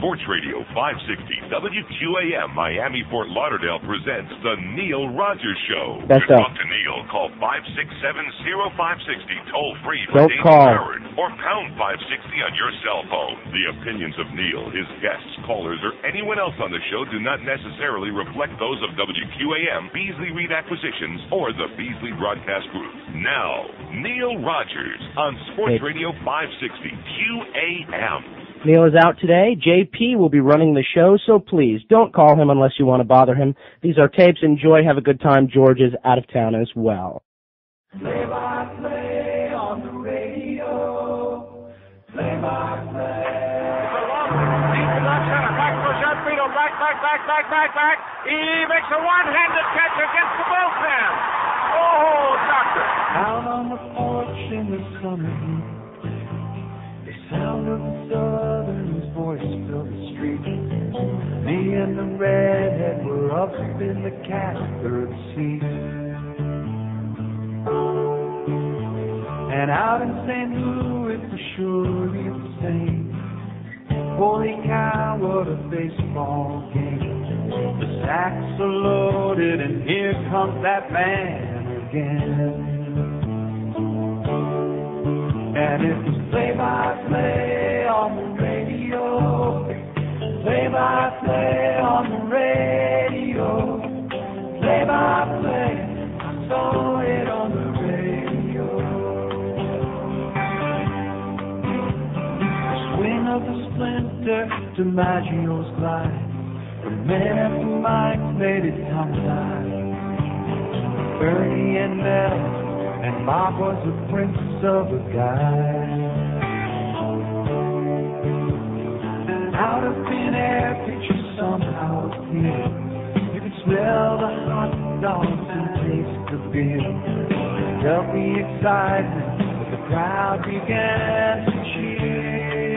Sports Radio 560 WQAM Miami Fort Lauderdale presents The Neil Rogers Show. To talk to Neil, call 567-0560 toll free for Don't David call. Howard or pound 560 on your cell phone. The opinions of Neil, his guests, callers, or anyone else on the show do not necessarily reflect those of WQAM, Beasley Reed Acquisitions, or the Beasley Broadcast Group. Now, Neil Rogers on Sports Radio 560 QAM. Neil is out today. JP will be running the show, so please don't call him unless you want to bother him. These are tapes. Enjoy. Have a good time. George is out of town as well. Play by play on the radio. Play by play. Deep to left center. Back for shot. Frito. Back. He makes a one-handed catch against the bullpen. Oh, doctor. Out on the porch in the summer heat. The sound of the Southern's voice filled the street. Me and the redhead were up in the catbird seat. And out in St. Louis for sure it's the same. Holy cow, what a baseball game. The sacks are loaded and here comes that man again. And it was play-by-play on the radio. Play-by-play on the radio. Play-by-play, I saw it on the radio. The swing of the splinter to Maggio's glide. The man from Mike made it come alive. Bernie and Mel and Bob was a prince of a guy. Out of thin air, picture somehow appeared. You could smell the hot dogs and taste the beer. Felt the excitement as the crowd began to cheer.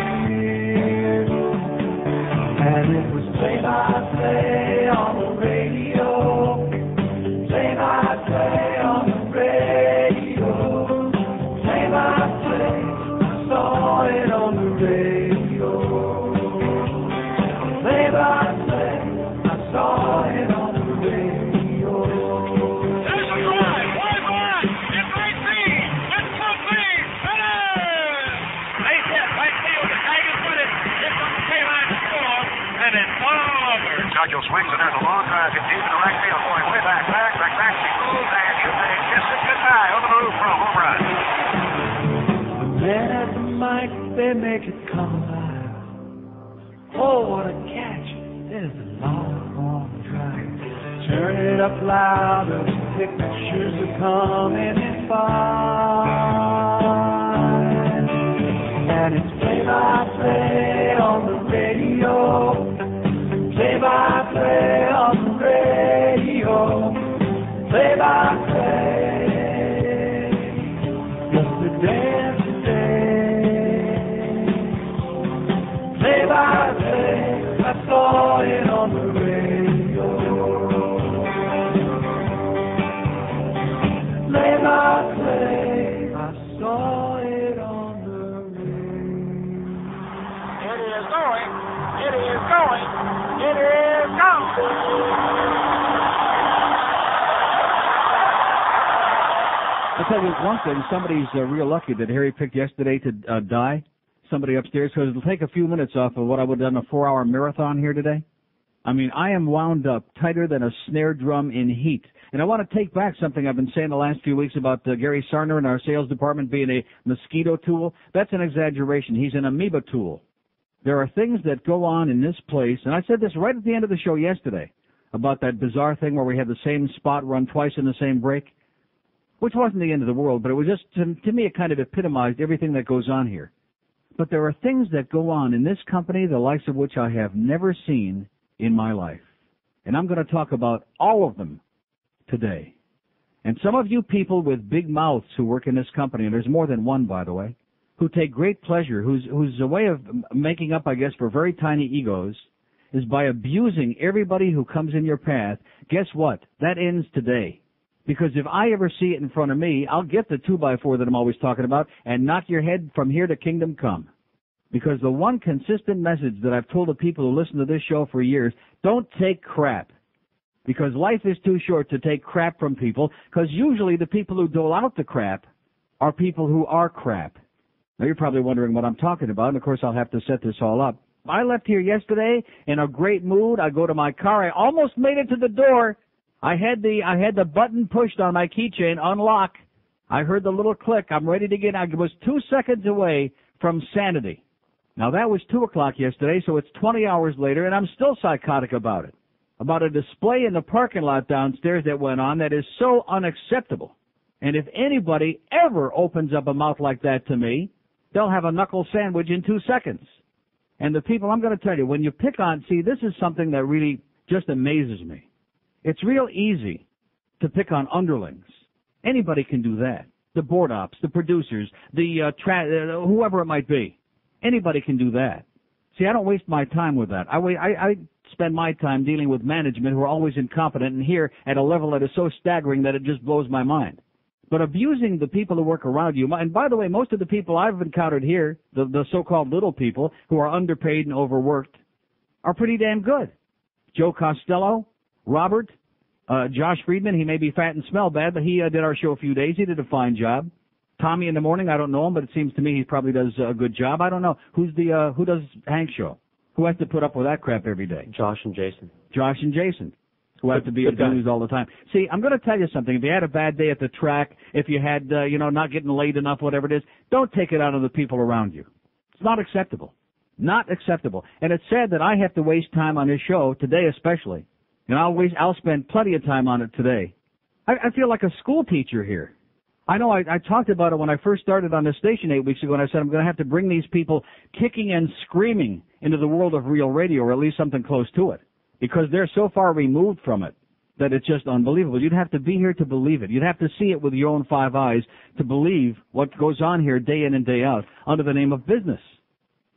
And it was play-by-play on the radio. Play-by-play on the radio. Play-by-play, I saw it on the radio. Play-by-play, I saw it on the radio. There's a drive. Drive. It's right field. It's full speed. It is. Base hit. Right field. The Tigers win it. Here comes the K-line to score. And it's all over. Sergio swings and there's a long drive hit deep in the right field. Going way back. She moves and she makes just a good eye over the roof for a home run. The men at the mic, they make it come alive. Oh, what a catch. There's a long drive. Turn it up louder. The pictures are coming in fine. And it's play-by-play on the radio. Play-by-play on the radio. Play-by-play. Yesterday. Play-by-play, I saw it on the radio. Play-by-play, I saw it on the radio. It is going. It is going. It is gone. I'll tell you one thing. Somebody's real lucky that Harry picked yesterday to die. Somebody upstairs, because it'll take a few minutes off of what I would have done a 4-hour marathon here today. I mean, I am wound up tighter than a snare drum in heat. And I want to take back something I've been saying the last few weeks about Gary Sarner in our sales department being a mosquito tool. That's an exaggeration. He's an amoeba tool. There are things that go on in this place, and I said this right at the end of the show yesterday about that bizarre thing where we had the same spot run twice in the same break, which wasn't the end of the world, but it was just, to me, it kind of epitomized everything that goes on here. But there are things that go on in this company, the likes of which I have never seen in my life. And I'm going to talk about all of them today. And some of you people with big mouths who work in this company, and there's more than one, by the way, who take great pleasure, whose a way of making up, I guess, for very tiny egos, is by abusing everybody who comes in your path. Guess what? That ends today. Because if I ever see it in front of me, I'll get the 2x4 that I'm always talking about and knock your head from here to kingdom come. Because the one consistent message that I've told the people who listen to this show for years, don't take crap. Because life is too short to take crap from people, because usually the people who dole out the crap are people who are crap. Now, you're probably wondering what I'm talking about, and of course I'll have to set this all up. I left here yesterday in a great mood. I go to my car. I almost made it to the door. I had the button pushed on my keychain, unlock. I heard the little click. I'm ready to get out. I was 2 seconds away from sanity. Now, that was 2 o'clock yesterday, so it's 20 hours later, and I'm still psychotic about it. About a display in the parking lot downstairs that went on that is so unacceptable. And if anybody ever opens up a mouth like that to me, they'll have a knuckle sandwich in 2 seconds. And the people, I'm going to tell you, when you pick on, see, this is something that really just amazes me. It's real easy to pick on underlings. Anybody can do that. The board ops, the producers, whoever it might be. Anybody can do that. See, I don't waste my time with that. I spend my time dealing with management who are always incompetent and here at a level that is so staggering that it just blows my mind. But abusing the people who work around you, and by the way, most of the people I've encountered here, the so-called little people who are underpaid and overworked, are pretty damn good. Joe Costello, Robert, Josh Friedman, he may be fat and smell bad, but he did our show a few days. He did a fine job. Tommy in the morning, I don't know him, but it seems to me he probably does a good job. I don't know. Who does Hank's show? Who has to put up with that crap every day? Josh and Jason. Who have to be at the news all the time. See, I'm going to tell you something. If you had a bad day at the track, if you had, not getting laid enough, whatever it is, don't take it out on the people around you. It's not acceptable. Not acceptable. And it's sad that I have to waste time on this show, today especially. And I'll spend plenty of time on it today. I feel like a school teacher here. I know I talked about it when I first started on this station 8 weeks ago, and I said I'm going to have to bring these people kicking and screaming into the world of real radio, or at least something close to it, because they're so far removed from it that it's just unbelievable. You'd have to be here to believe it. You'd have to see it with your own 5 eyes to believe what goes on here day in and day out under the name of business.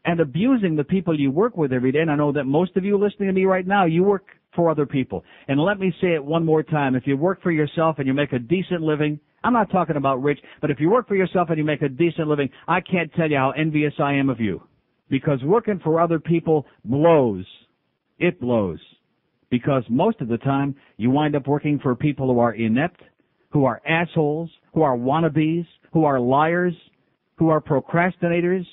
And abusing the people you work with every day, and I know that most of you listening to me right now, you work for other people. And let me say it one more time. If you work for yourself and you make a decent living, I'm not talking about rich, but if you work for yourself and you make a decent living, I can't tell you how envious I am of you. Because working for other people blows. It blows. Because most of the time, you wind up working for people who are inept, who are assholes, who are wannabes, who are liars, who are procrastinators,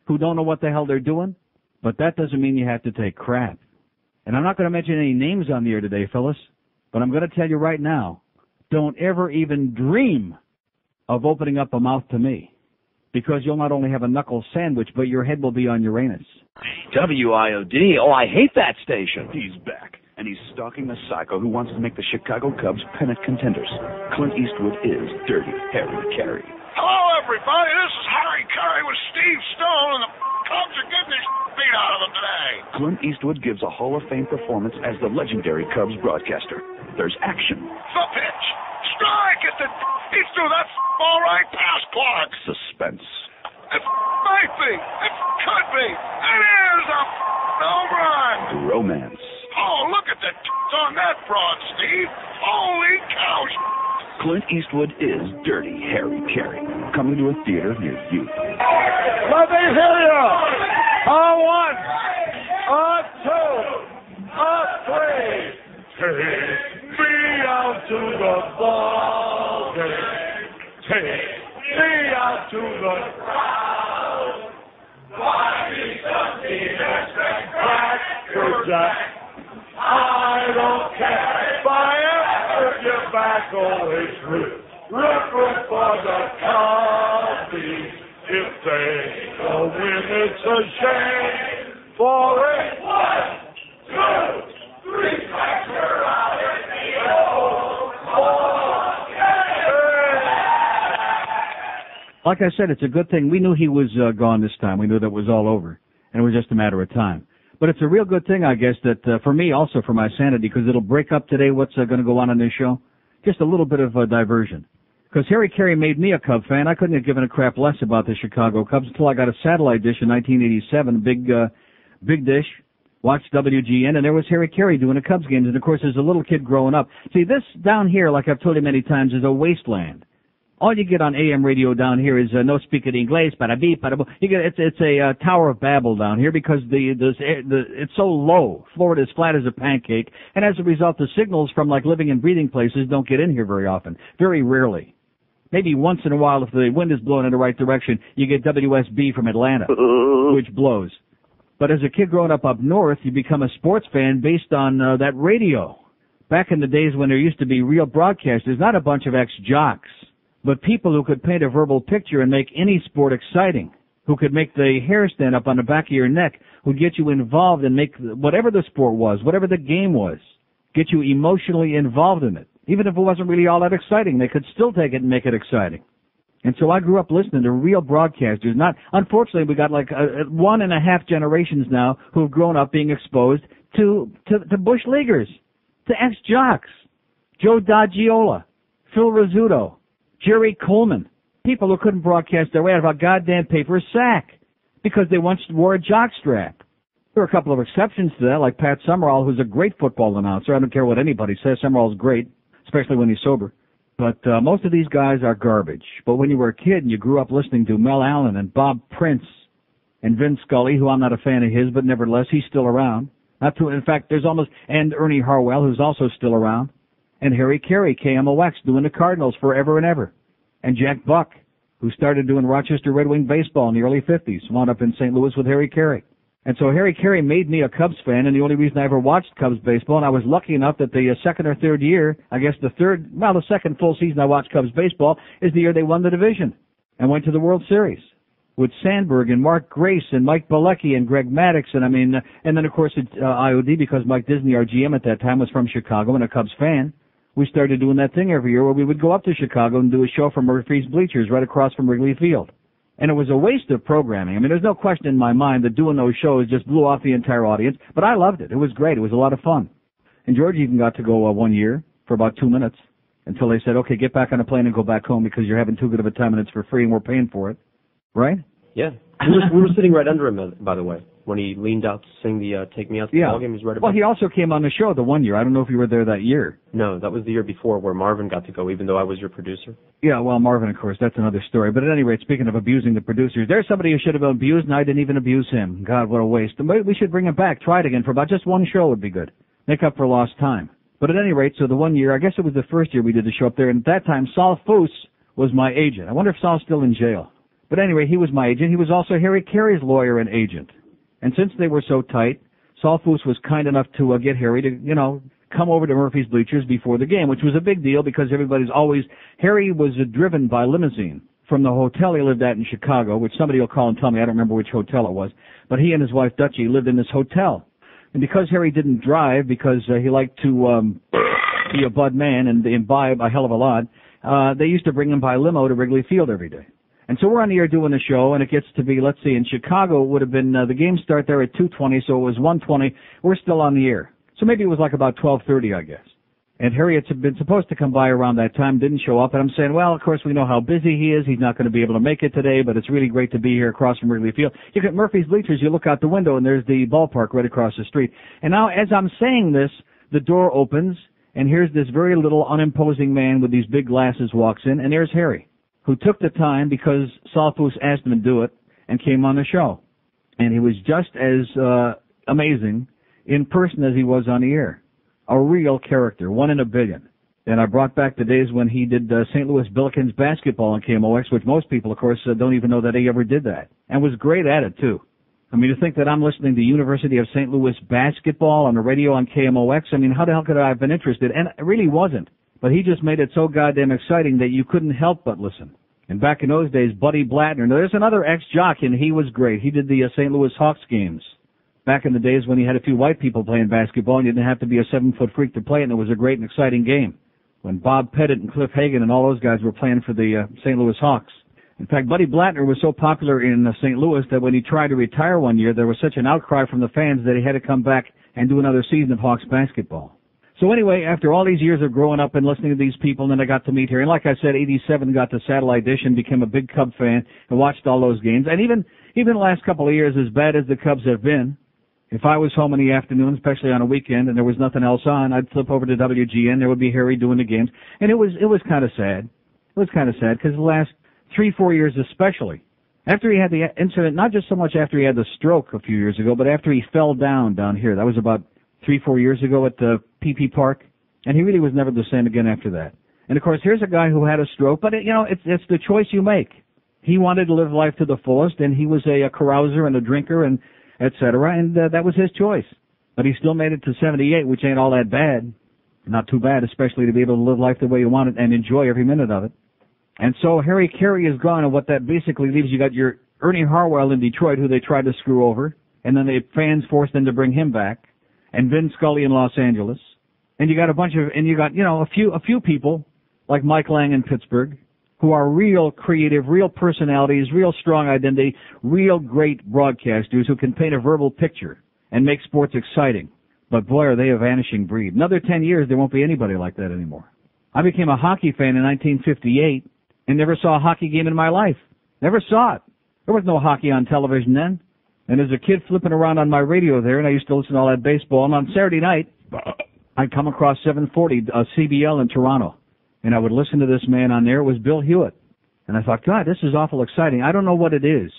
who don't know what the hell they're doing. But that doesn't mean you have to take crap. And I'm not going to mention any names on the air today, Phyllis, but I'm going to tell you right now, don't ever even dream of opening up a mouth to me, because you'll not only have a knuckle sandwich, but your head will be on Uranus. WIOD. Oh, I hate that station. He's back, and he's stalking a psycho who wants to make the Chicago Cubs pennant contenders. Clint Eastwood is Dirty Harry Caray. Hello, everybody. This is Harry Caray with Steve Stone, and the Cubs are getting the beat out of them today. Clint Eastwood gives a Hall of Fame performance as the legendary Cubs broadcaster. There's action. The pitch. Strike at the... He's through that ball right past Clark. Suspense. It might be. It could be. It is a home run. Romance. Oh, look at the on that broad, Steve. Holy cow. Clint Eastwood is Dirty Harry Caray. Coming to a theater near you. Let me hear you. A 1, a 2, a 3. Take me out to the ball game. Take me out to the crowd. Buy me some peanuts and Cracker Jack. I don't care if I ever get back always root for the coffee. If they don't win, it's a shame. For it 1, 2, 3 strikes, you're out in the old ball game. Like I said, it's a good thing. We knew he was gone this time. We knew that was all over, and it was just a matter of time. But it's a real good thing, I guess, that for me, also for my sanity, because it'll break up today what's going to go on this show. Just a little bit of diversion. Because Harry Caray made me a Cub fan. I couldn't have given a crap less about the Chicago Cubs until I got a satellite dish in 1987, big dish, watched WGN, and there was Harry Caray doing the Cubs games. And, of course, as a little kid growing up. See, this down here, like I've told you many times, is a wasteland. All you get on AM radio down here is no speak it English, bada beep, bada boom. You get it's a Tower of Babel down here because it's so low. Florida's flat as a pancake, and as a result, the signals from like living and breathing places don't get in here very often, very rarely. Maybe once in a while, if the wind is blowing in the right direction, you get WSB from Atlanta, which blows. But as a kid growing up north, you become a sports fan based on that radio. Back in the days when there used to be real broadcasters, not a bunch of ex-jocks, but people who could paint a verbal picture and make any sport exciting, who could make the hair stand up on the back of your neck, who'd get you involved and make whatever the sport was, whatever the game was, get you emotionally involved in it. Even if it wasn't really all that exciting, they could still take it and make it exciting. And so I grew up listening to real broadcasters. Unfortunately, we got like 1.5 generations now who have grown up being exposed to bush leaguers, to ex-jocks, Joe Daggiola, Phil Rizzuto, Jerry Coleman, people who couldn't broadcast their way out of a goddamn paper sack because they once wore a jockstrap. There are a couple of exceptions to that, like Pat Summerall, who's a great football announcer. I don't care what anybody says. Summerall's great, especially when he's sober. But most of these guys are garbage. But when you were a kid and you grew up listening to Mel Allen and Bob Prince and Vin Scully, who I'm not a fan of his, but nevertheless, he's still around. In fact, and Ernie Harwell, who's also still around. And Harry Caray, KMOX, doing the Cardinals forever and ever. And Jack Buck, who started doing Rochester Red Wing baseball in the early 50s, wound up in St. Louis with Harry Caray. And so Harry Caray made me a Cubs fan, and the only reason I ever watched Cubs baseball, and I was lucky enough that the second or third year, the second full season I watched Cubs baseball is the year they won the division and went to the World Series with Sandberg and Mark Grace and Mike Bilecki and Greg Maddux, and then of course at IOD, because Mike Disney, our GM at that time, was from Chicago and a Cubs fan. We started doing that thing every year where we would go up to Chicago and do a show from Murphy's Bleachers right across from Wrigley Field. And it was a waste of programming. I mean, there's no question in my mind that doing those shows just blew off the entire audience, but I loved it. It was great. It was a lot of fun. And George even got to go 1 year for about 2 minutes until they said, okay, get back on a plane and go back home because you're having too good of a time and it's for free and we're paying for it. Right? Yeah. We were sitting right under him, by the way, when he leaned out to sing the Take Me Out to the Ballgame. He was right about. Well, he also came on the show the 1 year. I don't know if you were there that year. No, that was the year before where Marvin got to go, even though I was your producer. Yeah, well, Marvin, of course, that's another story. But at any rate, speaking of abusing the producers, there's somebody who should have been abused, and I didn't even abuse him. God, what a waste. We should bring him back. Try it again for about just one show would be good. Make up for lost time. But at any rate, so the 1 year, I guess it was the first year we did the show up there, and at that time, Saul Foose was my agent. I wonder if Saul's still in jail. But anyway, he was my agent. He was also Harry Caray's lawyer and agent. And since they were so tight, Saul Foose was kind enough to get Harry to, come over to Murphy's Bleachers before the game, which was a big deal because Harry was driven by limousine from the hotel he lived at in Chicago, which somebody will call and tell me, I don't remember which hotel it was, but he and his wife Dutchie lived in this hotel. And because Harry didn't drive, because he liked to be a bud man and imbibe a hell of a lot, they used to bring him by limo to Wrigley Field every day. And so we're on the air doing the show, and it gets to be, let's see, in Chicago it would have been, the game start there at 2:20, so it was 1:20. We're still on the air. So maybe it was like about 12:30, I guess. And Harry had been supposed to come by around that time, didn't show up, and I'm saying, well, of course we know how busy he is. He's not going to be able to make it today, but it's really great to be here across from Wrigley Field. You get Murphy's Bleachers, you look out the window, and there's the ballpark right across the street. And now, as I'm saying this, the door opens, and here's this very little unimposing man with these big glasses walks in, and there's Harry, who took the time because Saul Foose asked him to do it and came on the show. And he was just as amazing in person as he was on the air. A real character, 1 in a billion. And I brought back the days when he did St. Louis Billikens basketball on KMOX, which most people, of course, don't even know that he ever did that. And was great at it, too. I mean, to think that I'm listening to University of St. Louis basketball on the radio on KMOX, I mean, how the hell could I have been interested? And it really wasn't. But he just made it so goddamn exciting that you couldn't help but listen. And back in those days, Buddy Blattner, now there's another ex-jock, and he was great. He did the St. Louis Hawks games. Back in the days when you had a few white people playing basketball, and you didn't have to be a 7-foot freak to play it, and it was a great and exciting game. When Bob Pettit and Cliff Hagan and all those guys were playing for the St. Louis Hawks. In fact, Buddy Blattner was so popular in St. Louis that when he tried to retire one year, there was such an outcry from the fans that he had to come back and do another season of Hawks basketball. So anyway, after all these years of growing up and listening to these people, and then I got to meet here. And like I said, 87 got the satellite dish and became a big Cub fan and watched all those games. And even the last couple of years, as bad as the Cubs have been, if I was home in the afternoon, especially on a weekend, and there was nothing else on, I'd flip over to WGN. There would be Harry doing the games. And it was kind of sad. It was kind of sad because the last 3-4 years especially, after he had the incident, not just so much after he had the stroke a few years ago, but after he fell down here. That was about 3-4 years ago at the PP Park, and he really was never the same again after that. And, of course, here's a guy who had a stroke, but, it's the choice you make. He wanted to live life to the fullest, and he was a carouser and a drinker and et cetera, and that was his choice. But he still made it to 78, which ain't all that bad. Not too bad, especially to be able to live life the way you want it and enjoy every minute of it. And so Harry Caray is gone, and what that basically leaves, you got your Ernie Harwell in Detroit, who they tried to screw over, and then the fans forced them to bring him back, and Vin Scully in Los Angeles. And you got a few people like Mike Lang in Pittsburgh, who are real creative, real personalities, real strong identity, real great broadcasters who can paint a verbal picture and make sports exciting. But boy, are they a vanishing breed. Another 10 years, there won't be anybody like that anymore. I became a hockey fan in 1958 and never saw a hockey game in my life. Never saw it. There was no hockey on television then. And as a kid flipping around on my radio there, and I used to listen to all that baseball, and on Saturday night, I'd come across 740 CBL in Toronto. And I would listen to this man on there. It was Bill Hewitt. And I thought, God, this is awful exciting. I don't know what it is,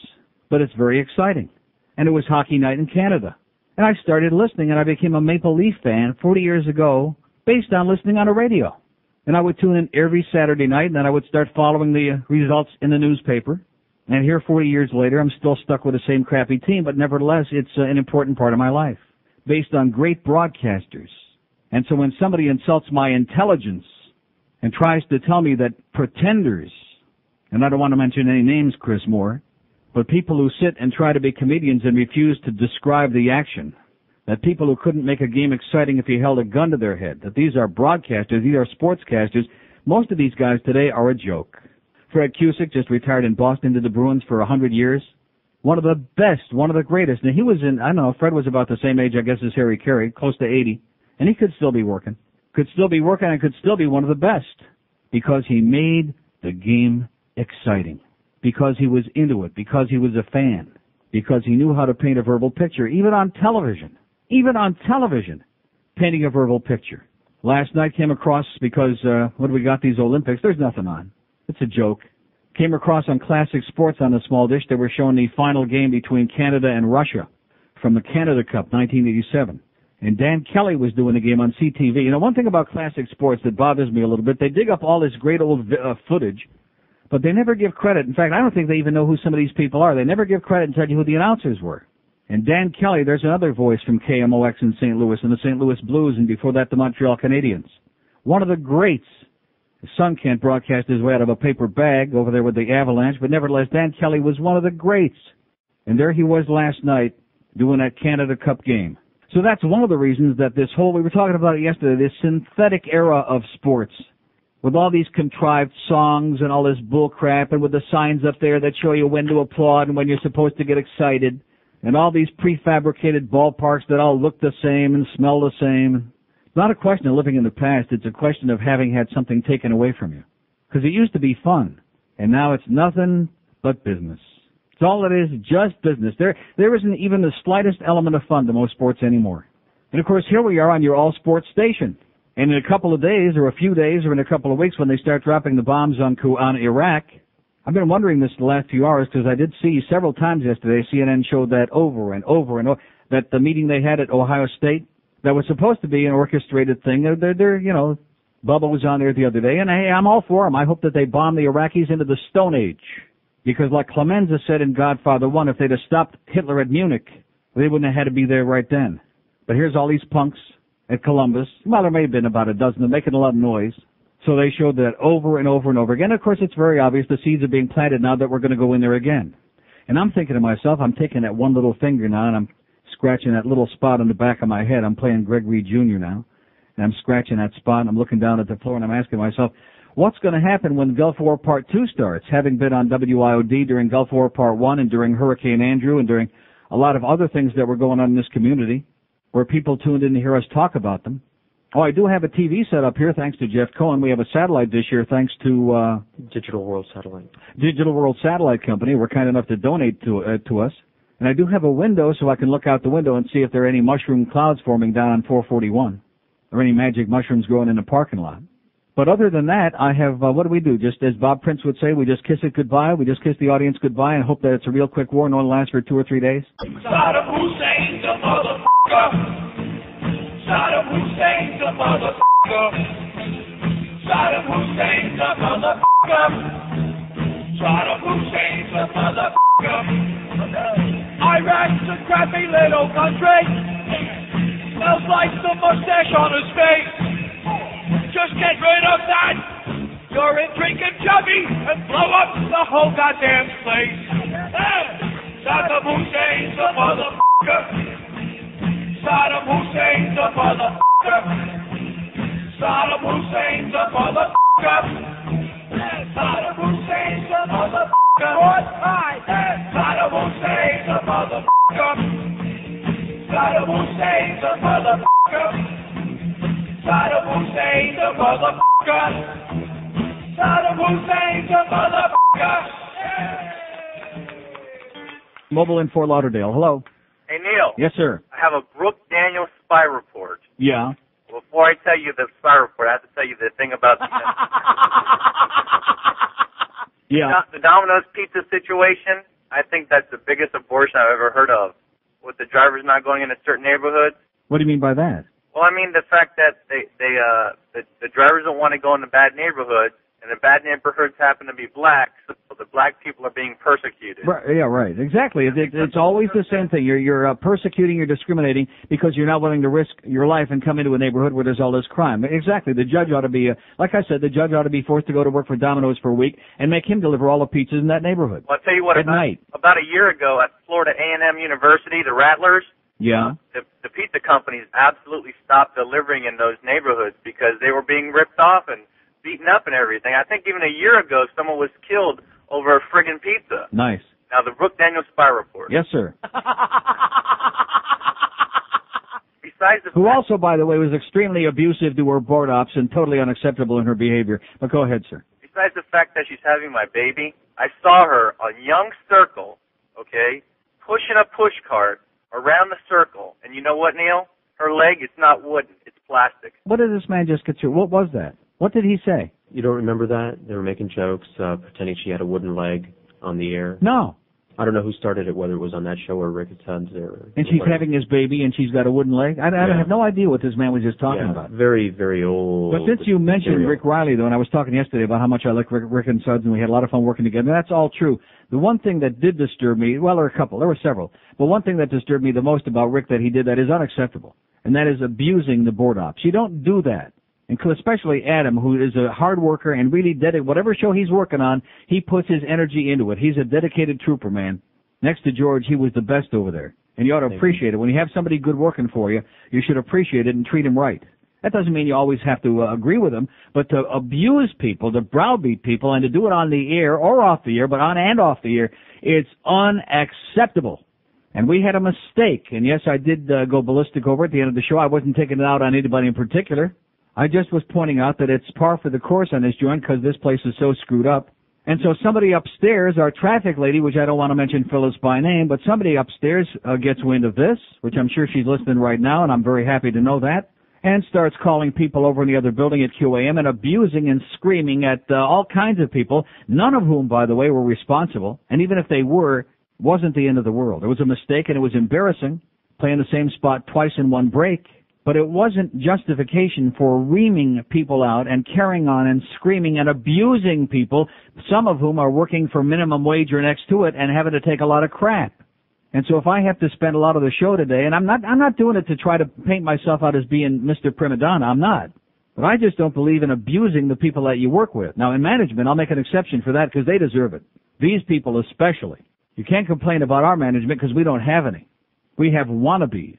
but it's very exciting. And it was hockey night in Canada. And I started listening, and I became a Maple Leaf fan 40 years ago based on listening on the radio. And I would tune in every Saturday night, and then I would start following the results in the newspaper. And here 40 years later, I'm still stuck with the same crappy team, but nevertheless, it's an important part of my life, based on great broadcasters. And so when somebody insults my intelligence and tries to tell me that pretenders, and I don't want to mention any names, Chris Moore, but people who sit and try to be comedians and refuse to describe the action, that people who couldn't make a game exciting if you held a gun to their head, that these are broadcasters, these are sportscasters, most of these guys today are a joke. Fred Cusick just retired in Boston, did the Bruins for 100 years. One of the best, one of the greatest. Now, he was I don't know, Fred was about the same age, I guess, as Harry Caray, close to 80, and he could still be working. Could still be working and could still be one of the best because he made the game exciting, because he was into it, because he was a fan, because he knew how to paint a verbal picture, even on television, painting a verbal picture. Last night came across, because what do we got, these Olympics? There's nothing on. It's a joke. Came across on Classic Sports on a small dish. They were showing the final game between Canada and Russia from the Canada Cup, 1987. And Dan Kelly was doing the game on CTV. You know, one thing about Classic Sports that bothers me a little bit, they dig up all this great old footage, but they never give credit. In fact, I don't think they even know who some of these people are. They never give credit and tell you who the announcers were. And Dan Kelly, there's another voice from KMOX in St. Louis and the St. Louis Blues, and before that the Montreal Canadiens. One of the greats. The son can't broadcast his way out of a paper bag over there with the Avalanche, but nevertheless, Dan Kelly was one of the greats. And there he was last night doing that Canada Cup game. So that's one of the reasons that this whole, we were talking about it yesterday, this synthetic era of sports, with all these contrived songs and all this bull crap, and with the signs up there that show you when to applaud and when you're supposed to get excited, and all these prefabricated ballparks that all look the same and smell the same. It's not a question of living in the past. It's a question of having had something taken away from you. Because it used to be fun, and now it's nothing but business. It's all it is, just business. There isn't even the slightest element of fun to most sports anymore. And, of course, here we are on your all-sports station. And in a couple of days, or a few days, or in a couple of weeks, when they start dropping the bombs on Iraq, I've been wondering this the last few hours, because I did see several times yesterday, CNN showed that over and over and over, that the meeting they had at Ohio State, that was supposed to be an orchestrated thing. They're you know, Bubba was on there the other day, and hey, I'm all for them. I hope that they bomb the Iraqis into the Stone Age. Because like Clemenza said in Godfather 1, if they'd have stopped Hitler at Munich, they wouldn't have had to be there right then. But here's all these punks at Columbus. Well, there may have been about a dozen. They're making a lot of noise. So they showed that over and over and over again. Of course, it's very obvious the seeds are being planted now that we're going to go in there again. And I'm thinking to myself, I'm taking that one little finger now, and I'm scratching that little spot on the back of my head. I'm playing Greg Reed Jr. now, and I'm scratching that spot, and I'm looking down at the floor, and I'm asking myself, what's going to happen when Gulf War Part 2 starts? Having been on WIOD during Gulf War Part 1 and during Hurricane Andrew and during a lot of other things that were going on in this community where people tuned in to hear us talk about them. Oh, I do have a TV set up here, thanks to Jeff Cohen. We have a satellite dish here, thanks to Digital World Satellite. Digital World Satellite Company. We're kind enough to donate to us. And I do have a window so I can look out the window and see if there are any mushroom clouds forming down on 441 or any magic mushrooms growing in the parking lot. But other than that, I have, what do we do? Just as Bob Prince would say, we just kiss it goodbye. We just kiss the audience goodbye and hope that it's a real quick war and only lasts for 2 or 3 days. Saddam Hussein's a motherfucker. Saddam Hussein's a motherfucker. Saddam Hussein's a motherfucker. Saddam Hussein's a motherfucker. Iraq's a crappy little country. Smells like the mustache on his face. Just get rid of that. You're in drinking chubby and blow up the whole goddamn place. Saddam Hussein's a motherfucker. Saddam Hussein's a motherfucker. Saddam Hussein's a motherfucker. Saddam Hussein's a motherfucker. Saddam Hussein's a motherfucker. Saddam Hussein's a motherfucker. Saddam Hussein's a motherfucker. Saddam Hussein's a motherfucker. Mobile in Fort Lauderdale. Hello. Hey, Neil. Yes, sir. I have a Brooke Daniels spy report. Yeah. Before I tell you the spy report, I have to tell you the thing about the, the Domino's pizza situation. I think that's the biggest abortion I've ever heard of, with the drivers not going into certain neighborhoods. What do you mean by that? Well, I mean the fact that the drivers don't want to go into bad neighborhoods, and the bad neighborhoods happen to be black, so the black people are being persecuted. Right, yeah, right. Exactly. It's always the same thing. You're persecuting, you're discriminating because you're not willing to risk your life and come into a neighborhood where there's all this crime. Exactly. The judge ought to be, like I said, the judge ought to be forced to go to work for Domino's for a week and make him deliver all the pizzas in that neighborhood. Well, I'll tell you what, at night. About a year ago at Florida A&M University, the Rattlers, yeah. The pizza companies absolutely stopped delivering in those neighborhoods because they were being ripped off and beaten up and everything. I think even a year ago someone was killed over a friggin' pizza. Nice. Now, the Brooke Daniels spy report. Yes, sir. Besides the Who also, by the way, was extremely abusive to her board ops and totally unacceptable in her behavior. But go ahead, sir. Besides the fact that she's having my baby, I saw her on Young Circle, okay, pushing a push cart around the circle. And you know what, Neil? Her leg, it's not wooden. It's plastic. What did this man just get to? What was that? What did he say? You don't remember that? They were making jokes, pretending she had a wooden leg on the air. No. I don't know who started it, whether it was on that show or Rick Tubbs or... And she's having his baby and she's got a wooden leg? I have no idea what this man was just talking about. Very, very old. But since you mentioned Rick Riley, though, and I was talking yesterday about how much I like Rick and Suds, and we had a lot of fun working together, and that's all true. The one thing that did disturb me, well, there were a couple, there were several, but one thing that disturbed me the most about Rick that he did that is unacceptable, and that is abusing the board ops. You don't do that. And especially Adam, who is a hard worker and really dedicated. Whatever show he's working on, he puts his energy into it. He's a dedicated trooper, man. Next to George, he was the best over there. And you ought to appreciate it. When you have somebody good working for you, you should appreciate it and treat him right. That doesn't mean you always have to agree with them, but to abuse people, to browbeat people, and to do it on the air or off the air, but on and off the air, it's unacceptable. And we had a mistake. And yes, I did go ballistic over at the end of the show. I wasn't taking it out on anybody in particular. I just was pointing out that it's par for the course on this joint because this place is so screwed up. And so somebody upstairs, our traffic lady, which I don't want to mention Phyllis by name, but somebody upstairs gets wind of this, which I'm sure she's listening right now, and I'm very happy to know that, and starts calling people over in the other building at QAM and abusing and screaming at all kinds of people, none of whom, by the way, were responsible. And even if they were, wasn't the end of the world. It was a mistake, and it was embarrassing, playing the same spot twice in one break. But it wasn't justification for reaming people out and carrying on and screaming and abusing people, some of whom are working for minimum wage or next to it and having to take a lot of crap. And so if I have to spend a lot of the show today, and I'm not doing it to try to paint myself out as being Mr. Prima Donna, I'm not. But I just don't believe in abusing the people that you work with. Now, in management, I'll make an exception for that because they deserve it. These people especially. You can't complain about our management because we don't have any. We have wannabes.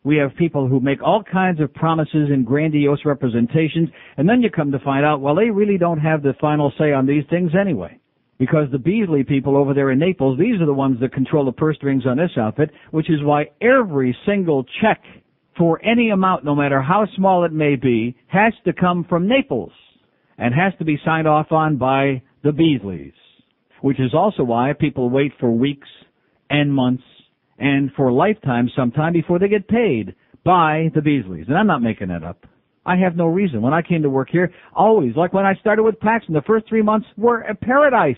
We have people who make all kinds of promises and grandiose representations, and then you come to find out, well, they really don't have the final say on these things anyway. Because the Beasley people over there in Naples, these are the ones that control the purse strings on this outfit, which is why every single check for any amount, no matter how small it may be, has to come from Naples and has to be signed off on by the Beasleys, which is also why people wait for weeks and months and for lifetime sometime before they get paid by the Beasleys. And I'm not making that up. I have no reason. When I came to work here, always, like when I started with Paxton, the first 3 months were a paradise.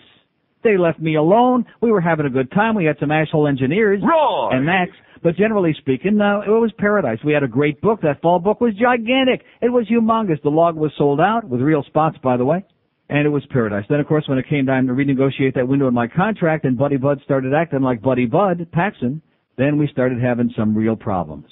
They left me alone. We were having a good time. We had some asshole engineers and Max. But generally speaking, it was paradise. We had a great book. That fall book was gigantic. It was humongous. The log was sold out, with real spots, by the way. And it was paradise. Then, of course, when it came time to renegotiate that window in my contract and Buddy Bud started acting like Buddy Bud, Paxson, then we started having some real problems.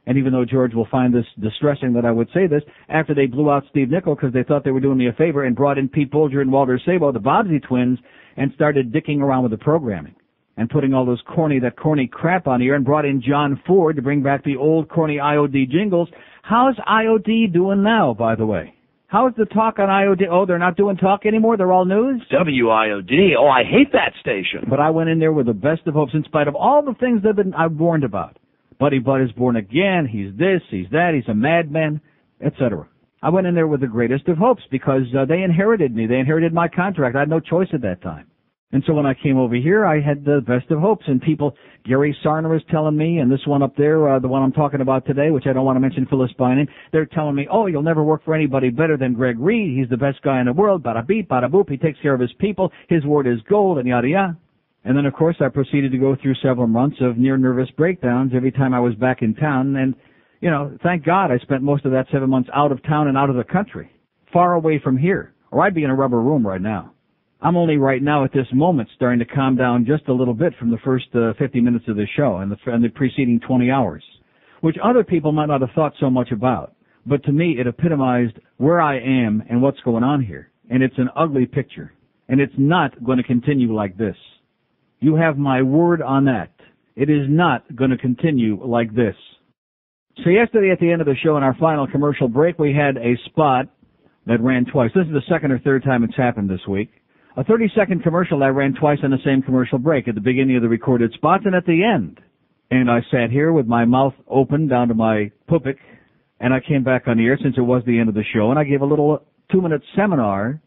And even though George will find this distressing that I would say this, after they blew out Steve Nickel because they thought they were doing me a favor and brought in Pete Bolger and Walter Sabo, the Bobbsey twins, and started dicking around with the programming and putting all those corny crap on here and brought in John Ford to bring back the old corny IOD jingles. How's IOD doing now, by the way? How's the talk on IOD? Oh, they're not doing talk anymore? They're all news? WIOD. Oh, I hate that station. But I went in there with the best of hopes in spite of all the things that I've warned about. Buddy Bud is born again. He's this, he's that, he's a madman, etc. I went in there with the greatest of hopes because they inherited me. They inherited my contract. I had no choice at that time. And so when I came over here, I had the best of hopes. And people, Gary Sarner is telling me, and this one up there, the one I'm talking about today, which I don't want to mention Phyllis by name, they're telling me, oh, you'll never work for anybody better than Greg Reed. He's the best guy in the world. Bada beep, bada boop. He takes care of his people. His word is gold, and yada yada. And then, of course, I proceeded to go through several months of near nervous breakdowns every time I was back in town. And, you know, thank God I spent most of that 7 months out of town and out of the country, far away from here, or I'd be in a rubber room right now. I'm only right now at this moment starting to calm down just a little bit from the first 50 minutes of the show and the preceding 20 hours, which other people might not have thought so much about. But to me, it epitomized where I am and what's going on here. And it's an ugly picture. And it's not going to continue like this. You have my word on that. It is not going to continue like this. So yesterday at the end of the show in our final commercial break, we had a spot that ran twice. This is the second or third time it's happened this week. A 30-second commercial that ran twice on the same commercial break, at the beginning of the recorded spots and at the end. And I sat here with my mouth open down to my pupik, and I came back on the air since it was the end of the show, and I gave a little 2-minute seminar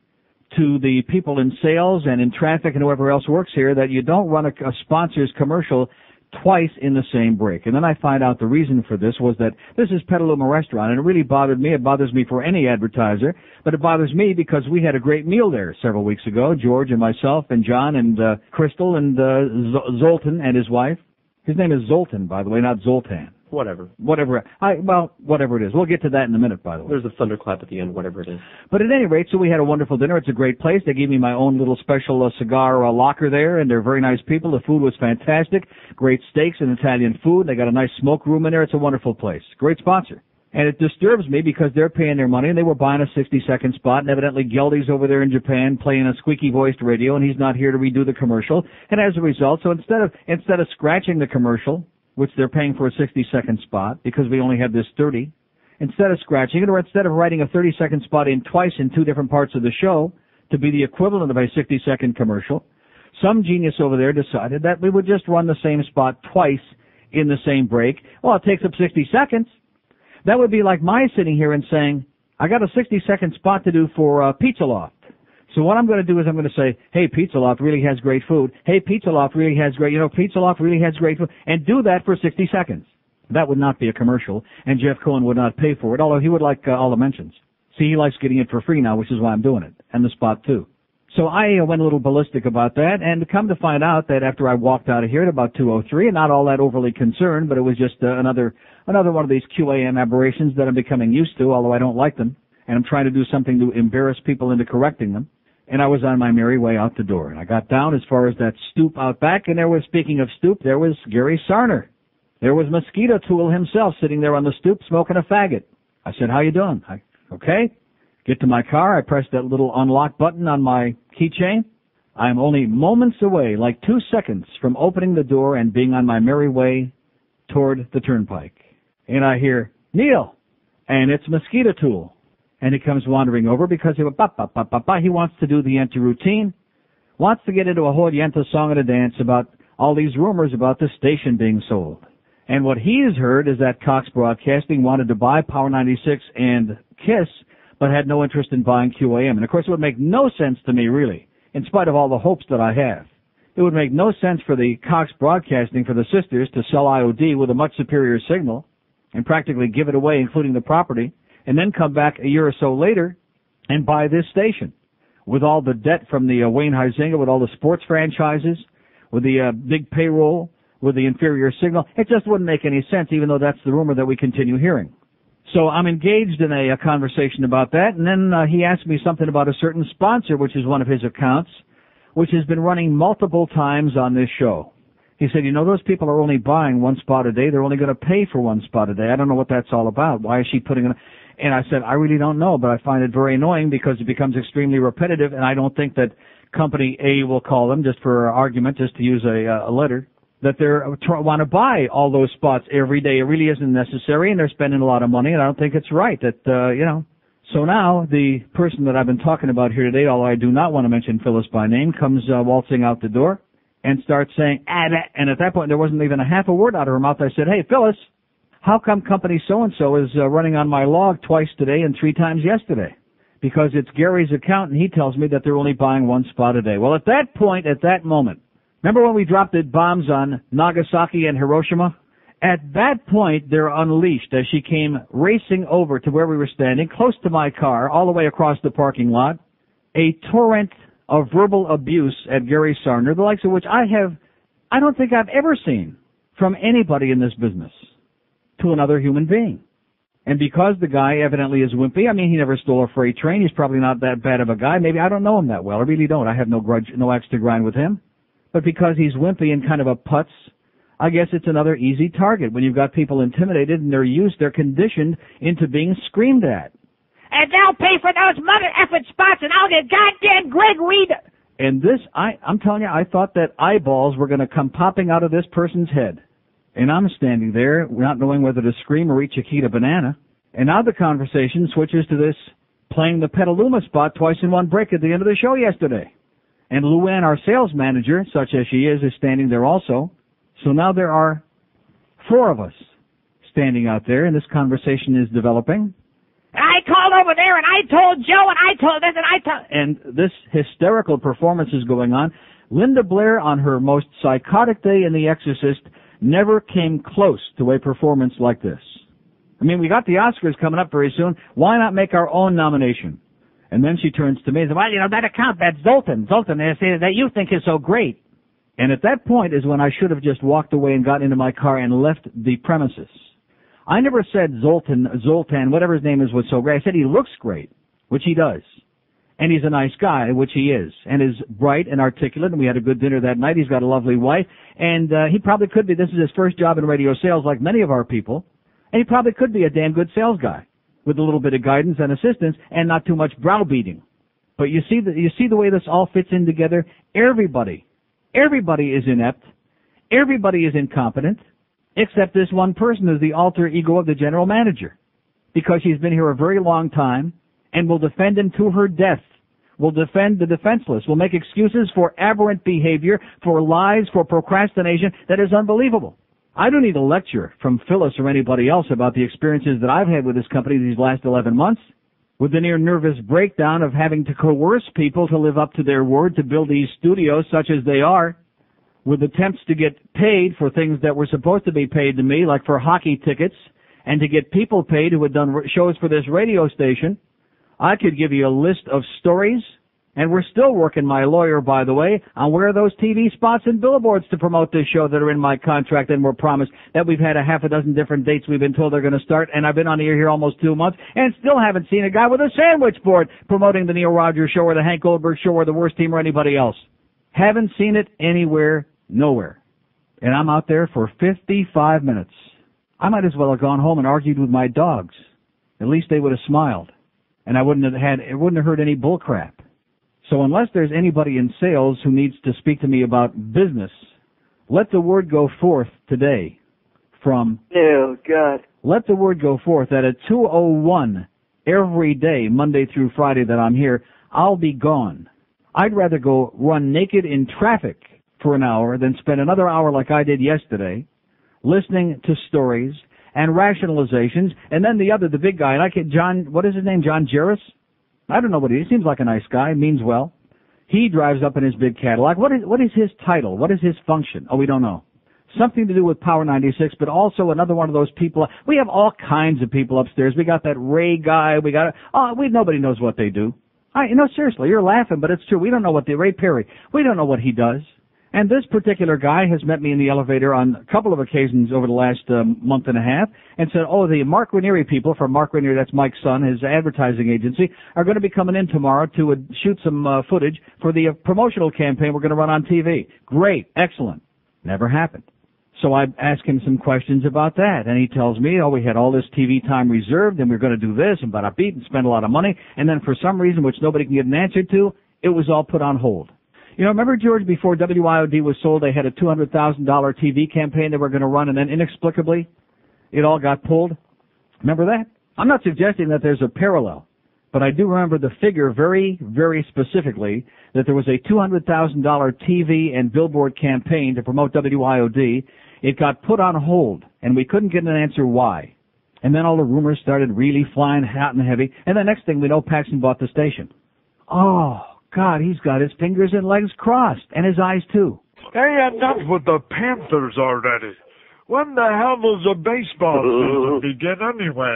to the people in sales and in traffic and whoever else works here that you don't run a sponsor's commercial twice in the same break. And then I find out the reason for this was that this is Petaluma Restaurant, and it really bothered me. It bothers me for any advertiser, but it bothers me because we had a great meal there several weeks ago, George and myself and John and Crystal and Zoltan and his wife. His name is Zoltan, by the way, not Zoltan. Whatever. Whatever it is. We'll get to that in a minute, by the way. There's a thunderclap at the end, whatever it is. But at any rate, so we had a wonderful dinner. It's a great place. They gave me my own little special cigar locker there, and they're very nice people. The food was fantastic. Great steaks and Italian food. They got a nice smoke room in there. It's a wonderful place. Great sponsor. And it disturbs me because they're paying their money, and they were buying a 60-second spot, and evidently Geldy's over there in Japan playing a squeaky-voiced radio, and he's not here to redo the commercial. And as a result, so instead of scratching the commercial, which they're paying for a 60-second spot because we only have this 30, instead of scratching it, or instead of writing a 30-second spot in twice in two different parts of the show to be the equivalent of a 60-second commercial, some genius over there decided that we would just run the same spot twice in the same break. Well, it takes up 60 seconds. That would be like my sitting here and saying, I got a 60-second spot to do for Pizza Loft. So what I'm going to do is I'm going to say, hey, Pizza Loft really has great food. Hey, Pizza Loft really has great, Pizza Loft really has great food. And do that for 60 seconds. That would not be a commercial, and Jeff Cohen would not pay for it, although he would like all the mentions. See, he likes getting it for free now, which is why I'm doing it, and the spot too. So I went a little ballistic about that, and come to find out that after I walked out of here at about 2:03, and not all that overly concerned, but it was just another one of these QAM aberrations that I'm becoming used to, although I don't like them, and I'm trying to do something to embarrass people into correcting them. And I was on my merry way out the door. And I got down as far as that stoop out back, and there was, speaking of stoop, there was Gary Sarner. There was Mosquito Tool himself sitting there on the stoop smoking a faggot. I said, how you doing? Okay. Get to my car. I pressed that little unlock button on my keychain. I'm only moments away, like 2 seconds, from opening the door and being on my merry way toward the turnpike. And I hear, Neil, and it's Mosquito Tool. And he comes wandering over because he wants to do the Yenta routine, wants to get into a whole Yenta song and a dance about all these rumors about the station being sold. And what he has heard is that Cox Broadcasting wanted to buy Power 96 and KISS, but had no interest in buying QAM. And of course it would make no sense to me, really, in spite of all the hopes that I have. It would make no sense for the Cox Broadcasting, for the sisters, to sell IOD with a much superior signal and practically give it away, including the property, and then come back a year or so later and buy this station with all the debt from the Wayne Huizenga, with all the sports franchises, with the big payroll, with the inferior signal. It just wouldn't make any sense, even though that's the rumor that we continue hearing. So I'm engaged in a conversation about that, and then he asked me something about a certain sponsor, which is one of his accounts, which has been running multiple times on this show. He said, you know, those people are only buying one spot a day. They're only going to pay for one spot a day. I don't know what that's all about. Why is she putting it? And I said, I really don't know, but I find it very annoying because it becomes extremely repetitive, and I don't think that company A, will call them, just for argument, just to use a letter, that they want to buy all those spots every day. It really isn't necessary, and they're spending a lot of money, and I don't think it's right that, you know. So now the person that I've been talking about here today, although I do not want to mention Phyllis by name, comes waltzing out the door and starts saying, and at that point there wasn't even a half a word out of her mouth. I said, hey, Phyllis, how come company so-and-so is running on my log twice today and 3 times yesterday? Because it's Gary's account, and he tells me that they're only buying one spot a day. Well, at that point, at that moment, remember when we dropped the bombs on Nagasaki and Hiroshima? At that point, they're unleashed as she came racing over to where we were standing, close to my car, all the way across the parking lot, a torrent of verbal abuse at Gary Sarner, the likes of which I don't think I've ever seen from anybody in this business to another human being. And because the guy evidently is wimpy, I mean, he never stole a freight train. He's probably not that bad of a guy. Maybe I don't know him that well. I really don't. I have no grudge, no axe to grind with him. But because he's wimpy and kind of a putz, I guess it's another easy target. When you've got people intimidated and they're conditioned into being screamed at. And they'll pay for those mother effing spots, and I'll get goddamn Greg Reed. And this, I'm telling you, I thought that eyeballs were going to come popping out of this person's head. And I'm standing there, not knowing whether to scream or eat Chiquita Banana. And now the conversation switches to this playing the Petaluma spot twice in one break at the end of the show yesterday. And Luann, our sales manager, such as she is standing there also. So now there are 4 of us standing out there, and this conversation is developing. I called over there, and I told Joe, and I told this, and I told... And this hysterical performance is going on. Linda Blair, on her most psychotic day in The Exorcist, never came close to a performance like this. I mean, we got the Oscars coming up very soon. Why not make our own nomination? And then she turns to me and says, well, you know, that account, that's Zoltan, they say that you think is so great. And at that point is when I should have just walked away and got into my car and left the premises. I never said Zoltan, whatever his name is, was so great. I said he looks great, which he does. And he's a nice guy, which he is. And is bright and articulate, and we had a good dinner that night. He's got a lovely wife. And he probably could be, this is his first job in radio sales like many of our people. And he probably could be a damn good sales guy with a little bit of guidance and assistance and not too much browbeating. But you see the way this all fits in together? Everybody is inept. Everybody is incompetent, except this one person who's the alter ego of the general manager, because she's been here a very long time and will defend him to her death, will defend the defenseless, will make excuses for aberrant behavior, for lies, for procrastination that is unbelievable. I don't need a lecture from Phyllis or anybody else about the experiences that I've had with this company these last 11 months, with the near nervous breakdown of having to coerce people to live up to their word to build these studios such as they are, with attempts to get paid for things that were supposed to be paid to me, like for hockey tickets, and to get people paid who had done shows for this radio station. I could give you a list of stories, and we're still working, my lawyer, by the way, on where are those TV spots and billboards to promote this show that are in my contract and were promised, that we've had a half a dozen different dates we've been told they're going to start, and I've been on the air here almost 2 months and still haven't seen a guy with a sandwich board promoting the Neil Rogers show or the Hank Goldberg show or the Worst Team or anybody else. Haven't seen it anywhere, nowhere. And I'm out there for 55 minutes. I might as well have gone home and argued with my dogs. At least they would have smiled. And it wouldn't have heard any bull crap. So unless there's anybody in sales who needs to speak to me about business, let the word go forth today from... Oh, God. Let the word go forth that at 2:01 every day, Monday through Friday that I'm here, I'll be gone. I'd rather go run naked in traffic for an hour than spend another hour like I did yesterday listening to stories and rationalizations. And then the big guy, what is his name, John Jarris? I don't know what he is. Seems like a nice guy, means well. He drives up in his big Cadillac. What is his title? What is his function? Oh, we don't know. Something to do with Power 96, but also another one of those people. We have all kinds of people upstairs. We got that Ray guy. Nobody knows what they do. Seriously, you're laughing, but it's true. We don't know what Ray Perry. We don't know what he does. And this particular guy has met me in the elevator on a couple of occasions over the last month and a half and said, the Mark Raniere people from Mark Raniere, that's Mike's son, his advertising agency, are going to be coming in tomorrow to shoot some footage for the promotional campaign we're going to run on TV. Great. Excellent. Never happened. So I asked him some questions about that, and he tells me, we had all this TV time reserved, and we're going to do this, and bada beat, and spend a lot of money, and then for some reason, which nobody can get an answer to, it was all put on hold. Remember, George, before WIOD was sold, they had a $200,000 TV campaign they were going to run, and then inexplicably, it all got pulled? Remember that? I'm not suggesting that there's a parallel, but I do remember the figure very, very specifically that there was a $200,000 TV and billboard campaign to promote WIOD. It got put on hold, and we couldn't get an answer why. And then all the rumors started really flying hot and heavy, and the next thing we know, Paxson bought the station. Oh, God, he's got his fingers and legs crossed, and his eyes, too. Hey, enough with the Panthers already. When the hell does the baseball season begin anyway?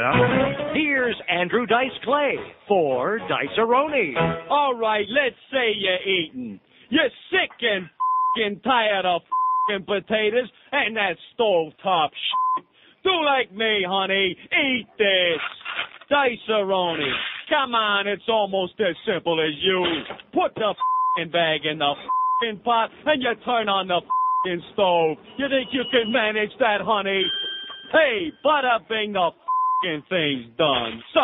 Here's Andrew Dice Clay for Dice-A-Roni. All right, let's say you're eating. You're sick and f***ing tired of f***ing potatoes and that stovetop shit. Do like me, honey. Eat this. Dice-A-Roni. Come on, it's almost as simple as you. Put the f***ing bag in the f***ing pot and you turn on the f***ing stove. You think you can manage that, honey? Hey, bada bing, the f***ing thing's done. So,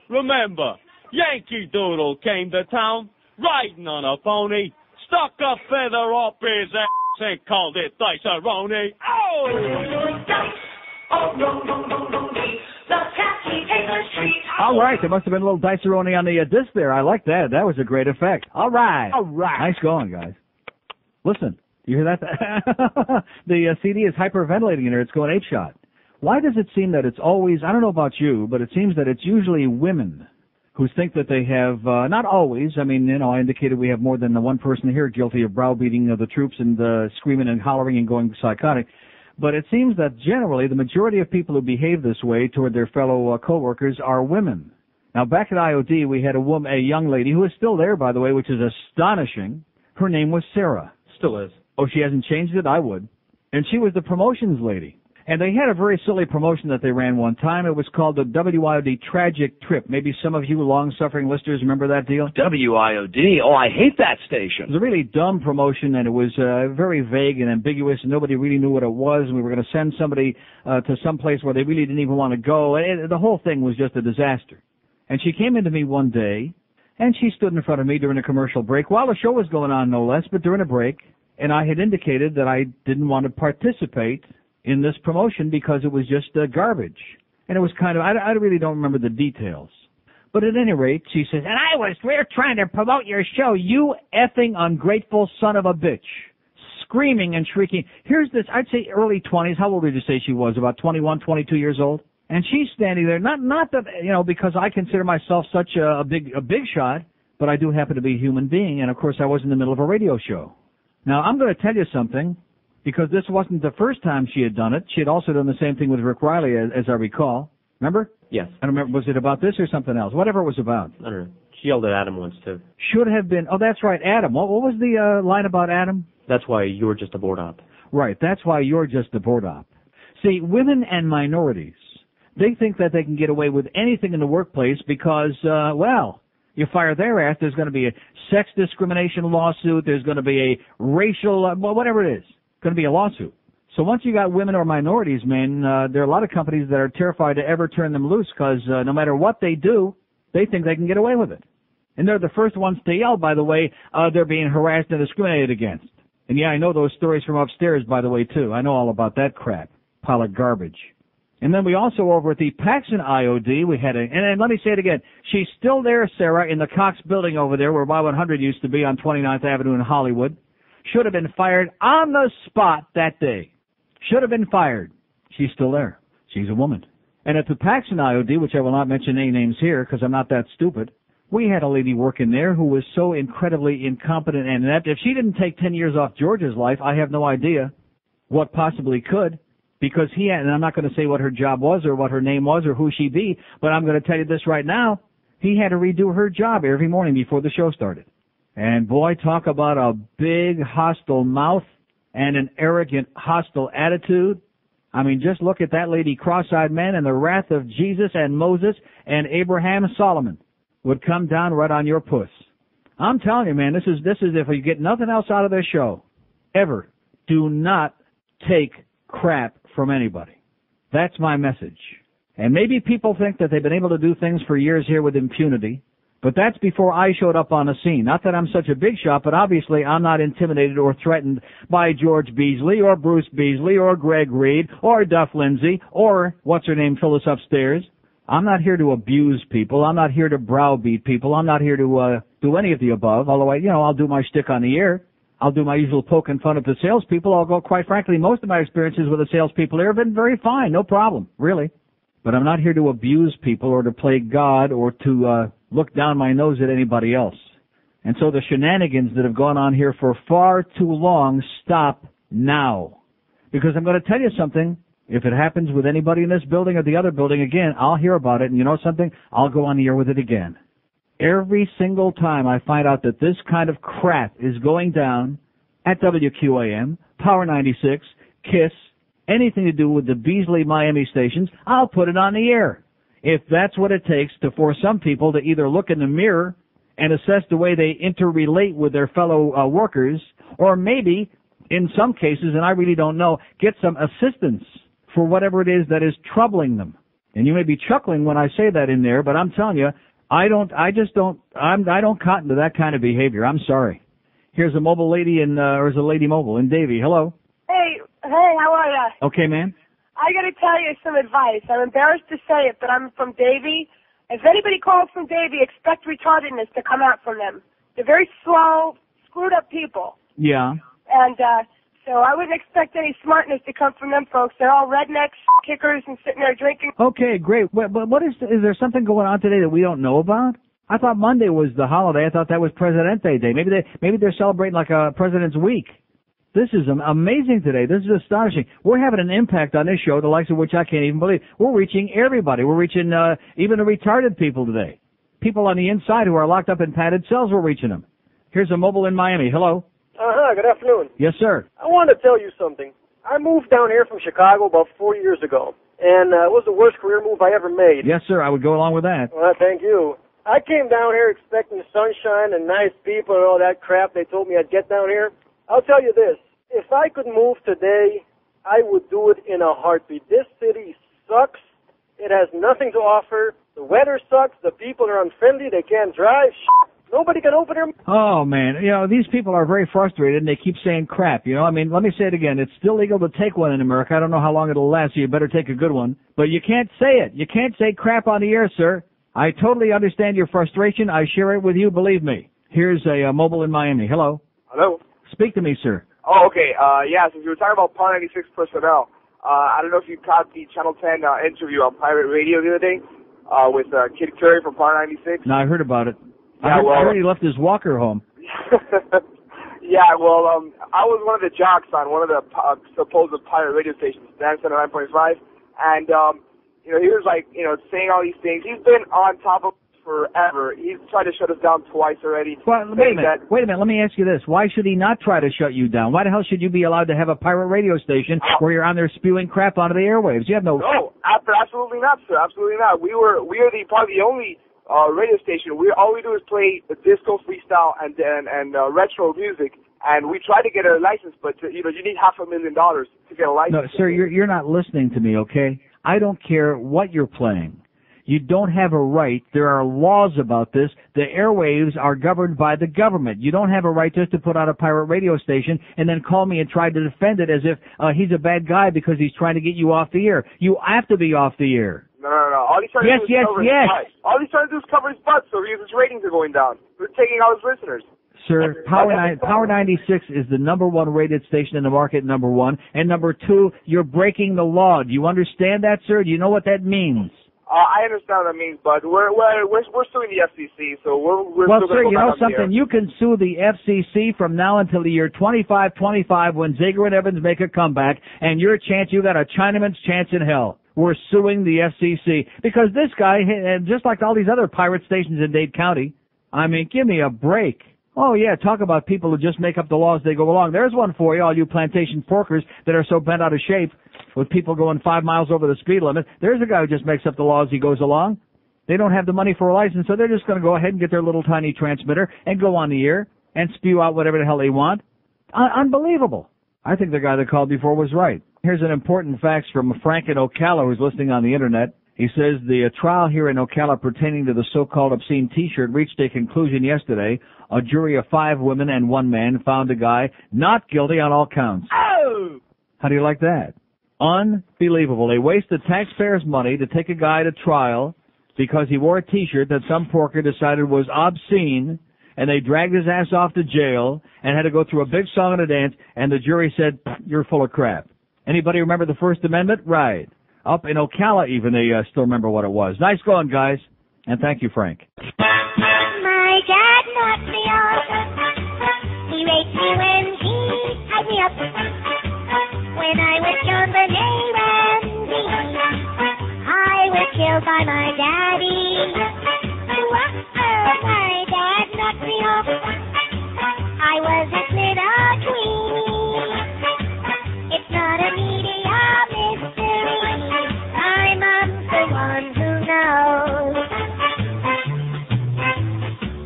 remember, Yankee Doodle came to town riding on a pony, stuck a feather up his ass and called it Dice-A-Roni. Oh! All right, there must have been a little Dice-A-Roni on the disc there. I like that. That was a great effect. All right. Nice going, guys. Listen, you hear that? The CD is hyperventilating in here. It's going 8-shot. Why does it seem that it's always, I don't know about you, but it seems that it's usually women who think that they have, not always, I indicated we have more than the one person here guilty of browbeating the troops and screaming and hollering and going psychotic. But it seems that generally the majority of people who behave this way toward their fellow coworkers are women. Now, back at IOD, we had a young lady who is still there, by the way, which is astonishing. Her name was Sarah. Still is. Oh, she hasn't changed it? I would. And she was the promotions lady. And they had a very silly promotion that they ran one time. It was called the WIOD Tragic Trip. Maybe some of you long-suffering listeners remember that deal? WIOD? Oh, I hate that station. It was a really dumb promotion, and it was very vague and ambiguous, and nobody really knew what it was, and we were going to send somebody to some place where they really didn't even want to go. And the whole thing was just a disaster. And she came into me one day, and she stood in front of me during a commercial break, while the show was going on, no less, but during a break, and I had indicated that I didn't want to participate in this promotion because it was just garbage. And it was kind of, I really don't remember the details. But at any rate, she says, and we're trying to promote your show, you effing ungrateful son of a bitch. Screaming and shrieking. Here's this, I'd say early 20s. How old did you say she was? About 21, 22 years old? And she's standing there, not that, because I consider myself such a big shot, but I do happen to be a human being, and of course I was in the middle of a radio show. Now, I'm going to tell you something, because this wasn't the first time she had done it. She had also done the same thing with Rick Riley, as I recall. Remember? Yes. I don't remember, was it about this or something else? Whatever it was about. I don't know. She yelled at Adam once, too. Should have been, oh, that's right, Adam. What was the line about Adam? That's why you're just a board op. Right, that's why you're just a board op. See, women and minorities, they think that they can get away with anything in the workplace because, you fire their ass, there's going to be a sex discrimination lawsuit, there's going to be a racial, whatever it is, going to be a lawsuit. So once you got women or minorities, man, there are a lot of companies that are terrified to ever turn them loose because no matter what they do, they think they can get away with it. And they're the first ones to yell, by the way, they're being harassed and discriminated against. And yeah, I know those stories from upstairs, by the way, too. I know all about that crap. Pile of garbage. And then we also, over at the Paxson IOD, we had and let me say it again, she's still there, Sarah, in the Cox building over there where Y100 used to be on 29th Avenue in Hollywood. Should have been fired on the spot that day. Should have been fired. She's still there. She's a woman. And at the Paxson IOD, which I will not mention any names here because I'm not that stupid, we had a lady working there who was so incredibly incompetent and inept. If she didn't take 10 years off George's life, I have no idea. what possibly could, because he had, and I'm not going to say what her job was or what her name was or who she be, but I'm going to tell you this right now. He had to redo her job every morning before the show started. And boy, talk about a big hostile mouth and an arrogant hostile attitude. I mean, just look at that lady, cross-eyed man, and the wrath of Jesus and Moses and Abraham and Solomon would come down right on your puss. I'm telling you, man, this is if you get nothing else out of this show, ever, do not take crap from anybody. That's my message. And maybe people think that they've been able to do things for years here with impunity, but that's before I showed up on the scene. Not that I'm such a big shot, but obviously I'm not intimidated or threatened by George Beasley or Bruce Beasley or Greg Reed or Duff Lindsay or what's-her-name Phyllis upstairs. I'm not here to abuse people. I'm not here to browbeat people. I'm not here to do any of the above, although I'll do my shtick on the air. I'll do my usual poking fun at the salespeople. I'll go, quite frankly, most of my experiences with the salespeople here have been very fine, no problem, really. But I'm not here to abuse people or to play God or to look down my nose at anybody else. And so the shenanigans that have gone on here for far too long, stop now. Because I'm going to tell you something. If it happens with anybody in this building or the other building again, I'll hear about it, and you know something? I'll go on the air with it again. Every single time I find out that this kind of crap is going down at WQAM, Power 96, KISS, anything to do with the Beasley Miami stations, I'll put it on the air. If that's what it takes to force some people to either look in the mirror and assess the way they interrelate with their fellow workers, or maybe, in some cases, and I really don't know, get some assistance for whatever it is that is troubling them. And you may be chuckling when I say that in there, but I'm telling you, I don't cotton to that kind of behavior. I'm sorry. Here's a mobile lady or is a lady mobile in Davie. Hello. Hey, how are ya? Okay, man. I got to tell you some advice. I'm embarrassed to say it, but I'm from Davie. If anybody calls from Davie, expect retardedness to come out from them. They're very slow, screwed up people. Yeah. And so I wouldn't expect any smartness to come from them folks. They're all rednecks, kickers, and sitting there drinking. Okay, great. But what is there something going on today that we don't know about? I thought Monday was the holiday. I thought that was Presidente Day. Maybe they're celebrating like a President's Week. This is amazing today. This is astonishing. We're having an impact on this show, the likes of which I can't even believe. We're reaching everybody. We're reaching even the retarded people today. People on the inside who are locked up in padded cells, we're reaching them. Here's a mobile in Miami. Hello. Good afternoon. Yes, sir. I wanted to tell you something. I moved down here from Chicago about 4 years ago, and it was the worst career move I ever made. Yes, sir. I would go along with that. Well, thank you. I came down here expecting sunshine and nice people and all that crap they told me I'd get down here. I'll tell you this. If I could move today, I would do it in a heartbeat. This city sucks. It has nothing to offer. The weather sucks. The people are unfriendly. They can't drive. Nobody can open their... Oh, man. These people are very frustrated, and they keep saying crap. I mean, let me say it again. It's still legal to take one in America. I don't know how long it'll last, so you better take a good one. But you can't say it. You can't say crap on the air, sir. I totally understand your frustration. I share it with you, believe me. Here's a mobile in Miami. Hello. Hello. Speak to me, sir. Oh, okay. Since you were talking about Power 96 personnel, I don't know if you caught the Channel 10 interview on pirate radio the other day with Kid Curry from Power 96. No, I heard about it. Yeah, I heard he left his walker home. I was one of the jocks on one of the supposed pirate radio stations, Dan Center 9.5, and he was saying all these things. He's been on top of us forever. He's tried to shut us down twice already. Well, wait a minute. Let me ask you this. Why should he not try to shut you down? Why the hell should you be allowed to have a pirate radio station where you're on there spewing crap onto the airwaves? You have no... No, absolutely not, sir. Absolutely not. We are probably the only radio station. All we do is play the disco freestyle and retro music, and we try to get a license, but you need $500,000 to get a license. No, sir, you're not listening to me, okay? I don't care what you're playing. You don't have a right. There are laws about this. The airwaves are governed by the government. You don't have a right just to put out a pirate radio station and then call me and try to defend it as if he's a bad guy because he's trying to get you off the air. You have to be off the air. No. All he's trying to do is cover his butt. All he's trying to do is cover his butt, so his ratings are going down. We're taking out his listeners. Sir, Power 96 is the #1 rated station in the market, #1. And #2, you're breaking the law. Do you understand that, sir? Do you know what that means? I understand what that means, but we're suing the FCC, so we're well, still sir, going to you go know back on the air. something? You can sue the FCC from now until the year 2525 when Zager and Evans make a comeback, and you got a Chinaman's chance in hell. We're suing the FCC because this guy, just like all these other pirate stations in Dade County, I mean, give me a break. Oh, yeah, talk about people who just make up the laws as they go along. There's one for you, all you plantation porkers that are so bent out of shape with people going 5 miles over the speed limit. There's a guy who just makes up the laws as he goes along. They don't have the money for a license, so they're just going to go ahead and get their little tiny transmitter and go on the air and spew out whatever the hell they want. Unbelievable. I think the guy that called before was right. Here's an important fact from Frank in Ocala who's listening on the Internet. He says the trial here in Ocala pertaining to the so-called obscene T-shirt reached a conclusion yesterday. A jury of 5 women and 1 man found a guy not guilty on all counts. Oh! How do you like that? Unbelievable. They wasted taxpayers' money to take a guy to trial because he wore a T-shirt that some porker decided was obscene, and they dragged his ass off to jail and had to go through a big song and a dance, and the jury said, you're full of crap. Anybody remember the First Amendment? Right. Up in Ocala even, they still remember what it was. Nice going, guys. And thank you, Frank. My dad knocked me off. He raped me when he tied me up. When I was young, the name Randy, I was killed by my daddy. My dad knocked me off. I was a little queen. It's not a media mystery. My mom's the one who knows.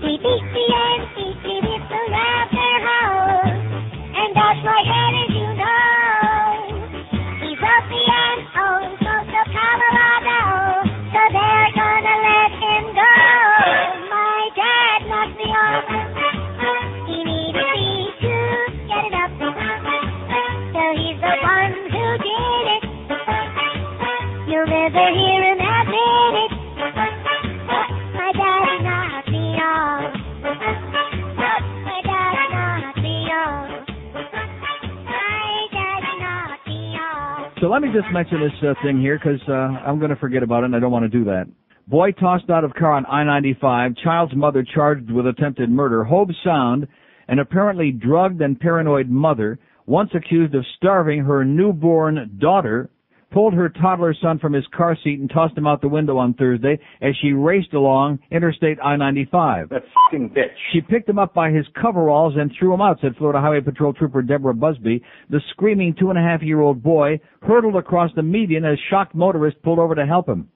He beat me and beat me with the laughter hose, and that's my head, as you know. He's wealthy and owns most of Colorado, so they're gonna let him go. My dad knocked me off. He needed me to get it up, so he's the one who did it. You'll never hear him admit it. My daddy knocked me off. My daddy knocked me off. My daddy knocked me off. So let me just mention this thing here because I'm going to forget about it and I don't want to do that. Boy tossed out of car on I-95, child's mother charged with attempted murder, Hobe Sound, an apparently drugged and paranoid mother, once accused of starving her newborn daughter, pulled her toddler son from his car seat and tossed him out the window on Thursday as she raced along Interstate I-95. That f***ing bitch. She picked him up by his coveralls and threw him out, said Florida Highway Patrol Trooper Deborah Busby. The screaming 2.5-year-old boy hurtled across the median as shocked motorists pulled over to help him.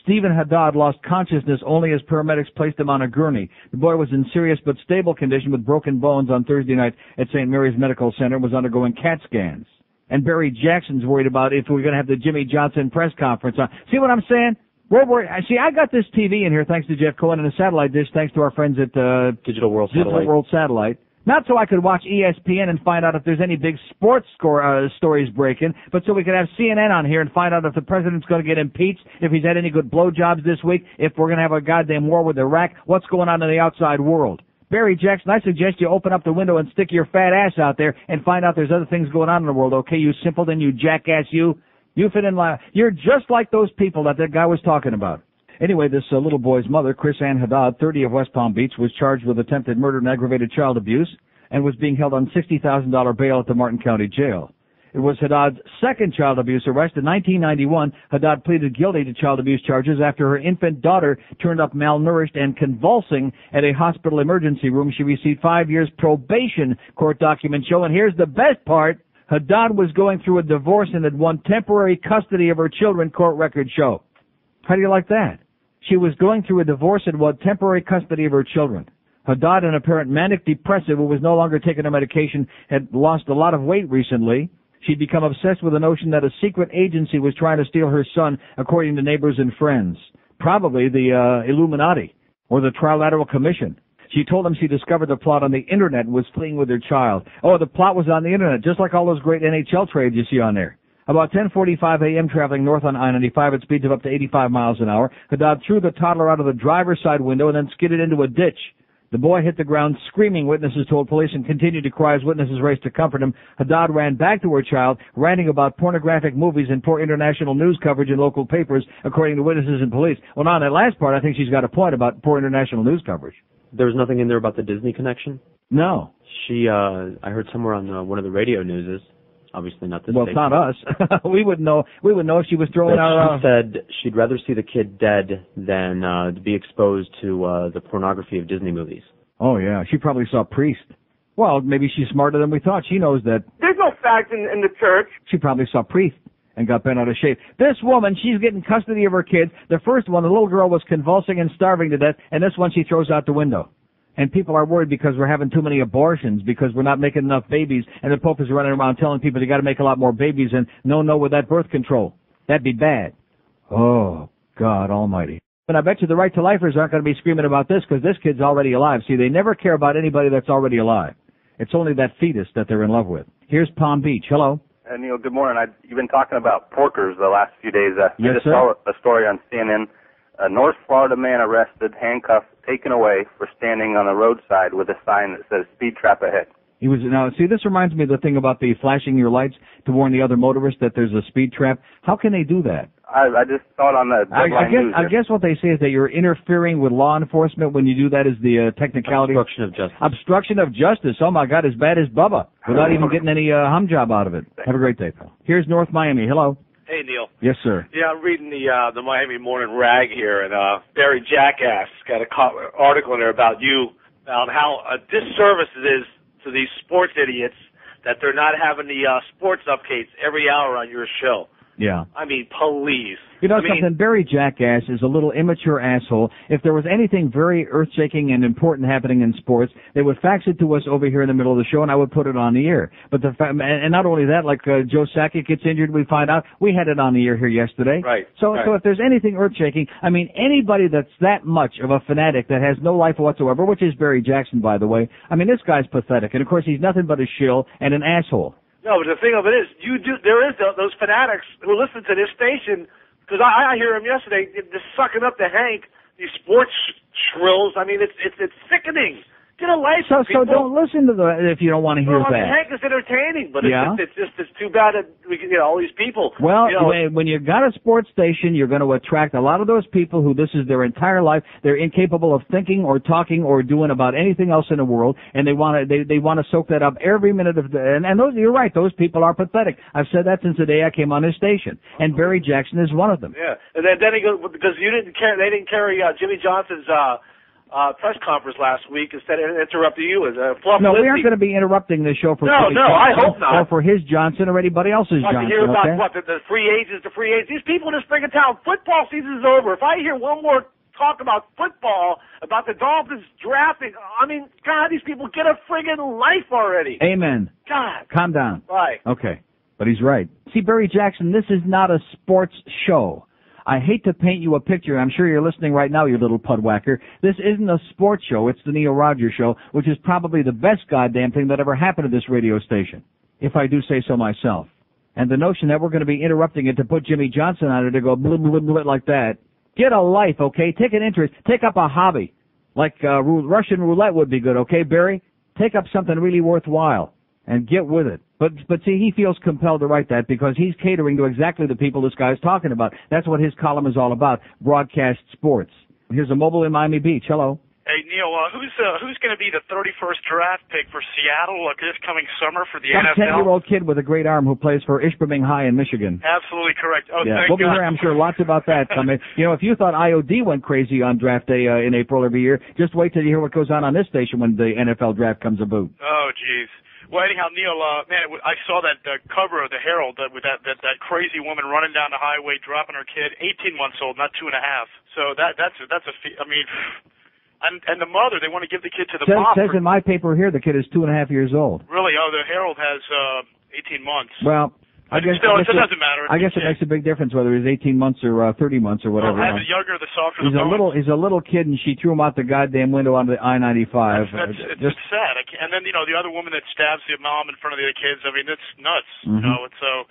Stephen Haddad lost consciousness only as paramedics placed him on a gurney. The boy was in serious but stable condition with broken bones on Thursday night at St. Mary's Medical Center and was undergoing CAT scans. And Barry Jackson's worried about if we're going to have the Jimmy Johnson press conference on. See what I'm saying? We're worried. See, I got this TV in here thanks to Jeff Cohen and a satellite dish thanks to our friends at Digital World Satellite. Not so I could watch ESPN and find out if there's any big sports stories breaking, but so we could have CNN on here and find out if the president's going to get impeached, if he's had any good blowjobs this week, if we're going to have a goddamn war with Iraq, what's going on in the outside world. Barry Jackson, I suggest you open up the window and stick your fat ass out there and find out there's other things going on in the world, okay, you simpleton, you jackass, you fit in line. You're just like those people that guy was talking about. Anyway, this little boy's mother, Chris Ann Haddad, 30 of West Palm Beach, was charged with attempted murder and aggravated child abuse and was being held on $60,000 bail at the Martin County Jail. It was Haddad's second child abuse arrest. In 1991, Haddad pleaded guilty to child abuse charges after her infant daughter turned up malnourished and convulsing at a hospital emergency room. She received 5 years probation, court documents show. And here's the best part. Haddad was going through a divorce and had won temporary custody of her children, court records show. How do you like that? She was going through a divorce and won temporary custody of her children. Haddad, an apparent manic depressive who was no longer taking her medication, had lost a lot of weight recently. She'd become obsessed with the notion that a secret agency was trying to steal her son, according to neighbors and friends. Probably the Illuminati or the Trilateral Commission. She told them she discovered the plot on the Internet and was fleeing with her child. Oh, the plot was on the Internet, just like all those great NHL trades you see on there. About 10:45 a.m., traveling north on I-95 at speeds of up to 85 miles an hour, Haddad threw the toddler out of the driver's side window and then skidded into a ditch. The boy hit the ground screaming, witnesses told police, and continued to cry as witnesses raced to comfort him. Haddad ran back to her child, ranting about pornographic movies and poor international news coverage in local papers, according to witnesses and police. Well, now, on that last part, I think she's got a point about poor international news coverage. There was nothing in there about the Disney connection? No. I heard somewhere on one of the radio newses, obviously not this Well, it's not us. we would know if she was throwing our... She said she'd rather see the kid dead than to be exposed to the pornography of Disney movies. Oh, yeah. She probably saw Priest. Well, maybe she's smarter than we thought. She knows that. There's no facts in the church. She probably saw Priest and got bent out of shape. This woman, she's getting custody of her kids. The first one, the little girl, was convulsing and starving to death, and this one she throws out the window. And people are worried because we're having too many abortions, because we're not making enough babies, and the Pope is running around telling people you got to make a lot more babies, and no with that birth control. That'd be bad. Oh, God almighty. And I bet you the right-to-lifers aren't going to be screaming about this because this kid's already alive. See, they never care about anybody that's already alive. It's only that fetus that they're in love with. Here's Palm Beach. Hello. Neil, good morning. You've been talking about porkers the last few days. Yes, I just sir. saw a story on CNN. A North Florida man arrested, handcuffed, taken away for standing on the roadside with a sign that says speed trap ahead. Now, see, this reminds me of the thing about the flashing your lights to warn the other motorists that there's a speed trap. How can they do that? I just saw it on the news. I guess what they say is that you're interfering with law enforcement when you do that. Is the technicality. Obstruction of justice. Obstruction of justice. Oh, my God, as bad as Bubba, without even getting any hum job out of it. Have a great day, pal. Here's North Miami. Hello. Hey, Neil. Yes, sir. Yeah, I'm reading the Miami Morning Rag here, and Barry Jackass got an article in there about you, about how a disservice it is to these sports idiots that they're not having the sports updates every hour on your show. Yeah. I mean, please. You know something? Barry Jackass is a little immature asshole. If there was anything very earth-shaking and important happening in sports, they would fax it to us over here in the middle of the show, and I would put it on the air. But and not only that, like Joe Sakic gets injured, we find out we had it on the air here yesterday. Right. So if there's anything earth-shaking, I mean, anybody that's that much of a fanatic that has no life whatsoever, which is Barry Jackson, by the way. I mean, this guy's pathetic, and of course he's nothing but a shill and an asshole. No, but the thing of it is, there is those fanatics who listen to this station, because I hear them yesterday, just sucking up to Hank, these sports shrills. I mean, it's sickening. Get a life, So don't listen to if you don't want to hear I mean, that. Hank is entertaining, but Yeah. it's too bad that we can get all these people. Well, you know, when you've got a sports station, you're going to attract a lot of those people who this is their entire life. They're incapable of thinking or talking or doing about anything else in the world, and they want to soak that up every minute of the. And those, you're right, those people are pathetic. I've said that since the day I came on this station, and Barry Jackson is one of them. Yeah, and then he goes because they didn't carry Jimmy Johnson's press conference last week instead of interrupting you. No, we aren't going to be interrupting the show for No, I hope not. or for his Johnson or anybody else's I Johnson. hear about Okay? what the free agents. These people in this friggin' town. Football season's over. If I hear one more talk about football, about the Dolphins drafting, I mean, God, these people get a friggin' life already. Amen. God. Calm down. Right. Okay, but he's right. See, Barry Jackson, this is not a sports show. I hate to paint you a picture. I'm sure you're listening right now, you little pudwhacker. This isn't a sports show. It's the Neil Rogers Show, which is probably the best goddamn thing that ever happened to this radio station, if I do say so myself. And the notion that we're going to be interrupting it to put Jimmy Johnson on it to go blah, blah, blah, like that. Get a life, okay? Take an interest. Take up a hobby. Like Russian roulette would be good, okay, Barry? Take up something really worthwhile and get with it. But see, he feels compelled to write that because he's catering to exactly the people this guy's talking about. That's what his column is all about, broadcast sports. Here's a mobile in Miami Beach. Hello. Hey, Neil, who's going to be the 31st draft pick for Seattle this coming summer for the Some NFL? 10-year-old kid with a great arm who plays for Ishpeming High in Michigan. Absolutely correct. Oh, Yeah, thank we'll be God. here, I'm sure, lots about that coming. You know, if you thought IOD went crazy on draft day in April every year, just wait till you hear what goes on this station when the NFL draft comes about. Oh, jeez. Well, anyhow, Neil, man, I saw that cover of the Herald with that crazy woman running down the highway, dropping her kid, 18 months old, not 2.5. So that's I mean, and the mother, they want to give the kid to the mom. Says in my paper here the kid is 2.5 years old. Really? Oh, the Herald has 18 months. Well, I guess still, it doesn't matter. I guess it makes a big difference whether he's 18 months or 30 months or whatever. Well, the younger, the softer the He's a little kid, and she threw him out the goddamn window onto the I-95. It's sad. And then the other woman that stabs the mom in front of the other kids. I mean, it's nuts. Mm-hmm. You know, it's so.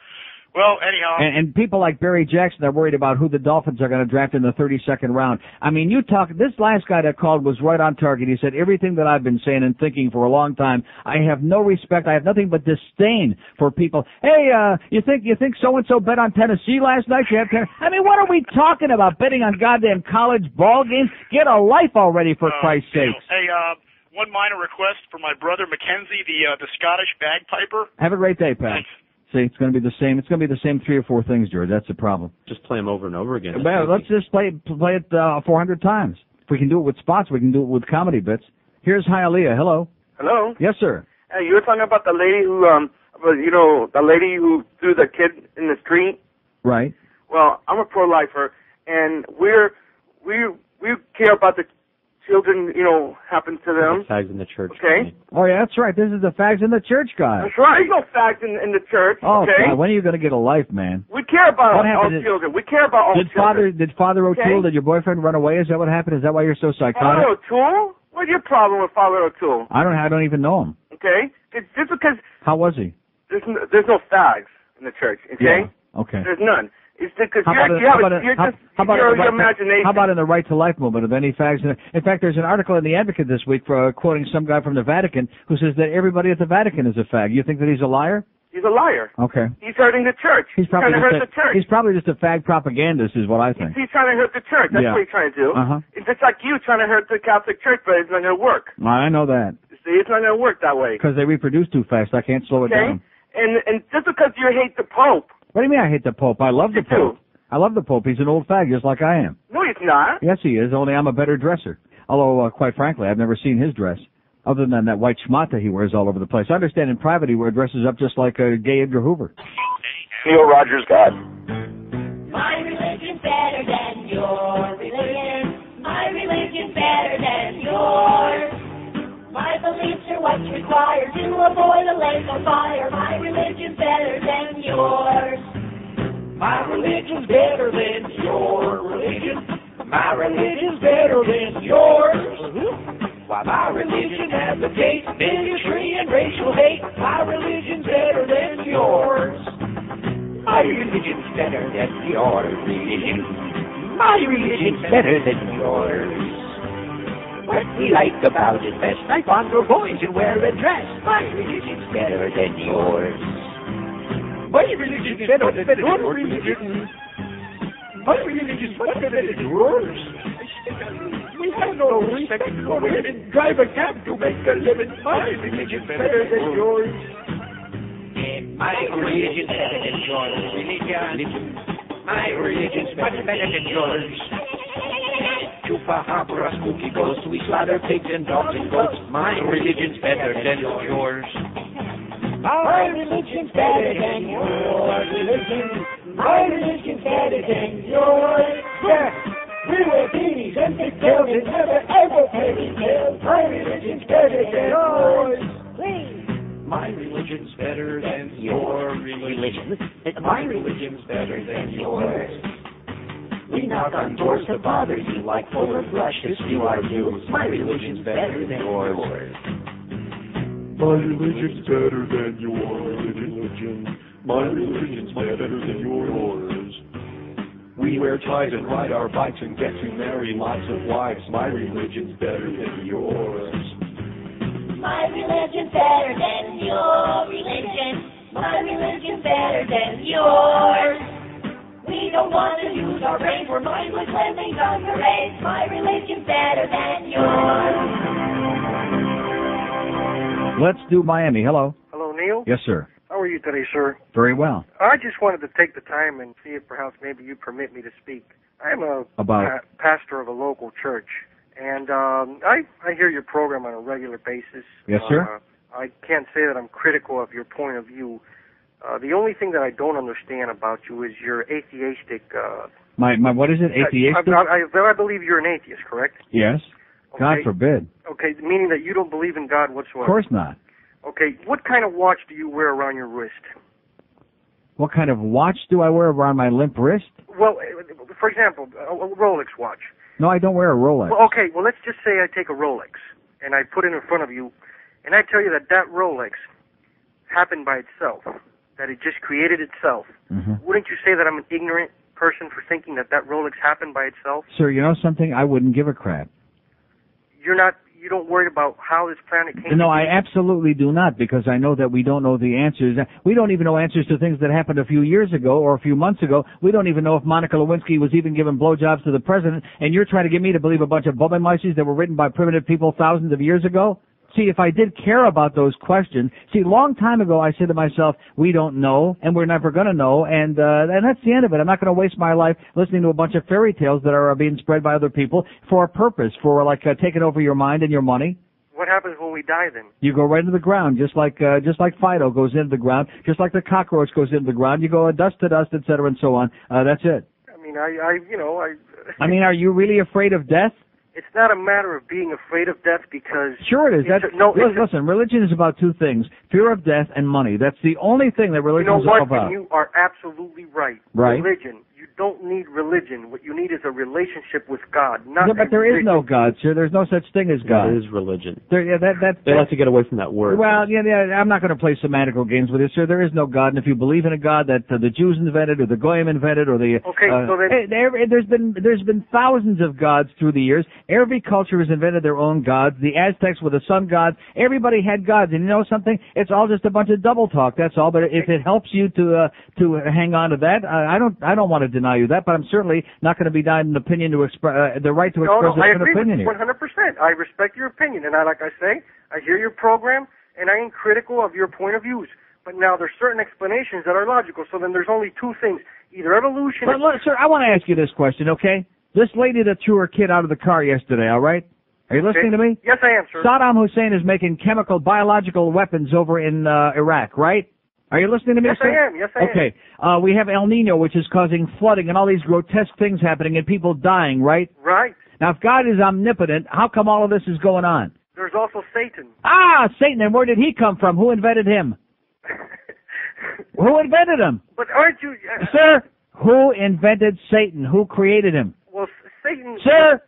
Well, anyhow. And people like Barry Jackson are worried about who the Dolphins are going to draft in the 32nd round. I mean, this last guy that called was right on target. He said everything that I've been saying and thinking for a long time. I have no respect. I have nothing but disdain for people. Hey, you think so-and-so bet on Tennessee last night? I mean, what are we talking about? Betting on goddamn college ball games? Get a life already, for Christ's sake. Hey, one minor request for my brother Mackenzie, the Scottish bagpiper. Have a great day, Pat. See, it's going to be the same. It's going to be the same 3 or 4 things, George. That's the problem. Just play them over and over again. Well, let's just play it 400 times. If we can do it with spots, we can do it with comedy bits. Here's Hialeah. Hello. Hello. Yes, sir. Hey, you were talking about the lady who, the lady who threw the kid in the street. Right. Well, I'm a pro-lifer, and we care about the children, happen to them. Fags in the church. Okay. Oh, yeah, that's right. This is the fags in the church guy. That's right. There's no fags in the church. Oh, okay. God, when are you going to get a life, man? We care about What all happened? children. We care about all children. Did Father O'Toole, did your boyfriend run away? Is that what happened? Is that why you're so psychotic? Father O'Toole? What's your problem with Father O'Toole? I don't even know him. Okay. It's just because How was he? there's no fags in the church. Okay. Yeah. Okay. There's none. It's because How your imagination. How about in the Right to Life movement of any fags? In fact, there's an article in the Advocate this week quoting some guy from the Vatican who says that everybody at the Vatican is a fag. You think that he's a liar? He's a liar. Okay. He's hurting the church. He's trying to hurt the church. He's probably just a fag propagandist, is what I think. He's trying to hurt the church. That's what he's trying to do. Uh-huh. It's just like you trying to hurt the Catholic Church, but it's not going to work. I know that. See, it's not going to work that way. Because they reproduce too fast. I can't slow it down. And just because you hate the Pope. What do you mean I hate the Pope? I love the Pope. I love the Pope. He's an old fag just like I am. No, he's not. Yes, he is, only I'm a better dresser. Although, quite frankly, I've never seen his dress, other than that white schmata he wears all over the place. I understand in private he dresses up just like gay Edgar Hoover. Neil Rogers God. My religion's better than your religion. My religion's better than yours. My beliefs are what's required to avoid a lake of fire. My religion's better than yours. My religion's better than your religion. My religion's better than yours. Why, my religion advocates bigotry and racial hate. My religion's better than yours. My religion's better than your religion. My religion's better than yours. What we like about it best, I fondle boys and wear a dress. My religion's better than yours. My religion is better than your religion. My religion is much better than yours. We have no respect for women. Drive a cab to make a living. My religion is better than yours. My religion is better than your religion. My religion is much better than yours. Chupacabra, spooky ghosts. We slaughter pigs and dogs and goats. My religion's better than yours. My religion's better than your religion. My religion's better than yours. Yes, we wear beanies and big tails and never ever pay details. My religion's better than yours. My religion's better than your religion. My religion's better than yours. We knock on doors to bother you like Fuller Brush to steal our dues. My religion's better than yours. My religion's better than your religion. My religion's better than yours. We wear ties and ride our bikes and get to marry lots of wives. My religion's better than yours. My religion's better than your religion. My religion's better than yours. We don't want to use our brains. We're mindless lemmings on parades. My religion's better than yours. Let's do Miami. Hello. Hello, Neil. Yes, sir. How are you today, sir? Very well. I just wanted to take the time and see if perhaps maybe you permit me to speak. I'm a pastor of a local church, and I hear your program on a regular basis. Yes, sir. I can't say that I'm critical of your point of view. The only thing that I don't understand about you is your atheistic... My what is it, atheistic? I believe you're an atheist, correct? Yes. Okay. God forbid. Okay, meaning that you don't believe in God whatsoever. Of course not. Okay, what kind of watch do you wear around your wrist? What kind of watch do I wear around my limp wrist? Well, for example, a Rolex watch. No, I don't wear a Rolex. Well, okay, well, let's just say I take a Rolex, and I put it in front of you, and I tell you that Rolex happened by itself. that it just created itself, wouldn't you say that I'm an ignorant person for thinking that Rolex happened by itself? Sir, you know something? I wouldn't give a crap. You don't worry about how this planet came to be? No, I absolutely do not, because I know that we don't know the answers. We don't even know answers to things that happened a few years ago or a few months ago. We don't even know if Monica Lewinsky was even giving blowjobs to the president, and you're trying to get me to believe a bunch of Bubba-Mices that were written by primitive people thousands of years ago? See, if I did care about those questions, a long time ago I said to myself, we don't know, and we're never going to know, and that's the end of it. I'm not going to waste my life listening to a bunch of fairy tales that are being spread by other people for a purpose, for taking over your mind and your money. What happens when we die then? You go right into the ground, just like Fido goes into the ground, just like the cockroach goes into the ground. You go dust to dust, et cetera, and so on. That's it. I mean, I mean, are you really afraid of death? It's not a matter of being afraid of death because... Sure it is. Listen, religion is about two things, fear of death and money. That's the only thing that religion is all about. You are absolutely right. Right. Religion. You don't need religion. What you need is a relationship with God. But there is no God, sir. There's no such thing as God. There is religion. They like to get away from that word. Well, yeah, I'm not going to play semantical games with you, sir. There is no God, and if you believe in a God that the Jews invented or the Goyim invented or the... Okay, so then... There's been thousands of gods through the years. Every culture has invented their own gods. The Aztecs were the sun gods. Everybody had gods, and you know something? It's all just a bunch of double talk. That's all. But if it helps you to hang on to that, I don't want to deny you that. But I'm certainly not going to be denied an opinion to express the right to express an opinion here. I agree with you 100%. I respect your opinion, and like I say, I hear your program, and I am critical of your point of views. But now there's certain explanations that are logical. So then there's only two things: either evolution. But look, sir, I want to ask you this question, okay? This lady that threw her kid out of the car yesterday, all right? Are you listening to me? Yes, I am, sir. Saddam Hussein is making biological weapons over in Iraq, right? Are you listening to me, yes, sir? I am. Yes, I am. Okay. We have El Nino, which is causing flooding and all these grotesque things happening and people dying, right? Right. Now, if God is omnipotent, how come all of this is going on? There's also Satan. Ah, Satan. And where did he come from? Who invented him? Who invented him? But aren't you... Sir, who invented Satan? Who created him? Well, Satan... Sir,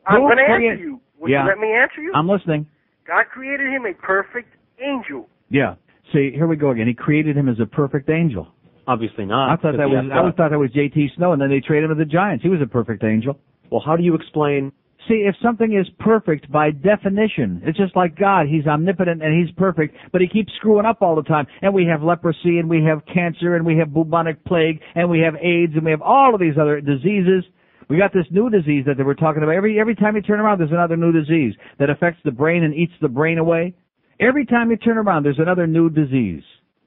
I'm going to answer you. Will you let me answer you? I'm listening. God created him a perfect angel. Yeah. See, here we go again. He created him as a perfect angel. Obviously not. I thought that was J.T. Snow, and then they traded him to the Giants. He was a perfect angel. Well, how do you explain... See, if something is perfect by definition, it's just like God. He's omnipotent and he's perfect, but he keeps screwing up all the time. And we have leprosy, and we have cancer, and we have bubonic plague, and we have AIDS, and we have all of these other diseases. We got this new disease that they were talking about. Every time you turn around, there's another new disease that affects the brain and eats the brain away. Every time you turn around, there's another new disease.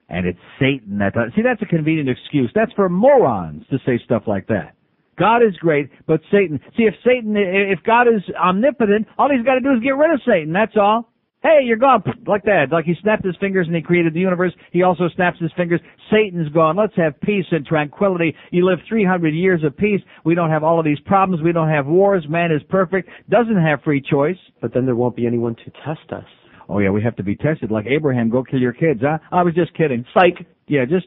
And it's Satan. See, that's a convenient excuse. That's for morons to say stuff like that. God is great, but Satan... See, if God is omnipotent, all he's got to do is get rid of Satan, that's all. Hey, you're gone, like that. Like he snapped his fingers and he created the universe, he also snaps his fingers. Satan's gone. Let's have peace and tranquility. You live 300 years of peace. We don't have all of these problems. We don't have wars. Man is perfect. Doesn't have free choice. But then there won't be anyone to test us. Oh, yeah, we have to be tested. Like Abraham, go kill your kids, huh? I was just kidding. Psych. Yeah, just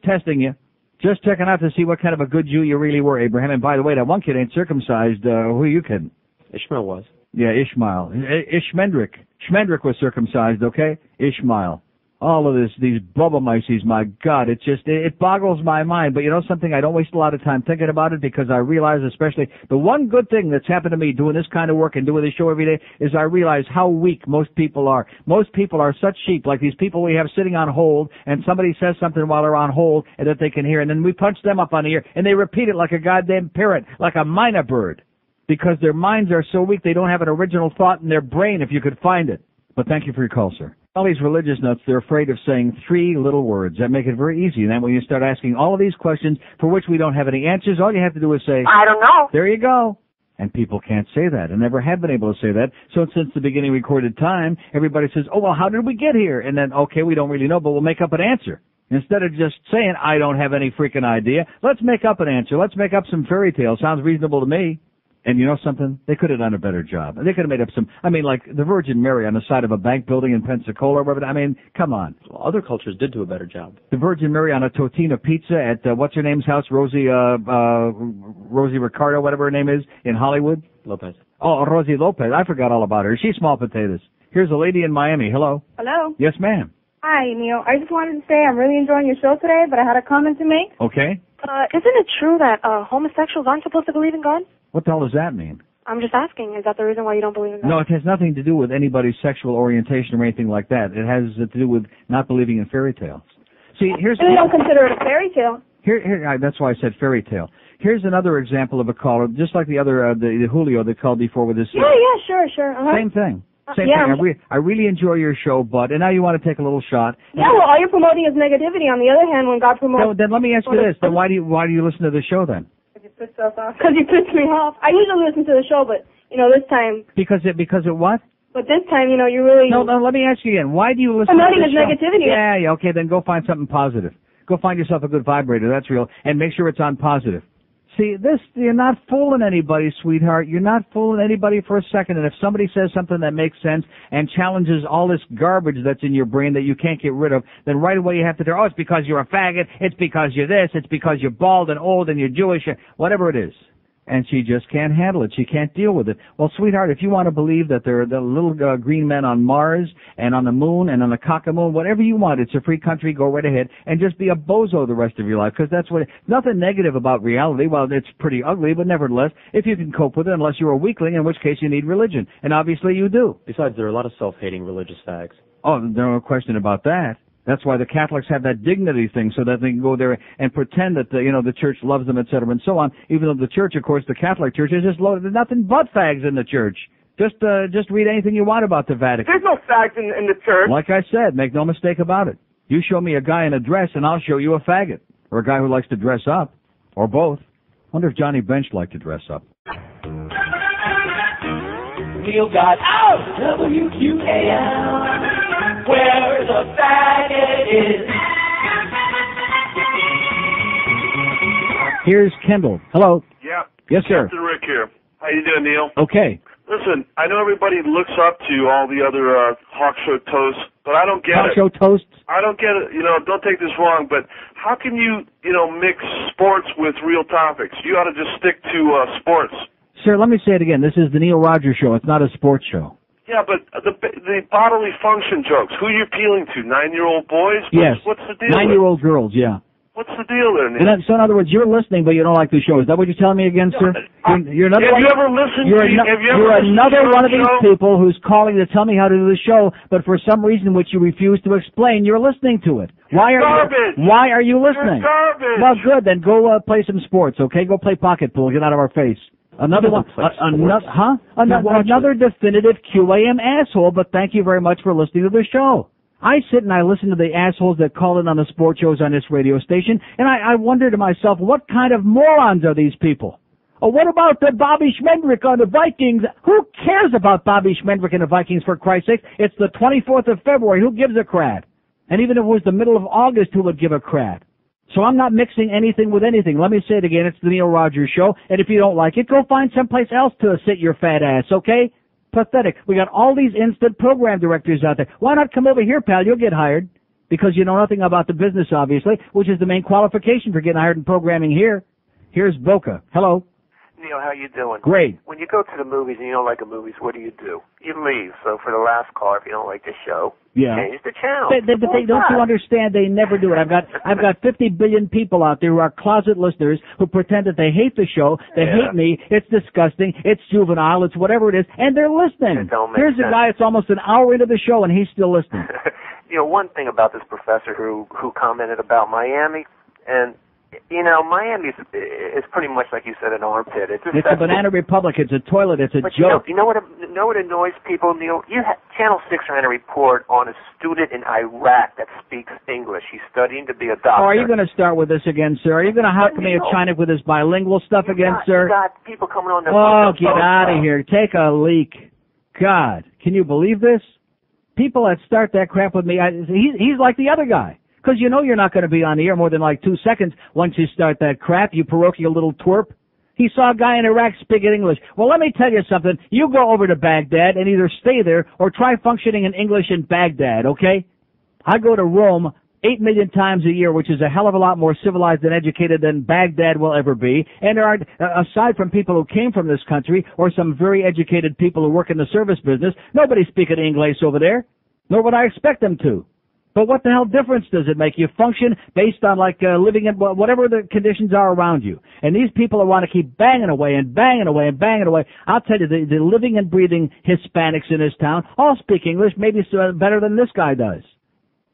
testing you. Just checking out to see what kind of a good Jew you really were, Abraham. And by the way, that one kid ain't circumcised. Who are you kidding? Ishmael was. Yeah, Ishmael. Ishmendrick. Shmendrick was circumcised, okay? Ishmael. All of these Bubba-Mices, my God, it boggles my mind. But you know something? I don't waste a lot of time thinking about it because I realize, especially, the one good thing that's happened to me doing this kind of work and doing this show every day is I realize how weak most people are. Most people are such sheep, like these people we have sitting on hold, and somebody says something while they're on hold and that they can hear, and then we punch them up on the ear, and they repeat it like a goddamn parrot, like a mynah bird, because their minds are so weak they don't have an original thought in their brain if you could find it. But thank you for your call, sir. All these religious nuts, they're afraid of saying three little words. That make it very easy. And then when you start asking all of these questions for which we don't have any answers, all you have to do is say, I don't know. There you go. And people can't say that and never have been able to say that. So since the beginning of recorded time, everybody says, oh, well, how did we get here? And then, okay, we don't really know, but we'll make up an answer. Instead of just saying, I don't have any freaking idea, let's make up an answer. Let's make up some fairy tale. Sounds reasonable to me. And you know something? They could have done a better job. They could have made up like the Virgin Mary on the side of a bank building in Pensacola or whatever. I mean, come on. Well, other cultures did do a better job. The Virgin Mary on a Totino pizza at, what's-her-name's house? Rosie Ricardo, whatever her name is, in Hollywood? Lopez. Oh, Rosie Lopez. I forgot all about her. She's small potatoes. Here's a lady in Miami. Hello? Hello? Yes, ma'am. Hi, Neil. I just wanted to say I'm really enjoying your show today, but I had a comment to make. Okay. Isn't it true that homosexuals aren't supposed to believe in God? What the hell does that mean? I'm just asking. Is that the reason why you don't believe in God? No, it has nothing to do with anybody's sexual orientation or anything like that. It has to do with not believing in fairy tales. See, here's... We don't consider it a fairy tale. That's why I said fairy tale. Here's another example of a caller, just like the other, the Julio that called before with this. Yeah, sure. Same thing. Same yeah, thing. I really enjoy your show, Bud, and now you want to take a little shot. Yeah, well, all you're promoting is negativity. On the other hand, when God promotes... No, then let me ask you this. Then why do you listen to the show then? Because you pissed me off. I usually listen to the show, but, this time... Because it what? But this time, you really... No, let me ask you again. Why do you listen promoting to the show? Negativity. Yeah, okay, then go find something positive. Go find yourself a good vibrator, that's real, and make sure it's on positive. See, you're not fooling anybody, sweetheart. You're not fooling anybody for a second. And if somebody says something that makes sense and challenges all this garbage that's in your brain that you can't get rid of, then right away you have to say, it's because you're a faggot, it's because you're this, it's because you're bald and old and you're Jewish, whatever it is. And she just can't handle it. She can't deal with it. Well, sweetheart, if you want to believe that there are the little green men on Mars and on the moon and on the cockamoon, whatever you want, it's a free country, go right ahead and just be a bozo the rest of your life, because that's nothing negative about reality. Well, it's pretty ugly, but nevertheless, if you can cope with it, unless you're a weakling, in which case you need religion. And obviously you do. Besides, there are a lot of self-hating religious fags. Oh, there's no question about that. That's why the Catholics have that dignity thing, so that they can go there and pretend that the church loves them, et cetera, and so on. Even though the church, of course, the Catholic Church is just loaded. There's nothing but fags in the church. Just read anything you want about the Vatican. There's no fags in the church. Like I said, make no mistake about it. You show me a guy in a dress, and I'll show you a faggot, or a guy who likes to dress up, or both. Wonder if Johnny Bench liked to dress up. Neil got out WQAM. Where the faggot is. Here's Kendall. Hello. Yeah. Yes, sir. Captain Rick here. How you doing, Neil? Okay. Listen, I know everybody looks up to all the other talk show toasts, but I don't get talk it. Show toasts? I don't get it. Don't take this wrong, but how can you, mix sports with real topics? You ought to just stick to sports. Sir, let me say it again. This is the Neil Rogers Show. It's not a sports show. Yeah, but the bodily function jokes, who are you appealing to? 9-year-old boys? Yes. What's the deal? 9-year-old girls, yeah. What's the deal there, Neil? So in other words, you're listening, but you don't like the show. Is that what you're telling me again, sir? You're another have you ever listened you're another one of these show? people who's calling to tell me how to do the show, but for some reason which you refuse to explain, you're listening to it. Why are you listening? You're garbage. Well, good. Then go play some sports, okay? Go play pocket pool. Get out of our face. Another one, another definitive QAM asshole, but thank you very much for listening to the show. I sit and I listen to the assholes that call in on the sports shows on this radio station, and I wonder to myself, what kind of morons are these people? Oh, what about the Bobby Schmendrick on the Vikings? Who cares about Bobby Schmendrick and the Vikings, for Christ's sake? It's the 24th of February. Who gives a crap? And even if it was the middle of August, who would give a crap? So I'm not mixing anything with anything. Let me say it again. It's the Neil Rogers Show. And if you don't like it, go find someplace else to sit your fat ass, okay? Pathetic. We got all these instant program directors out there. Why not come over here, pal? You'll get hired. Because you know nothing about the business, obviously, which is the main qualification for getting hired in programming here. Here's Boca. Hello. Neil, how you doing? Great. When you go to the movies and you don't like the movies, what do? You leave. So for the last call, if you don't like the show, change the channel. But they don't you understand? They never do it. I've got 50 billion people out there who are closet listeners who pretend that they hate the show, they hate me, it's disgusting, it's juvenile, it's whatever it is, and they're listening. Here's a guy, it's almost an hour into the show, and he's still listening. One thing about this professor who commented about Miami, and Miami is pretty much like you said, an armpit. It's a banana republic. It's a toilet. It's a joke. You know what annoys people, Neil? Channel 6 ran a report on a student in Iraq that speaks English. He's studying to be a doctor. Oh, are you going to start with this again, sir? Are you going to hock me at China with this bilingual stuff again, sir? You got people coming on the get out of here. Take a leak. God, can you believe this? People that start that crap with me, he's like the other guy. Because you're not going to be on the air more than like 2 seconds once you start that crap, you parochial little twerp. He saw a guy in Iraq speaking English. Well, let me tell you something. You go over to Baghdad and either stay there or try functioning in English in Baghdad, okay? I go to Rome 8 million times a year, which is a hell of a lot more civilized and educated than Baghdad will ever be. And there are, aside from people who came from this country or some very educated people who work in the service business, nobody speaking English over there. Nor would I expect them to. But what the hell difference does it make? You function based on living in whatever the conditions are around you. And these people want to keep banging away and banging away and banging away. I'll tell you, the living and breathing Hispanics in this town all speak English, maybe better than this guy does.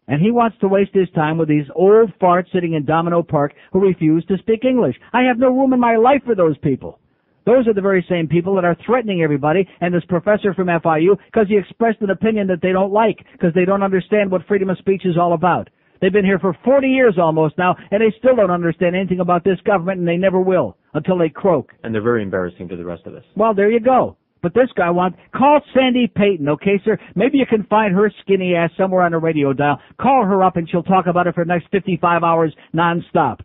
And he wants to waste his time with these old farts sitting in Domino Park who refuse to speak English. I have no room in my life for those people. Those are the very same people that are threatening everybody and this professor from FIU because he expressed an opinion that they don't like because they don't understand what freedom of speech is all about. They've been here for 40 years almost now, and they still don't understand anything about this government, and they never will until they croak. And they're very embarrassing to the rest of us. Well, there you go. But this guy call Sandy Payton, okay, sir? Maybe you can find her skinny ass somewhere on the radio dial. Call her up and she'll talk about it for the next 55 hours nonstop.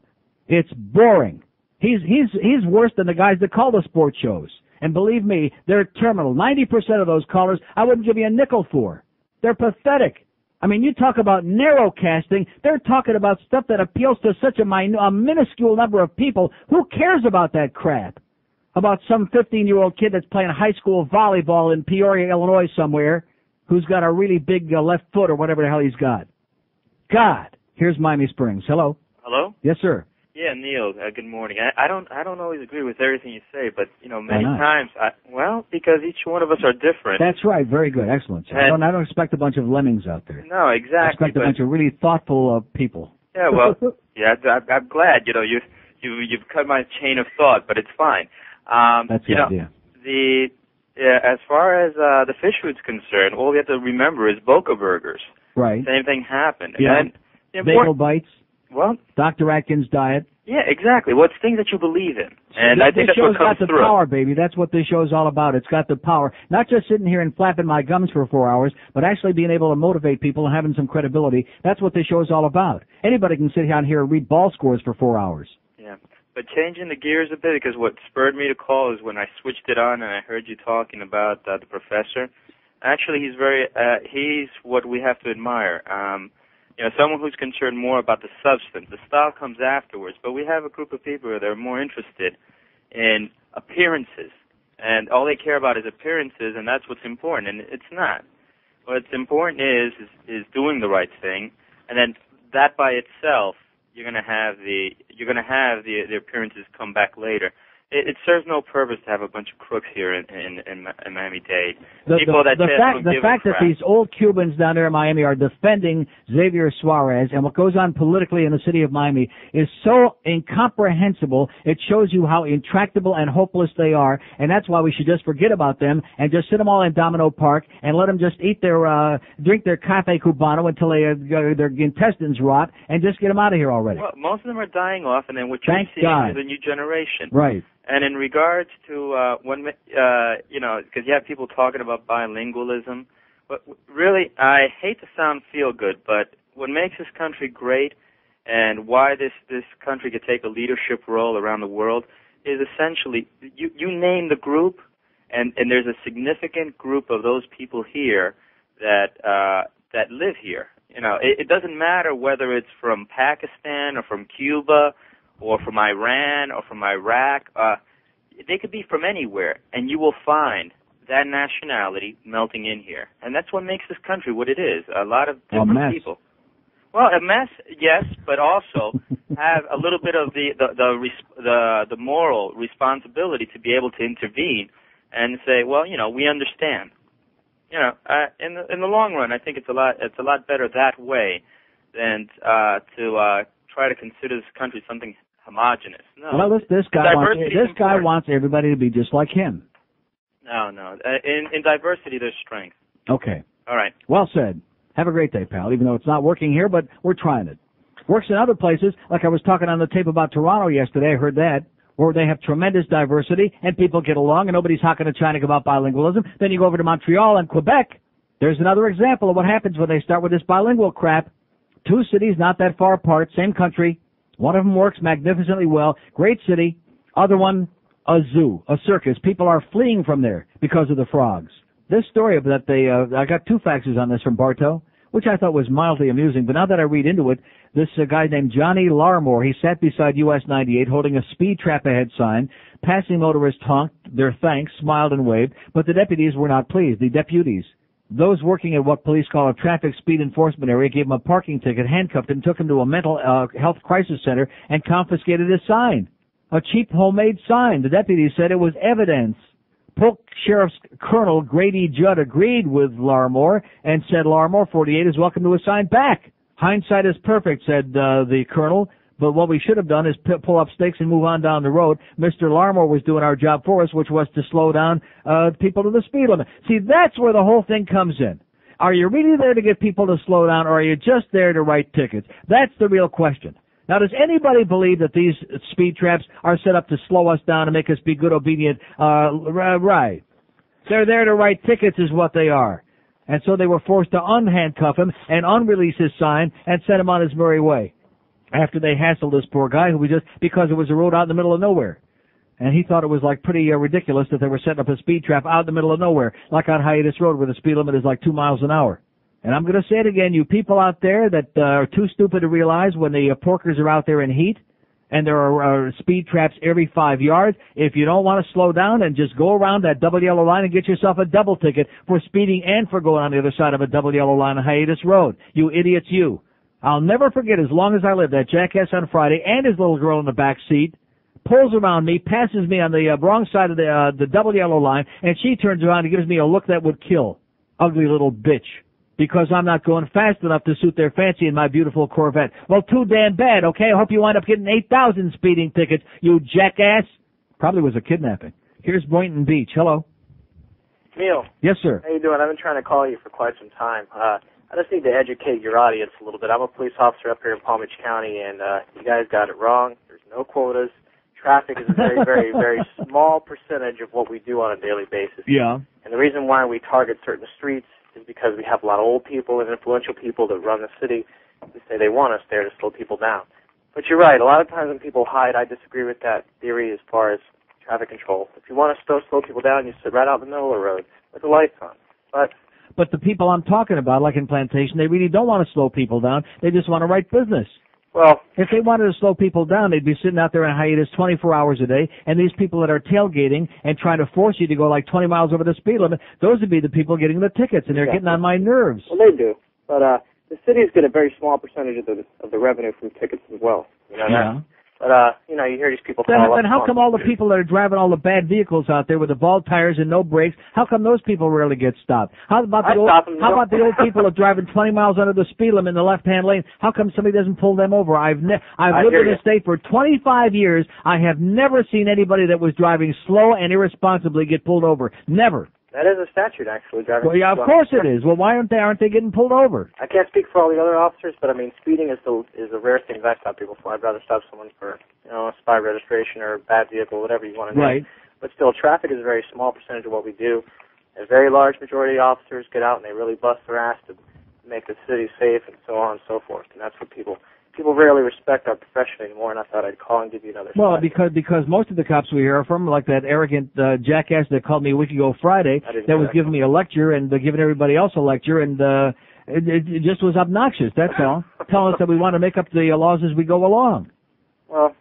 It's boring. He's worse than the guys that call the sports shows. And believe me, they're terminal. 90% of those callers I wouldn't give you a nickel for. They're pathetic. I mean, you talk about narrowcasting. They're talking about stuff that appeals to such a minuscule number of people. Who cares about that crap? About some 15-year-old kid that's playing high school volleyball in Peoria, Illinois somewhere, who's got a really big left foot or whatever the hell he's got. God. Here's Miami Springs. Hello. Hello? Yes, sir. Yeah, Neil, good morning. I don't always agree with everything you say, but, many times, because each one of us are different. That's right. Very good. Excellent. I don't expect a bunch of lemmings out there. No, exactly. I expect a bunch of really thoughtful people. Yeah, well, I'm glad, you've cut my chain of thought, but it's fine. That's the idea. As far as the fish food's concerned, all we have to remember is Boca Burgers. Right. Same thing happened. Yeah. And Bagel bites. Well, Dr. Atkins' diet. Yeah, exactly. Well, it's things that you believe in. And I think that's what comes through. This show's got the power, baby. That's what this show's all about. It's got the power. Not just sitting here and flapping my gums for 4 hours, but actually being able to motivate people and having some credibility. That's what this show's all about. Anybody can sit down here and read ball scores for 4 hours. Yeah. But changing the gears a bit, because what spurred me to call is when I switched it on and I heard you talking about the professor. Actually, he's what we have to admire. Someone who's concerned more about the substance. The style comes afterwards, but we have a group of people that are more interested in appearances, and all they care about is appearances, and that's what's important, and it's not. What's important is doing the right thing, and then that by itself, you're going to have the appearances come back later. It serves no purpose to have a bunch of crooks here in Miami-Dade. The fact that these old Cubans down there in Miami are defending Xavier Suarez and what goes on politically in the city of Miami is so incomprehensible. It shows you how intractable and hopeless they are, and that's why we should just forget about them and just sit them all in Domino Park and let them just eat drink their cafe cubano until their intestines rot and just get them out of here already. Well, most of them are dying off, and then what you're seeing is a new generation. Right. And in regards to because you have people talking about bilingualism, but really, I hate to sound feel good, but what makes this country great and why this country could take a leadership role around the world is essentially you name the group, and there's a significant group of those people here that live here. It doesn't matter whether it's from Pakistan or from Cuba or from Iran, or from Iraq. They could be from anywhere, and you will find that nationality melting in here. And that's what makes this country what it is. A lot of different people. Well, a mess, yes, but also have a little bit of the moral responsibility to be able to intervene and say, well, we understand. In the long run, I think it's a lot better that way than to try to consider this country something homogenous. No. Well, this guy wants everybody to be just like him. No. In diversity, there's strength. Okay. All right. Well said. Have a great day, pal. Even though it's not working here, but we're trying it. Works in other places. Like I was talking on the tape about Toronto yesterday. I heard that. Where they have tremendous diversity and people get along and nobody's hocking a China about bilingualism. Then you go over to Montreal and Quebec. There's another example of what happens when they start with this bilingual crap. Two cities not that far apart, same country. One of them works magnificently well. Great city. Other one, a zoo, a circus. People are fleeing from there because of the frogs. This story that I got 2 faxes on this from Bartow, which I thought was mildly amusing. But now that I read into it, this guy named Johnny Larmore, he sat beside US 98 holding a speed trap ahead sign. Passing motorists honked their thanks, smiled and waved, but the deputies were not pleased. The deputies. those working at what police call a traffic speed enforcement area gave him a parking ticket, handcuffed him, took him to a mental health crisis center, and confiscated his sign. A cheap homemade sign. The deputy said it was evidence. Polk Sheriff's Colonel Grady Judd agreed with Larmore and said Larmore, 48, is welcome to his sign back. Hindsight is perfect, said the colonel, but what we should have done is pull up stakes and move on down the road. Mr. Larmore was doing our job for us, which was to slow down people to the speed limit. See, that's where the whole thing comes in. Are you really there to get people to slow down, or are you just there to write tickets? That's the real question. Now, does anybody believe that these speed traps are set up to slow us down and make us be good, obedient? Right. They're there to write tickets is what they are. And so they were forced to unhandcuff him and unrelease his sign and send him on his merry way. After they hassled this poor guy who was just, because it was a road out in the middle of nowhere. And he thought it was like pretty ridiculous that they were setting up a speed trap out in the middle of nowhere, like on Hiatus Road where the speed limit is like 2 miles an hour. And I'm going to say it again, you people out there that are too stupid to realize when the porkers are out there in heat and there are speed traps every 5 yards, if you don't want to slow down, then just go around that double yellow line and get yourself a double ticket for speeding and for going on the other side of a double yellow line on Hiatus Road. You idiots, you. I'll never forget, as long as I live, that jackass on Friday and his little girl in the back seat pulls around me, passes me on the wrong side of the double yellow line, and she turns around and gives me a look that would kill. Ugly little bitch. Because I'm not going fast enough to suit their fancy in my beautiful Corvette. Well, too damn bad, okay? I hope you wind up getting 8,000 speeding tickets, you jackass. Probably was a kidnapping. Here's Boynton Beach. Hello. Neil. Yes, sir. How you doing? I've been trying to call you for quite some time. I just need to educate your audience a little bit. I'm a police officer up here in Palm Beach County, and you guys got it wrong. There's no quotas. Traffic is a very, very, very small percentage of what we do on a daily basis. Yeah. And the reason why we target certain streets is because we have a lot of old people and influential people that run the city who say they want us there to slow people down. But you're right. A lot of times when people hide, I disagree with that theory as far as traffic control. If you want to slow people down, you sit right out in the middle of the road with the lights on. But the people I'm talking about, like in Plantation, they really don't want to slow people down. They just want to write business. Well, if they wanted to slow people down, they'd be sitting out there in hiatus 24 hours a day, and these people that are tailgating and trying to force you to go like 20 miles over the speed limit, those would be the people getting the tickets, and they're getting on my nerves. Well, they do. But the cities get a very small percentage of the revenue from tickets as well. You know, yeah. But, you hear these people call up. Then how come all the people that are driving all the bad vehicles out there with the bald tires and no brakes, how come those people rarely get stopped? How about the old people that are driving 20 miles under the speed limit in the left-hand lane? How come somebody doesn't pull them over? I've lived in this state for 25 years. I have never seen anybody that was driving slow and irresponsibly get pulled over. Never. That is a statute, actually, driving. Well, yeah, of course it is. Well, why aren't they getting pulled over? I can't speak for all the other officers, but I mean, speeding is the rare thing that I stop people for. I'd rather stop someone for, a spy registration or a bad vehicle, whatever you want to do. Right. But still, traffic is a very small percentage of what we do. A very large majority of officers get out and they really bust their ass to make the city safe and so on and so forth. And that's what people rarely respect our profession anymore, and I thought I'd call and give you another Well, side. because most of the cops we hear are from, like that arrogant jackass that called me a week ago Friday that was giving me a lecture and giving everybody else a lecture, and it just was obnoxious, that's all. Telling us that we want to make up the laws as we go along. Well,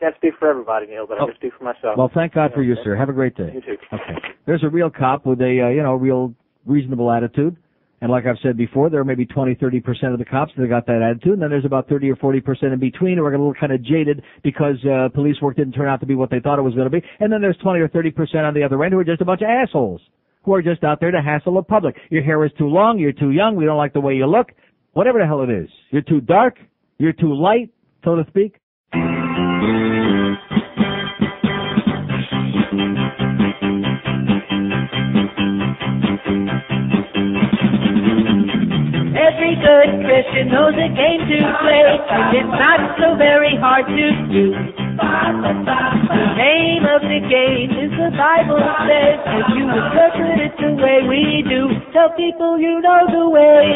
can't speak for everybody, Neil, but I can speak for myself. Well, thank God for you, sir. Have a great day. You too. Okay. There's a real cop with a, real reasonable attitude. And like I've said before, there are maybe 20-30% of the cops that got that attitude, and then there's about 30 or 40% in between who are a little kind of jaded because police work didn't turn out to be what they thought it was going to be. And then there's 20 or 30% on the other end who are just a bunch of assholes who are just out there to hassle the public. Your hair is too long, you're too young, we don't like the way you look, whatever the hell it is. You're too dark, you're too light, so to speak. Every good Christian knows a game to play, and it's not so very hard to do. The name of the game is the Bible says, and you interpret it the way we do. Tell people you know the way.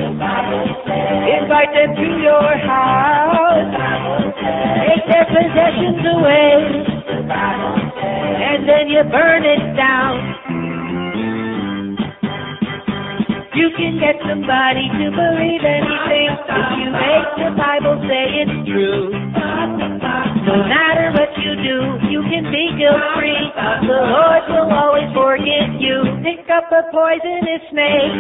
Invite them to your house. Take their possessions away. And then you burn it down. You can get somebody to believe anything if you make the Bible say it's true. No matter what you do, you can be guilt-free. The Lord will always forgive you. Pick up a poisonous snake.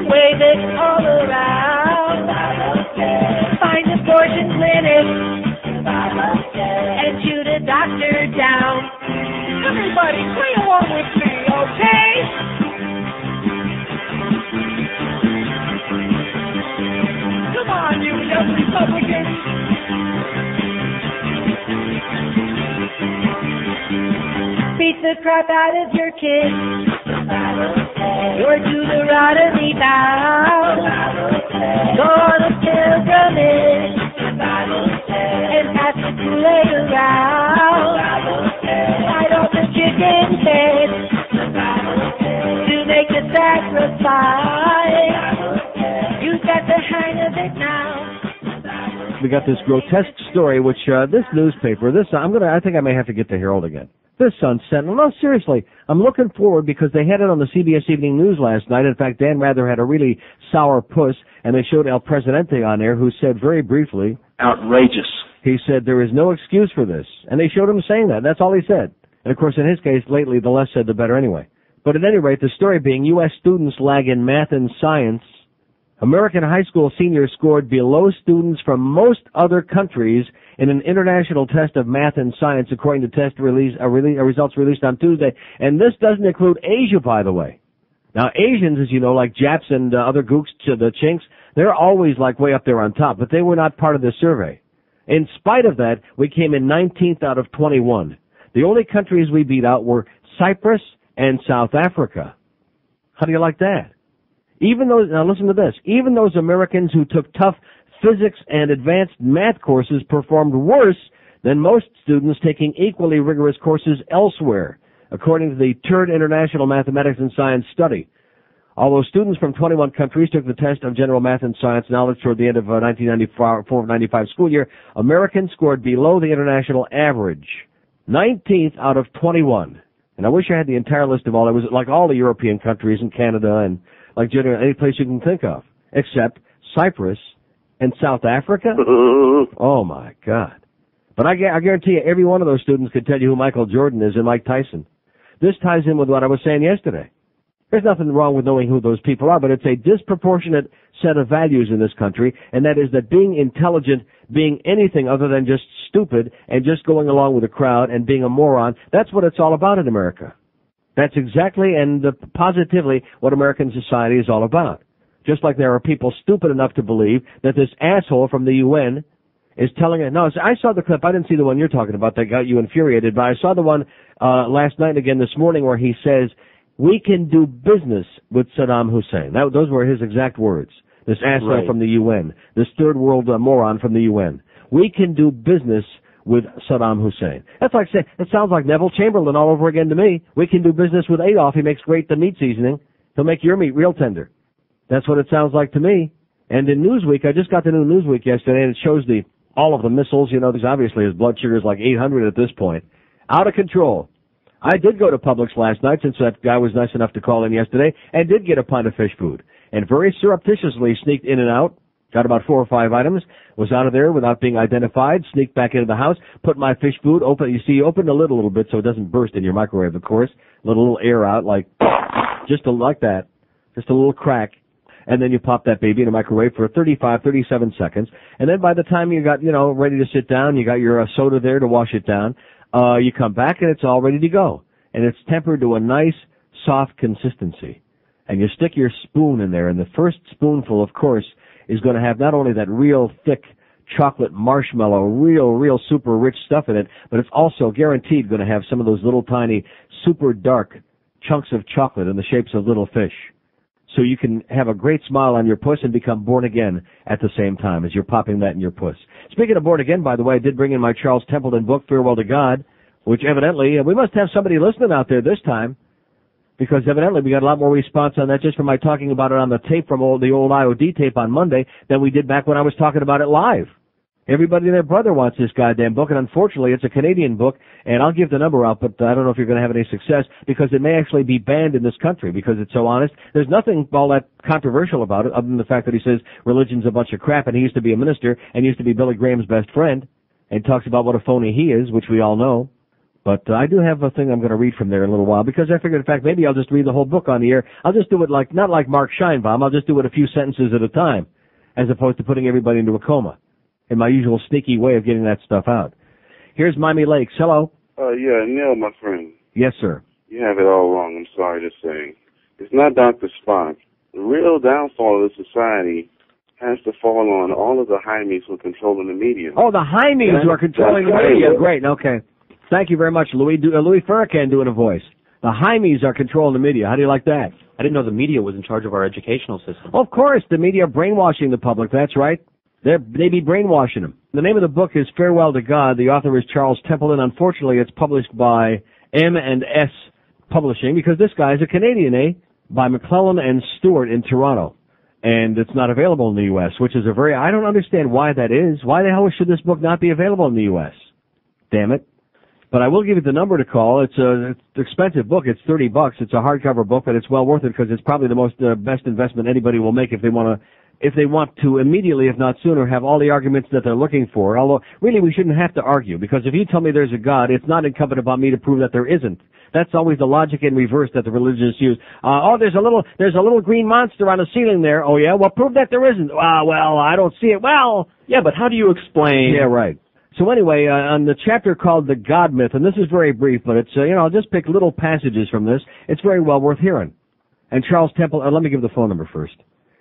Wave it all around. Find abortion clinic and shoot a doctor down. Everybody, play along with me, okay? Come on, you young Republicans. Beat the crap out of your kids. You're Deuteronomy bound. Go on a pilgrimage and pass the Kool-Aid around. Fight off the chicken head to make the sacrifice. You got the hang of it now. We got this grotesque story, which this newspaper, I think I may have to get the Herald again. This Sun Sentinel. No, seriously, I'm looking forward because they had it on the CBS Evening News last night. In fact, Dan Rather had a really sour puss, and they showed El Presidente on there, who said very briefly, outrageous. He said there is no excuse for this, and they showed him saying that. That's all he said. And of course, in his case, lately, the less said, the better anyway. But at any rate, the story being U.S. students lag in math and science. American high school seniors scored below students from most other countries in an international test of math and science, according to results released on Tuesday. And this doesn't include Asia, by the way. Now, Asians, as you know, like Japs and other gooks, the Chinks, they're always like way up there on top, but they were not part of this survey. In spite of that, we came in 19th out of 21. The only countries we beat out were Cyprus and South Africa. How do you like that? Now listen to this, even those Americans who took tough physics and advanced math courses performed worse than most students taking equally rigorous courses elsewhere, according to the Third International Mathematics and Science Study. Although students from 21 countries took the test of general math and science knowledge toward the end of 1994-95 school year, Americans scored below the international average, 19th out of 21. And I wish I had the entire list of all. It was like all the European countries and Canada and like generally any place you can think of, except Cyprus and South Africa. Oh, my God. But I guarantee you every one of those students could tell you who Michael Jordan is and Mike Tyson. This ties in with what I was saying yesterday. There's nothing wrong with knowing who those people are, but it's a disproportionate set of values in this country, and that is that being intelligent, being anything other than just stupid and just going along with the crowd and being a moron, that's what it's all about in America. That's exactly and positively what American society is all about. Just like there are people stupid enough to believe that this asshole from the UN is telling it. No, I saw the clip. I didn't see the one you're talking about that got you infuriated, but I saw the one last night again this morning where he says, we can do business with Saddam Hussein. Those were his exact words. This asshole from the UN, this third world moron from the UN. We can do business with Saddam Hussein. That's like saying, it sounds like Neville Chamberlain all over again to me. We can do business with Adolf. He makes great the meat seasoning. He'll make your meat real tender. That's what it sounds like to me. And in Newsweek, I just got the new Newsweek yesterday, and it shows all of the missiles. You know, there's obviously his blood sugar is like 800 at this point. Out of control. I did go to Publix last night, since that guy was nice enough to call in yesterday, and did get a pint of fish food. And very surreptitiously sneaked in and out. Got about 4 or 5 items, was out of there without being identified, sneaked back into the house, put my fish food, open the lid a little bit so it doesn't burst in your microwave, of course. Let a little air out, like that. Just a little crack. And then you pop that baby in the microwave for 37 seconds. And then by the time you got, ready to sit down, you got your soda there to wash it down, you come back and it's all ready to go. And it's tempered to a nice, soft consistency. And you stick your spoon in there, and the first spoonful, of course, is going to have not only that real thick chocolate marshmallow, real super rich stuff in it, but it's also guaranteed going to have some of those little tiny super dark chunks of chocolate in the shapes of little fish. So you can have a great smile on your puss and become born again at the same time as you're popping that in your puss. Speaking of born again, by the way, I did bring in my Charles Templeton book, Farewell to God, which evidently, we must have somebody listening out there this time, because evidently we got a lot more response on that just from my talking about it on the tape from the old IOD tape on Monday than we did back when I was talking about it live. Everybody and their brother wants this goddamn book, and unfortunately it's a Canadian book, and I'll give the number out, but I don't know if you're going to have any success, because it may actually be banned in this country, because it's so honest. There's nothing all that controversial about it, other than the fact that he says religion's a bunch of crap, and he used to be a minister, and used to be Billy Graham's best friend, and talks about what a phony he is, which we all know. But I do have a thing I'm going to read from there in a little while because I figured, in fact, maybe I'll just read the whole book on the air. I'll just do it not like Mark Scheinbaum. I'll just do it a few sentences at a time as opposed to putting everybody into a coma in my usual sneaky way of getting that stuff out. Here's Miami Lakes. Hello. Yeah, Neil, my friend. Yes, sir. You have it all wrong, I'm sorry to say. It's not Dr. Spock. The real downfall of the society has to fall on all of the Jaimes who are controlling the media. Oh, the Jaimes who are controlling the media. Great, okay. Thank you very much, Louis. Louis Farrakhan doing a voice. The Jaimes are controlling the media. How do you like that? I didn't know the media was in charge of our educational system. Of course, the media are brainwashing the public. That's right. They be brainwashing them. The name of the book is Farewell to God. The author is Charles Templeton. Unfortunately, it's published by M&S Publishing because this guy is a Canadian, by McClellan and Stewart in Toronto. And it's not available in the U.S., which is I don't understand why that is. Why the hell should this book not be available in the U.S.? Damn it. But I will give you the number to call. It's an expensive book. It's $30. It's a hardcover book, but it's well worth it because it's probably the best investment anybody will make if they want to immediately, if not sooner, have all the arguments that they're looking for. Although, really, we shouldn't have to argue because if you tell me there's a God, it's not incumbent upon me to prove that there isn't. That's always the logic in reverse that the religions use. There's a little green monster on the ceiling there. Oh, yeah? Well, prove that there isn't. Well, I don't see it. Well, yeah, but how do you explain? Yeah, right. So anyway, on the chapter called The God Myth, and this is very brief, but it's, I'll just pick little passages from this. It's very well worth hearing. And Charles Temple, let me give the phone number first.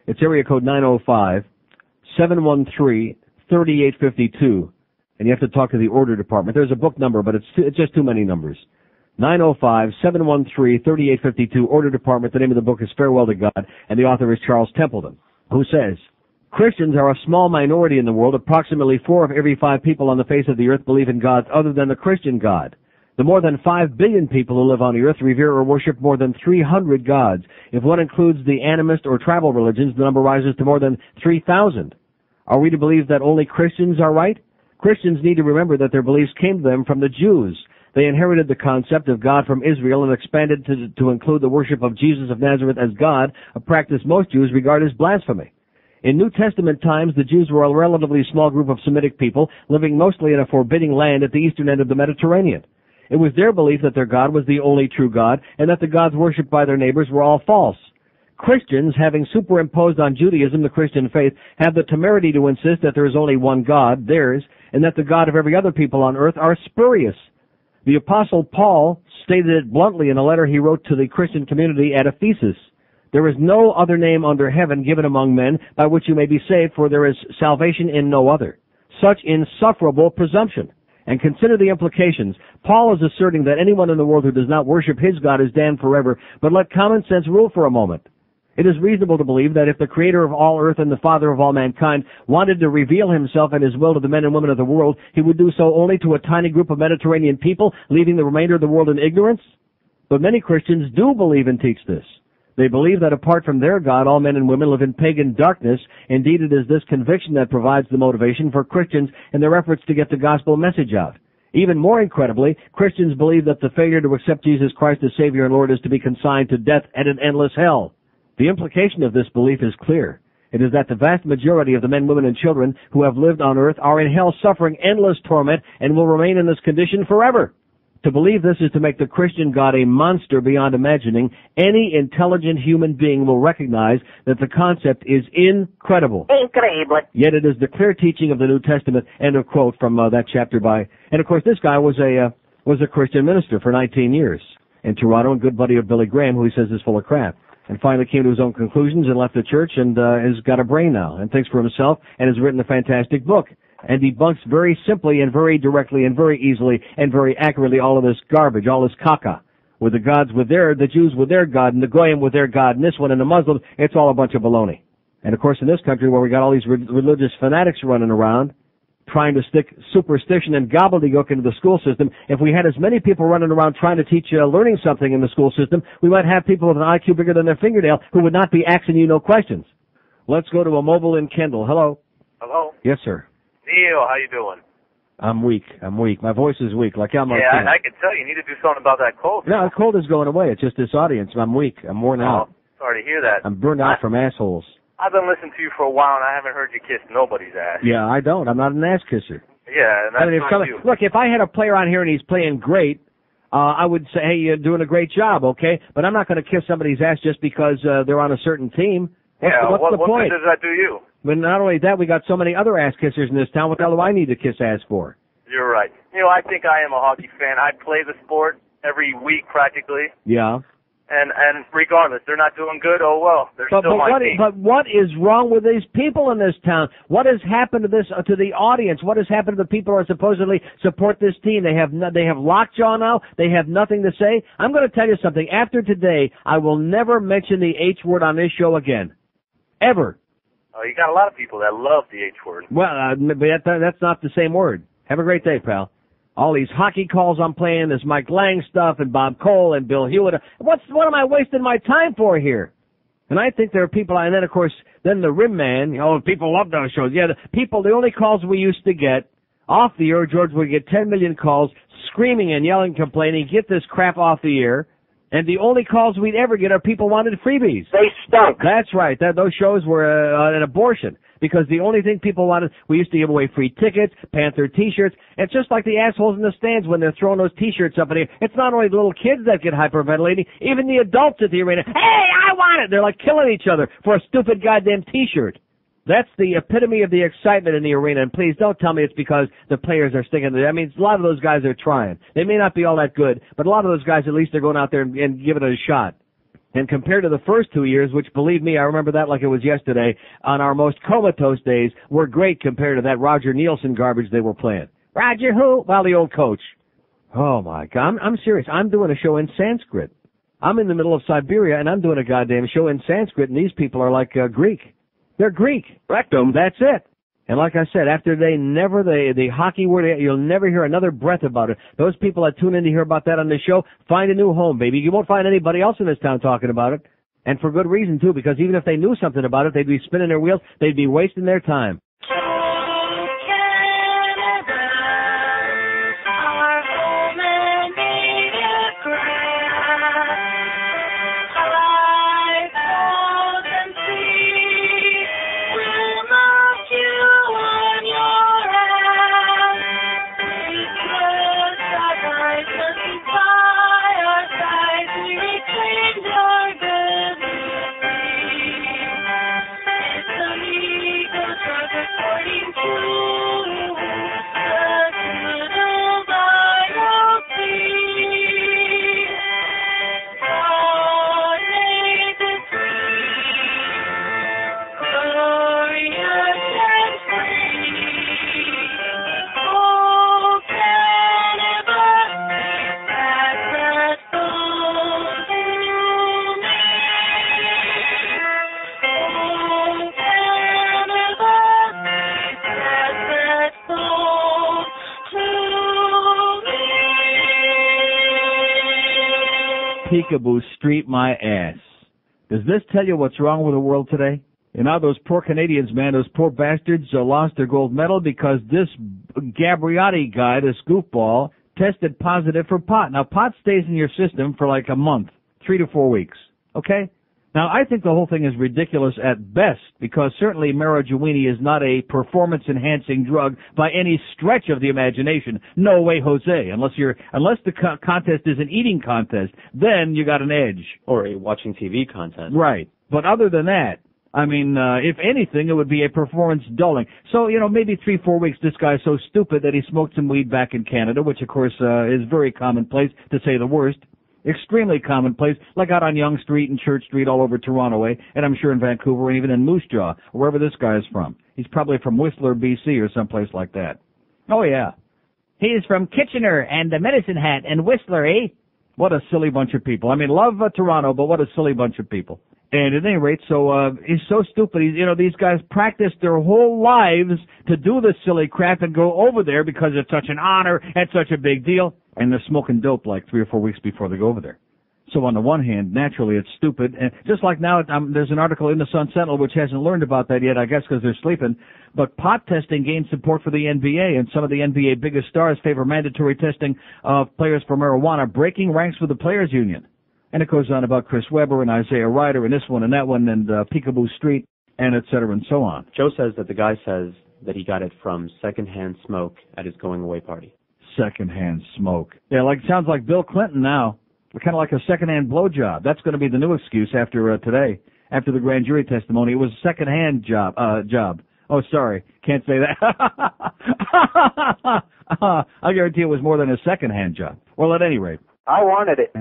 It's area code 905-713-3852. And you have to talk to the order department. There's a book number, but it's just too many numbers. 905-713-3852, order department. The name of the book is Farewell to God, and the author is Charles Templeton, who says, Christians are a small minority in the world. Approximately 4 of every 5 people on the face of the earth believe in gods other than the Christian God. The more than 5 billion people who live on the earth revere or worship more than 300 gods. If one includes the animist or tribal religions, the number rises to more than 3,000. Are we to believe that only Christians are right? Christians need to remember that their beliefs came to them from the Jews. They inherited the concept of God from Israel and expanded to include the worship of Jesus of Nazareth as God, a practice most Jews regard as blasphemy. In New Testament times, the Jews were a relatively small group of Semitic people living mostly in a forbidding land at the eastern end of the Mediterranean. It was their belief that their God was the only true God and that the gods worshipped by their neighbors were all false. Christians, having superimposed on Judaism the Christian faith, have the temerity to insist that there is only one God, theirs, and that the God of every other people on earth are spurious. The Apostle Paul stated it bluntly in a letter he wrote to the Christian community at Ephesus. There is no other name under heaven given among men by which you may be saved, for there is salvation in no other. Such insufferable presumption. And consider the implications. Paul is asserting that anyone in the world who does not worship his God is damned forever, but let common sense rule for a moment. It is reasonable to believe that if the Creator of all earth and the Father of all mankind wanted to reveal himself and his will to the men and women of the world, he would do so only to a tiny group of Mediterranean people, leaving the remainder of the world in ignorance? But many Christians do believe and teach this. They believe that apart from their God, all men and women live in pagan darkness. Indeed, it is this conviction that provides the motivation for Christians in their efforts to get the gospel message out. Even more incredibly, Christians believe that the failure to accept Jesus Christ as Savior and Lord is to be consigned to death and an endless hell. The implication of this belief is clear. It is that the vast majority of the men, women, and children who have lived on earth are in hell suffering endless torment and will remain in this condition forever. To believe this is to make the Christian God a monster beyond imagining. Any intelligent human being will recognize that the concept is incredible. Incredible. Yet it is the clear teaching of the New Testament. End of quote from that chapter by. And of course, this guy was a Christian minister for 19 years in Toronto, and good buddy of Billy Graham, who he says is full of crap. And finally came to his own conclusions and left the church and has got a brain now and thinks for himself and has written a fantastic book. And debunks very simply and very directly and very easily and very accurately all of this garbage, all this caca. With the gods the Jews with their God, and the Goyim with their God, and this one and the Muslims, it's all a bunch of baloney. And of course in this country where we got all these religious fanatics running around, trying to stick superstition and gobbledygook into the school system, if we had as many people running around trying to teach learning something in the school system, we might have people with an IQ bigger than their fingernail who would not be asking you no questions. Let's go to a mobile in Kendall. Hello. Hello. Yes, sir. Neil, how you doing? I'm weak. My voice is weak. Like I'm Yeah, I can tell you need to do something about that cold. No, the cold is going away. It's just this audience. I'm weak. I'm worn out. Sorry to hear that. I'm burned out from assholes. I've been listening to you for a while, and I haven't heard you kiss nobody's ass. Yeah, I don't. I'm not an ass kisser. Yeah, and that's Look, if I had a player on here and he's playing great, I would say, hey, you're doing a great job, okay? But I'm not going to kiss somebody's ass just because they're on a certain team. What's the point? What good does that do you? But not only that, we got so many other ass kissers in this town. What the hell do I need to kiss ass for? You're right. I think I am a hockey fan. I play the sport every week practically. Yeah. And regardless, they're not doing good. Oh well, they're still my team. But what is wrong with these people in this town? What has happened to the audience? What has happened to the people who are supposedly support this team? They have lockjaw now. They have nothing to say. I'm going to tell you something. After today, I will never mention the H word on this show again, ever. Oh, you got a lot of people that love the H word. Well, but that's not the same word. Have a great day, pal. All these hockey calls I'm playing, this Mike Lang stuff and Bob Cole and Bill Hewitt. What am I wasting my time for here? And I think there are people, and then of course, then the Rim Man, people love those shows. Yeah, the only calls we used to get off the air, George, would get 10 million calls screaming and yelling, complaining, get this crap off the air. And the only calls we'd ever get are people wanted freebies. They stunk. That's right. Those shows were an abortion. Because the only thing people wanted, we used to give away free tickets, Panther T-shirts. It's just like the assholes in the stands when they're throwing those T-shirts up in the air. It's not only the little kids that get hyperventilating, even the adults at the arena. Hey, I want it! They're like killing each other for a stupid goddamn T-shirt. That's the epitome of the excitement in the arena. And please don't tell me it's because the players are sticking to it. I mean, a lot of those guys are trying. They may not be all that good, but a lot of those guys, at least, are going out there and giving it a shot. And compared to the first 2 years, which, believe me, I remember that like it was yesterday, on our most comatose days, were great compared to that Roger Nielsen garbage they were playing. Roger who? Well, the old coach. Oh, my God. I'm serious. I'm doing a show in Sanskrit. I'm in the middle of Siberia, and I'm doing a goddamn show in Sanskrit, and these people are like Greek. They're Greek. Rectum. That's it. And like I said, after the hockey word, you'll never hear another breath about it. Those people that tune in to hear about that on the show, find a new home, baby. You won't find anybody else in this town talking about it. And for good reason, too, because even if they knew something about it, they'd be spinning their wheels. They'd be wasting their time. Peekaboo street my ass. Does this tell you what's wrong with the world today? And now those poor Canadians, man, those poor bastards lost their gold medal because this Gabriotti guy, this goofball, tested positive for pot. Now, pot stays in your system for like a month, 3 to 4 weeks, okay? Now, I think the whole thing is ridiculous at best because certainly marijuana is not a performance-enhancing drug by any stretch of the imagination. No way, Jose. Unless the contest is an eating contest, then you got an edge. Or a watching TV contest. Right. But other than that, I mean, if anything, it would be a performance dulling. So, maybe 3-4 weeks, this guy's so stupid that he smoked some weed back in Canada, which, of course, is very commonplace, to say the worst. Extremely commonplace, like out on Yonge Street and Church Street all over Toronto, and I'm sure in Vancouver and even in Moose Jaw, wherever this guy is from. He's probably from Whistler, BC or someplace like that. Oh, yeah. He's from Kitchener and the Medicine Hat and Whistler, eh? What a silly bunch of people. I mean, love Toronto, but what a silly bunch of people. And at any rate, so he's so stupid. These guys practice their whole lives to do this silly crap and go over there because it's such an honor and such a big deal. And they're smoking dope like 3 or 4 weeks before they go over there. So on the one hand, naturally, it's stupid. And just like now, there's an article in the Sun Sentinel which hasn't learned about that yet, I guess because they're sleeping. But pot testing gained support for the NBA, and some of the NBA biggest stars favor mandatory testing of players for marijuana, breaking ranks with the Players Union. And it goes on about Chris Webber and Isaiah Ryder and this one and that one and Peekaboo Street and et cetera and so on. Joe says that the guy says that he got it from secondhand smoke at his going-away party. Secondhand smoke. Yeah, sounds like Bill Clinton now. Kind of like a secondhand blowjob. That's going to be the new excuse after today, after the grand jury testimony. It was a secondhand job. Oh, sorry, can't say that. I guarantee it was more than a secondhand job. Well, at any rate, I wanted it.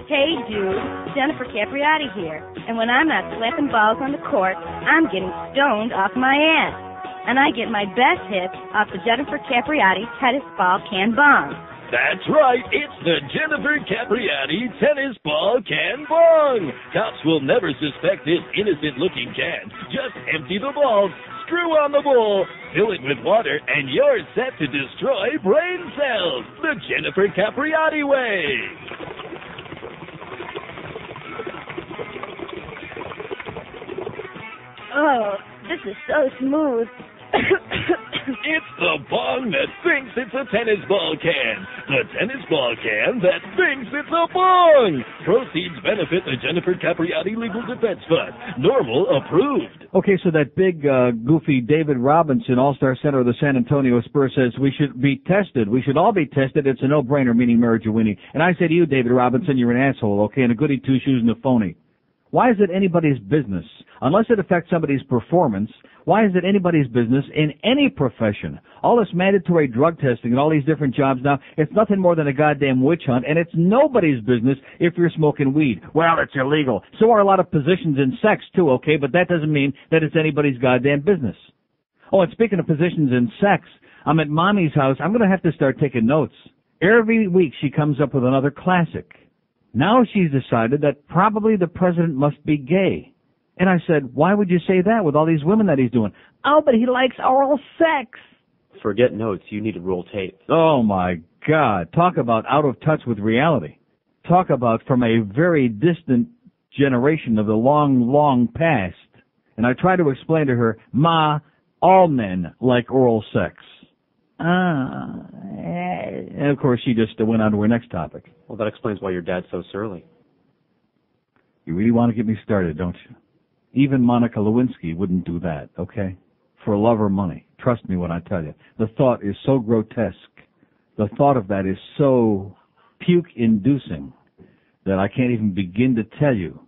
Hey, dude, Jennifer Capriati here. And when I'm not slapping balls on the court, I'm getting stoned off my ass. And I get my best hits off the Jennifer Capriati tennis ball can bong. That's right, it's the Jennifer Capriati tennis ball can bong. Cops will never suspect this innocent-looking can. Just empty the balls, screw on the bowl, fill it with water, and you're set to destroy brain cells. The Jennifer Capriati way. Oh, this is so smooth. It's the bong that thinks it's a tennis ball can. The tennis ball can that thinks it's a bong. Proceeds benefit the Jennifer Capriati Legal Defense Fund. Normal approved. Okay, so that big, goofy David Robinson, all-star center of the San Antonio Spurs, says we should be tested. We should all be tested. It's a no-brainer, meaning Marijuini. And I say to you, David Robinson, you're an asshole, okay, and a goody two-shoes and a phony. Why is it anybody's business? Unless it affects somebody's performance, why is it anybody's business in any profession? All this mandatory drug testing and all these different jobs now, it's nothing more than a goddamn witch hunt, and it's nobody's business if you're smoking weed. Well, it's illegal. So are a lot of positions in sex, too, okay, but that doesn't mean that it's anybody's goddamn business. Oh, and speaking of positions in sex, I'm at Mommy's house. I'm going to have to start taking notes. Every week she comes up with another classic. Now she's decided that probably the president must be gay. And I said, why would you say that with all these women that he's doing? Oh, but he likes oral sex. Forget notes. You need to roll tape. Oh, my God. Talk about out of touch with reality. Talk about from a very distant generation of the long, long past. And I tried to explain to her, Ma, all men like oral sex. And of course, she just went on to her next topic. Well, that explains why your dad's so surly. You really want to get me started, don't you? Even Monica Lewinsky wouldn't do that, okay? For love or money. Trust me when I tell you. The thought is so grotesque. The thought of that is so puke-inducing that I can't even begin to tell you.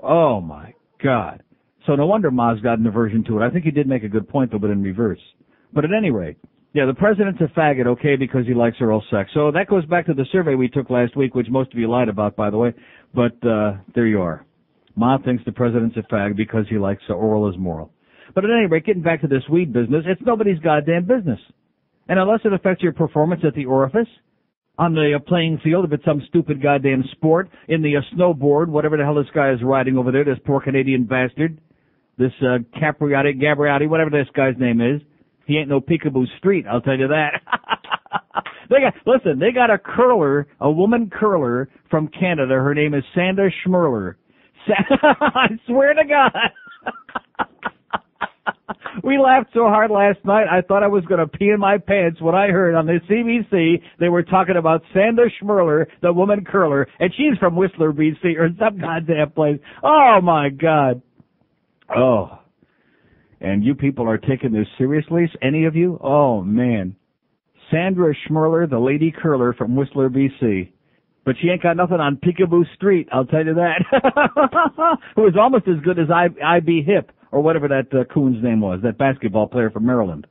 Oh, my God. So no wonder Ma's got an aversion to it. I think he did make a good point, though, but in reverse. But at any rate, yeah, the president's a faggot, okay, because he likes oral sex. So that goes back to the survey we took last week, which most of you lied about, by the way. But there you are. Ma thinks the president's a fag because he likes oral as moral. But at any rate, getting back to this weed business, it's nobody's goddamn business. And unless it affects your performance at the orifice, on the playing field, if it's some stupid goddamn sport, in the snowboard, whatever the hell this guy is riding over there, this poor Canadian bastard, this Gabriati, whatever this guy's name is, he ain't no Peekaboo Street, I'll tell you that. They got a curler, a woman curler from Canada. Her name is Sandra Schmerler. I swear to God. We laughed so hard last night, I thought I was going to pee in my pants when I heard on the CBC they were talking about Sandra Schmerler, the woman curler, and she's from Whistler, BC, or some goddamn place. Oh, my God. Oh. And you people are taking this seriously? Any of you? Oh, man. Sandra Schmerler, the lady curler from Whistler, BC. But she ain't got nothing on Peekaboo Street, I'll tell you that. Who is almost as good as I.B. Hip, or whatever that coon's name was, that basketball player from Maryland,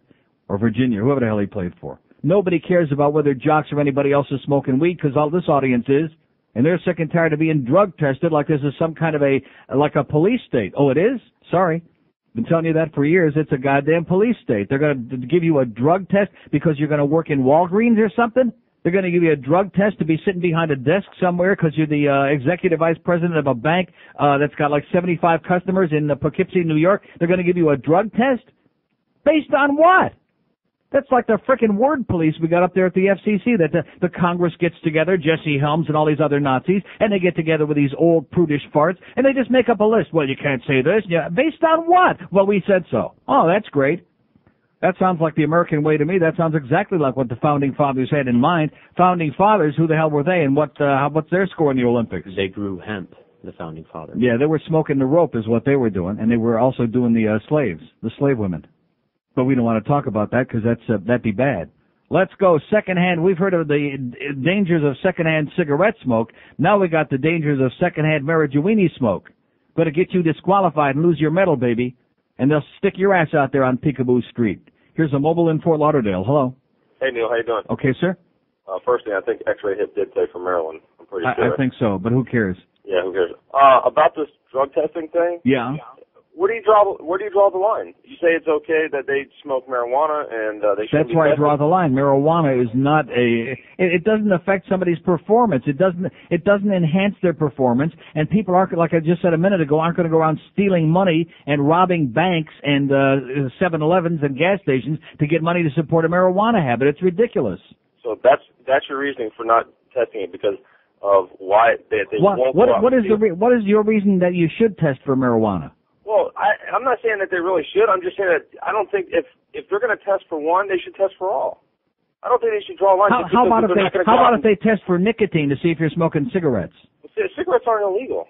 or Virginia, whoever the hell he played for. Nobody cares about whether jocks or anybody else is smoking weed, because all this audience is. And they're sick and tired of being drug tested like this is some kind of a police state. Oh, it is? Sorry. Been telling you that for years. It's a goddamn police state. They're going to give you a drug test because you're going to work in Walgreens or something? They're going to give you a drug test to be sitting behind a desk somewhere because you're the executive vice president of a bank that's got like 75 customers in Poughkeepsie, New York. They're going to give you a drug test? Based on what? That's like the frickin' word police we got up there at the FCC, that the Congress gets together, Jesse Helms and all these other Nazis, and they get together with these old prudish farts, and they just make up a list. Well, you can't say this. Yeah, based on what? Well, we said so. Oh, that's great. That sounds like the American way to me. That sounds exactly like what the Founding Fathers had in mind. Founding Fathers, who the hell were they, and what's their score in the Olympics? They grew hemp, the Founding Fathers. Yeah, they were smoking the rope is what they were doing, and they were also doing the slaves, the slave women. But we don't want to talk about that because that'd be bad. Let's go secondhand. We've heard of the dangers of secondhand cigarette smoke. Now we got the dangers of secondhand marijuana smoke. Going to get you disqualified and lose your medal, baby. And they'll stick your ass out there on Peekaboo Street. Here's a mobile in Fort Lauderdale. Hello. Hey, Neil. How you doing? Okay, sir. First thing, I think X-ray hit did say from Maryland. I'm pretty sure. I think so, but who cares? Yeah, who cares? About this drug testing thing. Yeah. Where do you draw the line? You say it's okay that they smoke marijuana and they shouldn't. That's why I draw the line. Marijuana is not it doesn't affect somebody's performance. It doesn't enhance their performance. And people aren't, like I just said a minute ago, aren't going to go around stealing money and robbing banks and 7-Elevens and gas stations to get money to support a marijuana habit. It's ridiculous. So that's your reasoning for not testing it, because of why they won't. What is your reason that you should test for marijuana? Well, I'm not saying that they really should. I'm just saying that I don't think if they're going to test for one, they should test for all. I don't think they should draw a line. How about if they test for nicotine to see if you're smoking cigarettes? Cigarettes aren't illegal.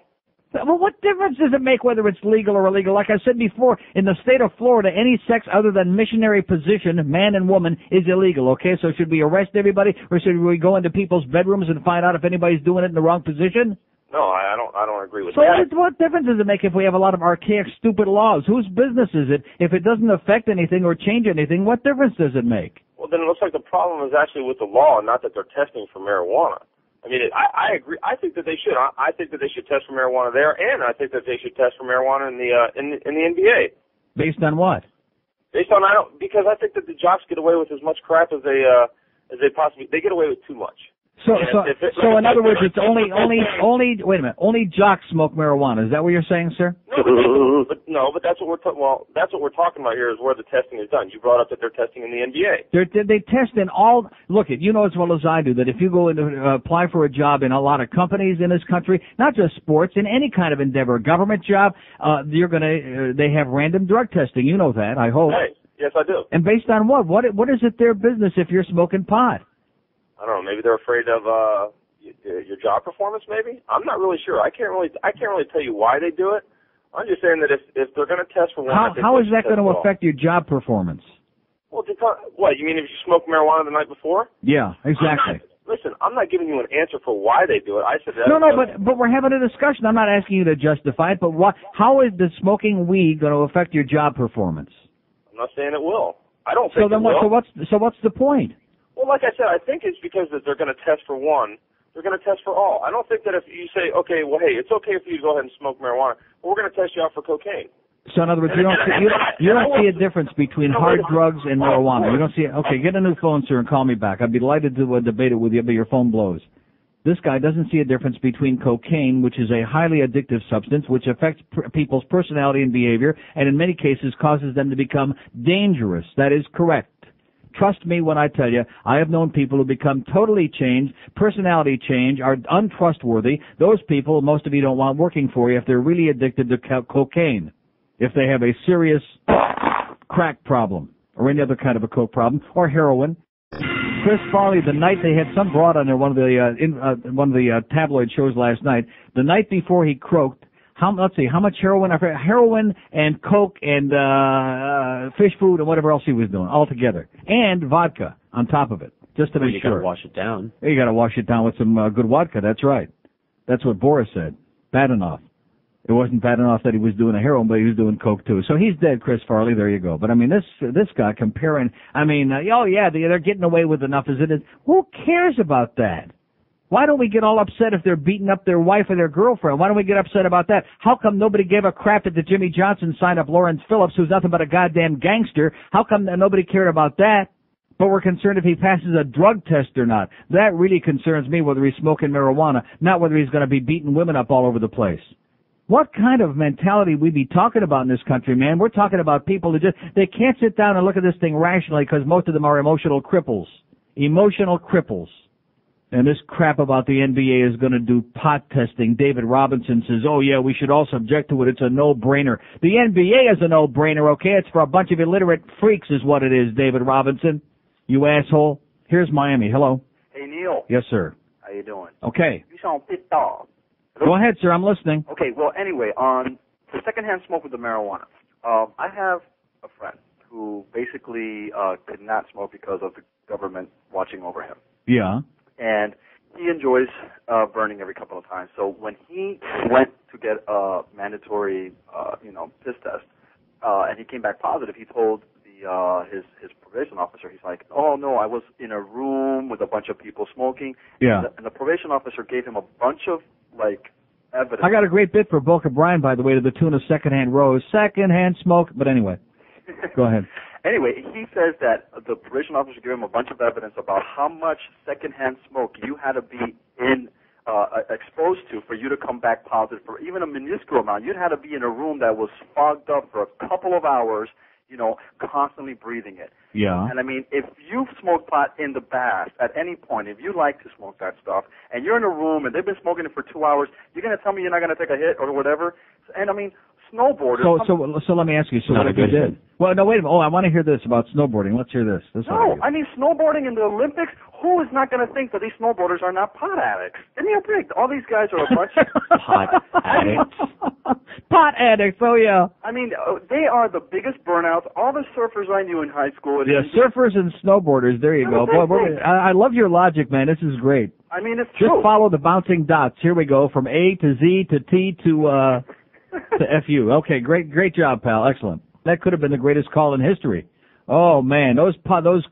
Well, what difference does it make whether it's legal or illegal? Like I said before, in the state of Florida, any sex other than missionary position, man and woman, is illegal, okay? So should we arrest everybody, or should we go into people's bedrooms and find out if anybody's doing it in the wrong position? No, I don't agree with that. So what difference does it make if we have a lot of archaic, stupid laws? Whose business is it? If it doesn't affect anything or change anything, what difference does it make? Well, then it looks like the problem is actually with the law, not that they're testing for marijuana. I mean, I agree. I think that they should. I think that they should test for marijuana there, and I think that they should test for marijuana in the NBA. Based on what? Based on because I think that the jocks get away with as much crap as they possibly. They get away with too much. So in other words, it's only wait a minute, only jocks smoke marijuana. Is that what you're saying, sir? But that's what we're talking about here is where the testing is done. You brought up that they're testing in the NBA. They test in all. Look, you know as well as I do that if you go in to apply for a job in a lot of companies in this country, not just sports, in any kind of endeavor, government job, they have random drug testing. You know that, I hope. Hey, yes, I do. And based on what? What is it their business if you're smoking pot? I don't know. Maybe they're afraid of your job performance. Maybe I'm not really sure. I can't really tell you why they do it. I'm just saying that if they're going to test for one, how is that going to affect your job performance? Well, what you mean if you smoke marijuana the night before? Yeah, exactly. I'm not giving you an answer for why they do it. I said that. No, but we're having a discussion. I'm not asking you to justify it, but how is the smoking weed going to affect your job performance? I'm not saying it will. I don't think it will. So what's the point? Well, like I said, I think it's because that they're going to test for one. They're going to test for all. I don't think that if you say, okay, well, hey, it's okay for you to go ahead and smoke marijuana, but we're going to test you out for cocaine. So in other words, you don't see a difference between hard drugs and marijuana. You don't see it. Okay, get a new phone, sir, and call me back. I'd be delighted to debate it with you, but your phone blows. This guy doesn't see a difference between cocaine, which is a highly addictive substance, which affects people's personality and behavior, and in many cases causes them to become dangerous. That is correct. Trust me when I tell you, I have known people who become totally changed, personality change, are untrustworthy. Those people, most of you don't want working for you if they're really addicted to cocaine, if they have a serious crack problem or any other kind of a coke problem or heroin. Chris Farley, the night they had some broad on there, one of the tabloid shows last night, the night before he croaked, how much heroin and coke and fish food and whatever else he was doing all together, and vodka on top of it, just to make sure. You got to wash it down. You got to wash it down with some good vodka. That's right. That's what Boris said. Bad enough. It wasn't bad enough that he was doing a heroin, but he was doing coke too. So he's dead, Chris Farley. There you go. But I mean, this guy comparing. I mean, they're getting away with enough as it is. Who cares about that? Why don't we get all upset if they're beating up their wife or their girlfriend? Why don't we get upset about that? How come nobody gave a crap that the Jimmy Johnson signed up Lawrence Phillips, who's nothing but a goddamn gangster? How come nobody cared about that? But we're concerned if he passes a drug test or not. That really concerns me, whether he's smoking marijuana, not whether he's going to be beating women up all over the place. What kind of mentality we be talking about in this country, man? We're talking about people that they can't sit down and look at this thing rationally because most of them are emotional cripples. Emotional cripples. And this crap about the NBA is going to do pot testing. David Robinson says, oh, yeah, we should all subject to it. It's a no-brainer. The NBA is a no-brainer, okay? It's for a bunch of illiterate freaks is what it is, David Robinson. You asshole. Here's Miami. Hello. Hey, Neil. Yes, sir. How you doing? Okay. You sound pissed off. Go ahead, sir. I'm listening. Okay, well, anyway, on the secondhand smoke with the marijuana, I have a friend who basically could not smoke because of the government watching over him. Yeah. And he enjoys burning every couple of times. So when he went to get a mandatory, piss test, and he came back positive, he told his probation officer, he's like, oh, no, I was in a room with a bunch of people smoking. Yeah. And the probation officer gave him a bunch of, evidence. I got a great bit for Boca Brian, by the way, to the tune of Secondhand Rose. Secondhand smoke. But anyway, go ahead. Anyway, he says that the probation officer gave him a bunch of evidence about how much secondhand smoke you had to be exposed to for you to come back positive for even a minuscule amount. You'd had to be in a room that was fogged up for a couple of hours, constantly breathing it. Yeah. And I mean, if you smoke pot in the bath at any point, if you like to smoke that stuff, and you're in a room and they've been smoking it for 2 hours, you're going to tell me you're not going to take a hit or whatever? And I mean, snowboarders. So let me ask you. So Not what a if you good did? hit. Well, no, wait a minute. Oh, I want to hear this about snowboarding. Let's hear this. No, I mean, snowboarding in the Olympics, who is not going to think that these snowboarders are not pot addicts? Give me a break. All these guys are a bunch of Pot addicts. Pot addicts. Oh yeah. I mean, they are the biggest burnouts. All the surfers I knew in high school. Yeah, surfers and snowboarders. There you go. Boy, I love your logic, man. This is great. I mean, it's Just true. follow the bouncing dots. Here we go, from A to Z to T to FU. Okay, great job, pal. Excellent. That could have been the greatest call in history. Oh man, those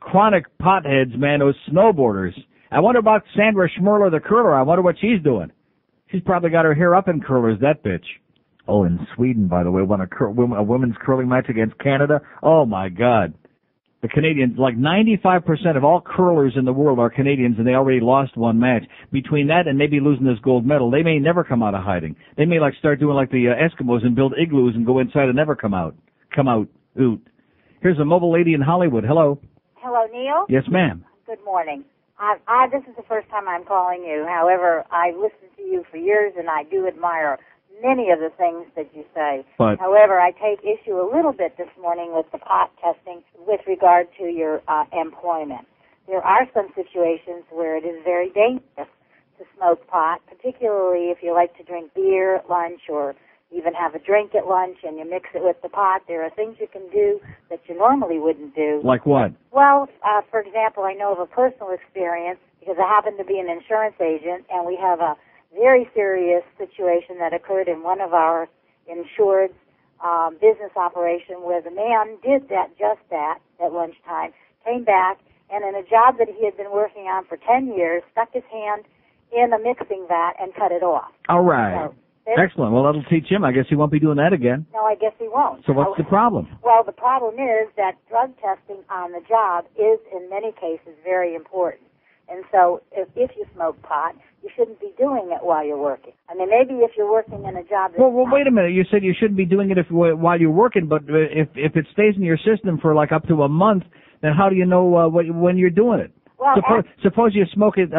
chronic potheads, man. Those snowboarders. I wonder about Sandra Schmerler, the curler. I wonder what she's doing. She's probably got her hair up in curlers, that bitch. Oh, in Sweden, by the way, won a women's curling match against Canada. Oh my God. The Canadians, 95% of all curlers in the world are Canadians, and they already lost one match. Between that and maybe losing this gold medal, they may never come out of hiding. They may start doing like the Eskimos and build igloos and go inside and never come out. Oot. Here's a mobile lady in Hollywood. Hello. Hello, Neil. Yes, ma'am. Good morning. This is the first time I'm calling you. However, I've listened to you for years, and I do admire many of the things that you say. But, however, I take issue a little bit this morning with the pot testing with regard to your employment. There are some situations where it is very dangerous to smoke pot, particularly if you like to drink beer at lunch or even have a drink at lunch and you mix it with the pot. There are things you can do that you normally wouldn't do. Like what? Well, for example, I know of a personal experience because I happen to be an insurance agent, and we have a very serious situation that occurred in one of our insured business operation where the man did just that at lunchtime, came back, and in a job that he had been working on for 10 years, stuck his hand in a mixing vat and cut it off. All right. Excellent. Well, that'll teach him. I guess he won't be doing that again. No, I guess he won't. So what's the problem? Well, the problem is that drug testing on the job is, in many cases, very important. And so if you smoke pot, you shouldn't be doing it while you're working. I mean, maybe if you're working in a job that's Well, wait a minute. You said you shouldn't be doing it while you're working, but if it stays in your system for up to a month, then how do you know when you're doing it? Well, suppose you smoke it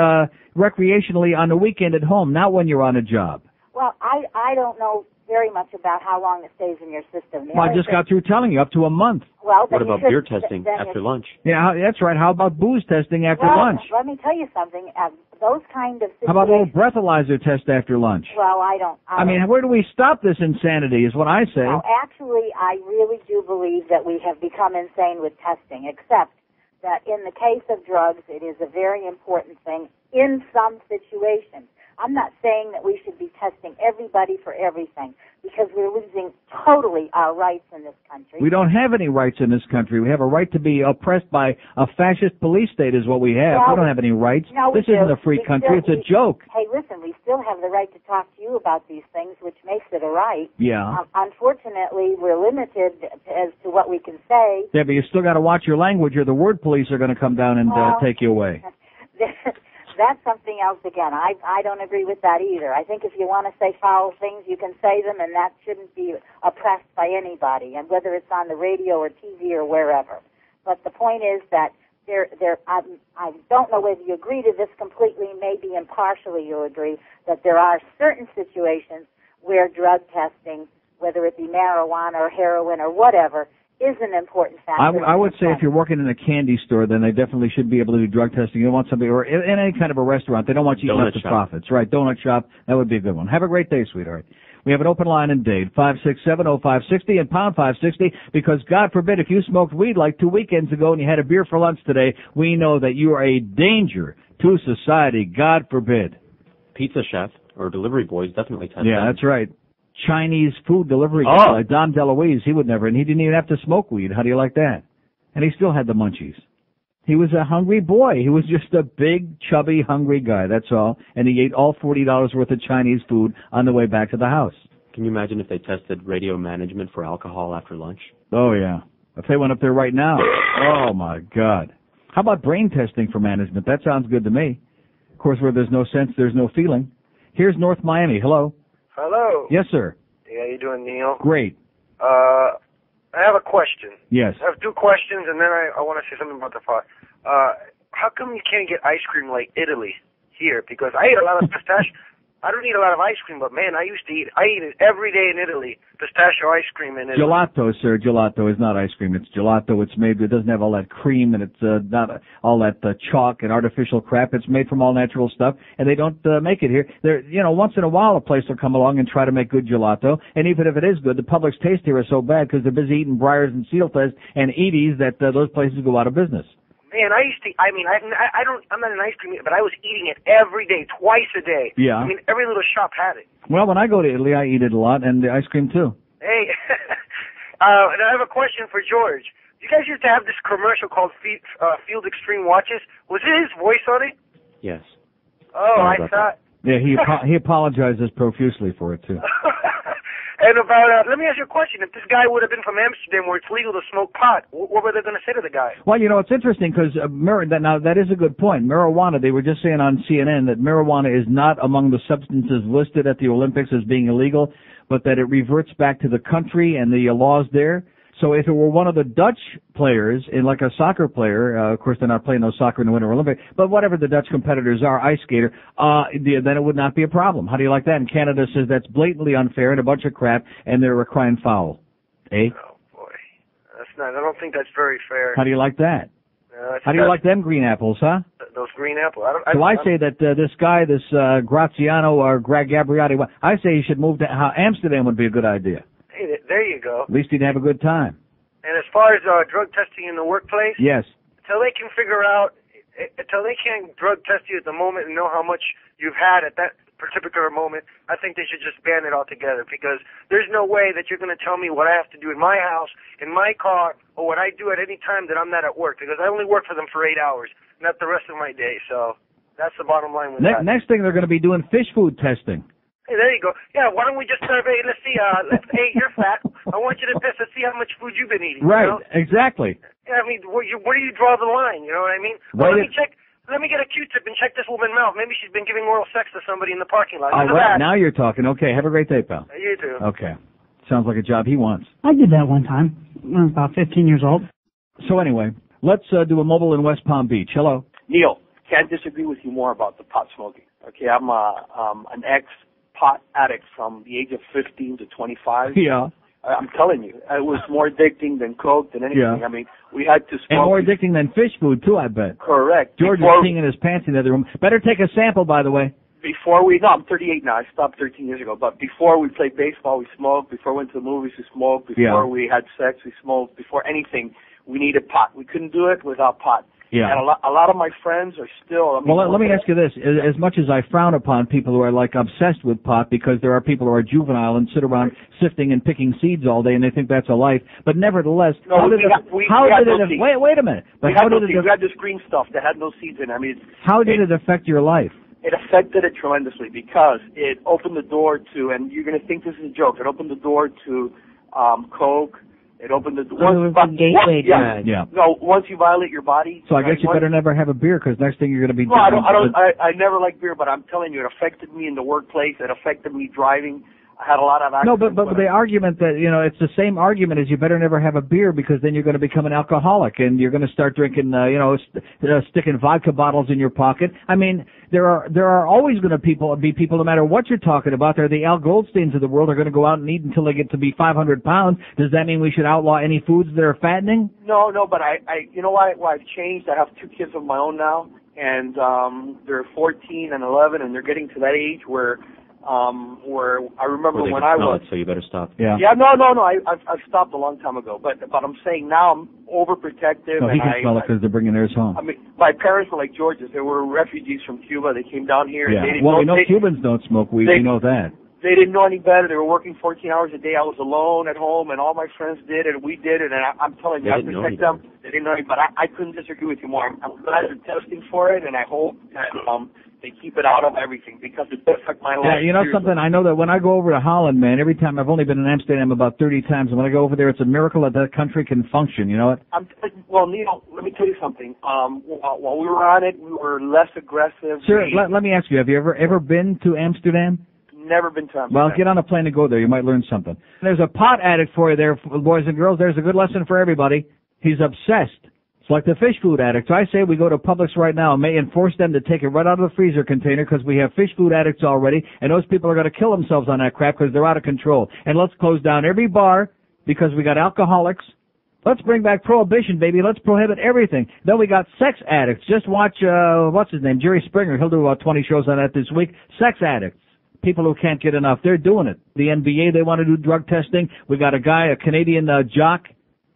recreationally on the weekend at home, not when you're on a job. Well, I don't know very much about how long it stays in your system. Well, I just got through telling you, up to a month. Well, what about beer testing after lunch? Yeah, that's right. How about booze testing after lunch? Let me tell you something. Those kind of situations. How about a little breathalyzer test after lunch? Well, I don't. I mean, where do we stop this insanity is what I say. No, actually, I really do believe that we have become insane with testing, except that in the case of drugs, it is a very important thing in some situations. I'm not saying that we should be testing everybody for everything because we're losing totally our rights in this country. We don't have any rights in this country. We have a right to be oppressed by a fascist police state is what we have. Well, we don't have any rights. No, this isn't a free country. It's a joke. Hey, listen, we still have the right to talk to you about these things, which makes it a right. Yeah. Unfortunately, we're limited as to what we can say. Yeah, but you still got to watch your language or the word police are going to come down and take you away. That's something else again. I don't agree with that either. I think if you want to say foul things, you can say them, and that shouldn't be oppressed by anybody, and whether it's on the radio or TV or wherever. But the point is that I don't know whether you agree to this completely, maybe impartially you'll agree, that there are certain situations where drug testing, whether it be marijuana or heroin or whatever, is an important factor. I would say if you're working in a candy store, then they definitely should be able to do drug testing. You don't want somebody, or in any kind of a restaurant, they don't want you eating up the profits. Right, donut shop, that would be a good one. Have a great day, sweetheart. We have an open line in Dade, 567-0560 and pound 560, because God forbid if you smoked weed like 2 weekends ago and you had a beer for lunch today, we know that you are a danger to society. God forbid. Pizza chef or delivery boys definitely test Yeah, that. that's right. Chinese food delivery Oh. guy, like Dom DeLuise, he would never, and he didn't even have to smoke weed. How do you like that? And he still had the munchies. He was a hungry boy. He was just a big, chubby, hungry guy, that's all. And he ate all $40 worth of Chinese food on the way back to the house. Can you imagine if they tested radio management for alcohol after lunch? Oh, yeah. If they went up there right now, oh, my God. How about brain testing for management? That sounds good to me. Of course, where there's no sense, there's no feeling. Here's North Miami. Hello. Hello. Yes, sir. Hey, how you doing, Neil? Great. I have a question. Yes. I have two questions, and then I want to say something about the pot. How come you can't get ice cream like Italy here? Because I eat a lot of pistachio. I don't eat a lot of ice cream, but man, I eat it every day in Italy. Pistachio ice cream in Italy. Gelato, sir. Gelato is not ice cream. It's gelato. It's made, it doesn't have all that cream, and it's not all that chalk and artificial crap. It's made from all natural stuff, and they don't make it here. There, once in a while a place will come along and try to make good gelato, and even if it is good, the public's taste here is so bad because they're busy eating Breyers and Sealfest and Edie's that those places go out of business. Man, I'm not an ice cream eater, but I was eating it every day, twice a day. Yeah. I mean, every little shop had it. Well, when I go to Italy, I eat it a lot, and the ice cream too. Hey, and I have a question for George. You guys used to have this commercial called Field Extreme Watches. Was it his voice on it? Yes. Oh, I thought. Yeah, he apologizes profusely for it too. And about, let me ask you a question. If this guy would have been from Amsterdam where it's legal to smoke pot, what were they going to say to the guy? Well, it's interesting because now that is a good point. Marijuana, they were just saying on CNN that marijuana is not among the substances listed at the Olympics as being illegal, but that it reverts back to the country and the laws there. So if it were one of the Dutch players, like a soccer player, of course they're not playing no soccer in the Winter Olympics, but whatever the Dutch competitors are, ice skater, then it would not be a problem. How do you like that? And Canada says that's blatantly unfair and a bunch of crap, and they're a crying foul. Eh? Oh, boy. I don't think that's very fair. How do you like that? How do you like them green apples, huh? Those green apples. I say that this guy, Graziano or Gabriati, I say he should move to Amsterdam would be a good idea. Hey, there you go. At least he'd have a good time. And as far as drug testing in the workplace, yes. Until they can drug test you at the moment and know how much you've had at that particular moment, I think they should just ban it altogether, because there's no way that you're going to tell me what I have to do in my house, in my car, or what I do at any time that I'm not at work, because I only work for them for 8 hours, not the rest of my day. So that's the bottom line with that. Next thing, they're going to be doing fish food testing. Hey, there you go. Yeah, why don't we just survey? Let's see. Hey, you're fat. I want you to test to see how much food you've been eating. Right, You know? exactly. Yeah, I mean, where do you draw the line? You know what I mean? Well, let me check. Let me get a Q-tip and check this woman's mouth. Maybe she's been giving oral sex to somebody in the parking lot. All right, now you're talking. Okay, have a great day, pal. You too. Okay. Sounds like a job he wants. I did that one time when I was about 15 years old. So anyway, let's do a mobile in West Palm Beach. Hello. Neil, can't disagree with you more about the pot smoking. Okay, I'm an ex-pot addict from the age of 15 to 25. Yeah. I'm telling you, it was more addicting than coke, than anything. Yeah. I mean, we had to smoke. And more addicting than fish food, too, I bet. Correct. George is peeing in his pants in the other room. Better take a sample, by the way. I'm 38 now. I stopped 13 years ago. But before we played baseball, we smoked. Before we went to the movies, we smoked. Before we had sex, we smoked. Before anything, we needed pot. We couldn't do it without pot. Yeah. And a lot of my friends are still. Well, let me ask you this. As much as I frown upon people who are like obsessed with pot because there are people who are juvenile and sit around sifting and picking seeds all day and they think that's a life, but nevertheless, wait a minute. But we had this green stuff that had no seeds in it. I mean, how did it affect your life? It affected it tremendously because it opened the door to, and you're going to think this is a joke, it opened the door to coke. It opened the door. It was a gateway drug. Yeah. No, once you violate your body. So I guess you better never have a beer because next thing you're going to be. No, I never liked beer, but I'm telling you, it affected me in the workplace. It affected me driving. I had a lot of accidents. No, but the argument that, it's the same argument as you better never have a beer because then you're going to become an alcoholic and you're going to start drinking, sticking vodka bottles in your pocket. I mean, there are always going to be people, no matter what you're talking about. They're the Al Goldsteins of the world are going to go out and eat until they get to be 500 pounds. Does that mean we should outlaw any foods that are fattening? No, but you know why I've changed? I have 2 kids of my own now, and they're 14 and 11, and they're getting to that age where where I remember Well, when I was. So you better stop. Yeah, no. I've stopped a long time ago. But I'm saying now I'm overprotective. No, he and can smell it because they're bringing theirs home. I mean, my parents were like George's. They were refugees from Cuba. They came down here. Yeah. And they didn't Well, know, we know Cubans don't smoke weed. We know that. They didn't know any better. They were working 14 hours a day. I was alone at home, and all my friends did it, and we did it. And I'm telling you, I protect them. They didn't know any, but I couldn't disagree with you more. I'm glad they're testing for it, and I hope that they keep it out of everything because it does affect my life. Yeah, you know something? I know that when I go over to Holland, man, every time I've only been in Amsterdam about 30 times, and when I go over there, it's a miracle that country can function. You know what? Well, Neil, let me tell you something. While we were on it, we were less aggressive. Sir, let me ask you: have you ever been to Amsterdam? Never been to Amsterdam. Well, get on a plane and go there. You might learn something. There's a pot addict for you there, boys and girls. There's a good lesson for everybody. He's obsessed. It's like the fish food addict. So I say we go to Publix right now and may enforce them to take it right out of the freezer container because we have fish food addicts already, and those people are going to kill themselves on that crap because they're out of control. And let's close down every bar because we got alcoholics. Let's bring back prohibition, baby. Let's prohibit everything. Then we got sex addicts. Just watch, what's his name, Jerry Springer. He'll do about 20 shows on that this week. Sex addicts. People who can't get enough. They're doing it. The NBA, they want to do drug testing. We got a guy, a Canadian jock.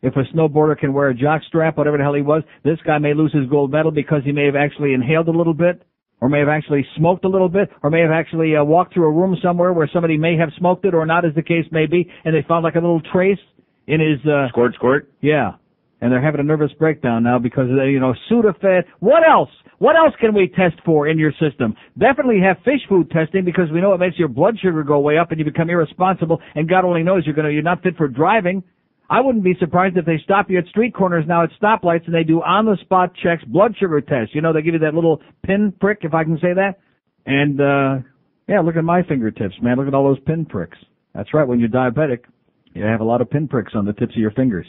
If a snowboarder can wear a jock strap, whatever the hell he was, this guy may lose his gold medal because he may have actually inhaled a little bit, or may have actually smoked a little bit, or may have actually walked through a room somewhere where somebody may have smoked it or not, as the case may be, and they found like a little trace in his... Squirt? Yeah. And they're having a nervous breakdown now because, Sudafed. What else? What else can we test for in your system? Definitely have fish food testing because we know it makes your blood sugar go way up and you become irresponsible, and God only knows you're not fit for driving. I wouldn't be surprised if they stop you at street corners now at stoplights and they do on-the-spot checks, blood sugar tests. You know, they give you that little pin prick, if I can say that. And, look at my fingertips, man. Look at all those pin pricks. That's right. When you're diabetic, you have a lot of pin pricks on the tips of your fingers.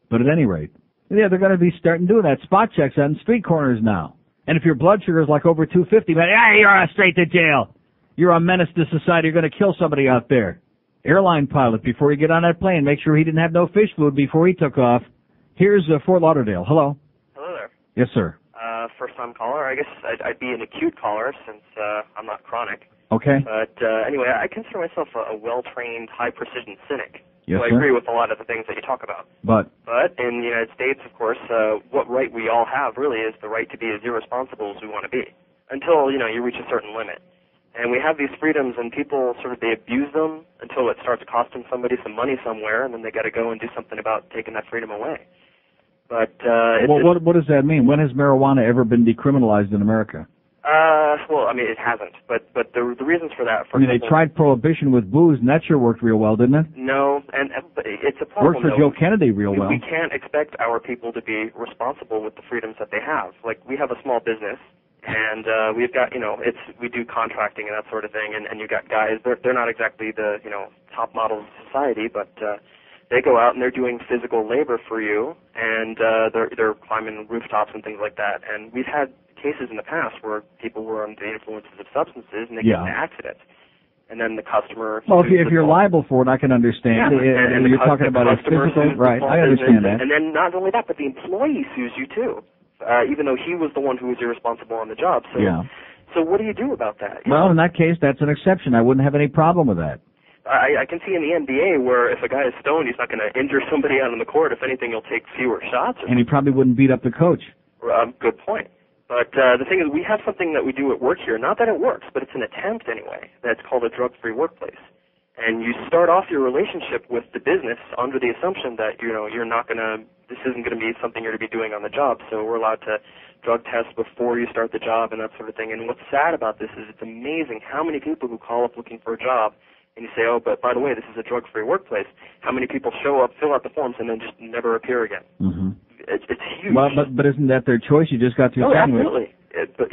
But at any rate, yeah, they're going to be starting doing that. Spot checks on street corners now. And if your blood sugar is like over 250, man, you're straight to jail. You're a menace to society. You're going to kill somebody out there. Airline pilot, before you get on that plane, make sure he didn't have no fish food before he took off. Here's Fort Lauderdale. Hello. Hello there. Yes, sir. First-time caller. I guess I'd be an acute caller since I'm not chronic. Okay. But anyway, I consider myself a well-trained, high-precision cynic. Yes, so I sir. agree with a lot of the things that you talk about. But in the United States, of course, what right we all have really is the right to be as irresponsible as we want to be until, you reach a certain limit. And we have these freedoms, and people they abuse them until it starts costing somebody some money somewhere, and then they got to go and do something about taking that freedom away. But what does that mean? When has marijuana ever been decriminalized in America? Well, I mean, it hasn't. But the reasons for that. They tried prohibition with booze, and that sure worked real well, didn't it? No, but it's a problem. Worked for Joe Kennedy real well. We can't expect our people to be responsible with the freedoms that they have. Like, we have a small business. And we've got, we do contracting and that sort of thing, and you got guys, they're not exactly the, top models of society, but they go out and they're doing physical labor for you, and they're climbing rooftops and things like that. And we've had cases in the past where people were under the influences of substances and they get in an accident. And then the customer... Well, if you're liable for it, I can understand. Yeah. And you're talking about a physical... Right, I understand that. And then not only that, but the employee sues you too. Even though he was the one who was irresponsible on the job. So, So what do you do about that? Well, in that case, that's an exception. I wouldn't have any problem with that. I can see in the NBA where if a guy is stoned, he's not going to injure somebody out on the court. If anything, he'll take fewer shots. And he probably wouldn't beat up the coach. Good point. But the thing is, we have something that we do at work here. Not that it works, but it's an attempt anyway. That's called a drug-free workplace. And you start off your relationship with the business under the assumption that, you're not going to, this isn't going to be something you're going to be doing on the job. So we're allowed to drug test before you start the job and that sort of thing. And what's sad about this is it's amazing how many people who call up looking for a job and you say, oh, but by the way, this is a drug-free workplace. How many people show up, fill out the forms, and then just never appear again? Mm-hmm. It's huge. Well, but isn't that their choice? You just got to assign absolutely. But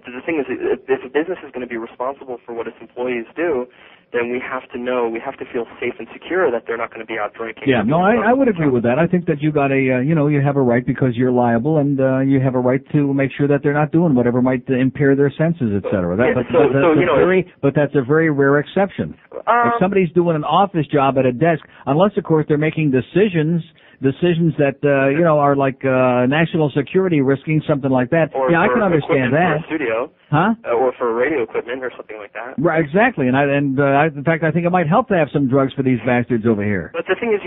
the thing is, if a business is going to be responsible for what its employees do, then we have to feel safe and secure that they're not going to be out drinking. Yeah, no, I would agree with that. I think that you got you have a right because you're liable, and you have a right to make sure that they're not doing whatever might impair their senses, et cetera. But that's a very rare exception. If somebody's doing an office job at a desk, unless, of course, they're making decisions that, are like national security risking, something like that. Or I can understand that. For a studio. Huh? Or for radio equipment or something like that. Right, exactly. And in fact, I think it might help to have some drugs for these bastards over here. But the thing is,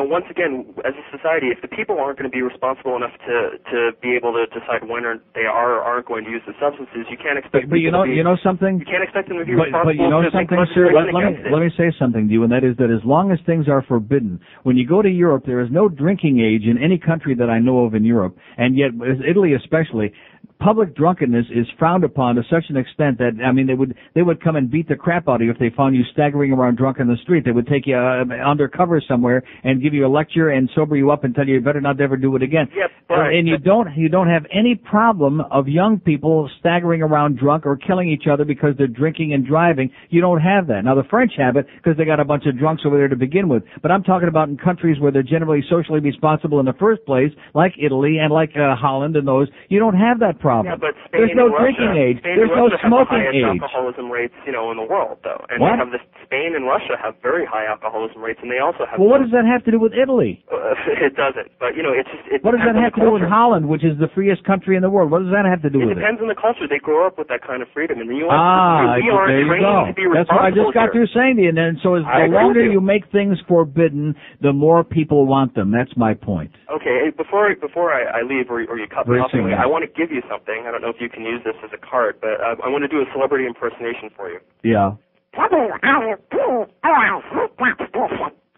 once again, as a society, if the people aren't going to be responsible enough to be able to decide when they are or aren't going to use the substances, you can't expect. But you know something. You can't expect them to be responsible. But you know something, sir. Let me say something to you, and that is that as long as things are forbidden, when you go to Europe, there is no drinking age in any country that I know of in Europe, and yet Italy especially. Public drunkenness is frowned upon to such an extent that, I mean, they would come and beat the crap out of you if they found you staggering around drunk in the street. They would take you undercover somewhere and give you a lecture and sober you up and tell you better not ever do it again. Yep, right. And you don't have any problem of young people staggering around drunk or killing each other because they're drinking and driving. You don't have that. Now, the French have it because they got a bunch of drunks over there to begin with. But I'm talking about in countries where they're generally socially responsible in the first place, like Italy and like Holland and those. You don't have that problem. Yeah, but Spain there's no and Russia, drinking age. Spain There's and no Russia smoking have the highest age. alcoholism rates, in the world, though. And What? they have Spain and Russia have very high alcoholism rates, and they also have. Well, what does that have to do with Italy? It doesn't. But it's just. What does that have to do with Holland, which is the freest country in the world? What does that have to do with It it? depends on the culture. They grow up with that kind of freedom. In the U.S., we aren't there you trained go. to be responsible. That's what I just got here. through saying to you. And so the I agree longer with you make things forbidden, the more people want them. That's my point. Okay, before I leave or you cut me off, Very soon. I want to give you something. I don't know if you can use this as a card, but I want to do a celebrity impersonation for you. Yeah.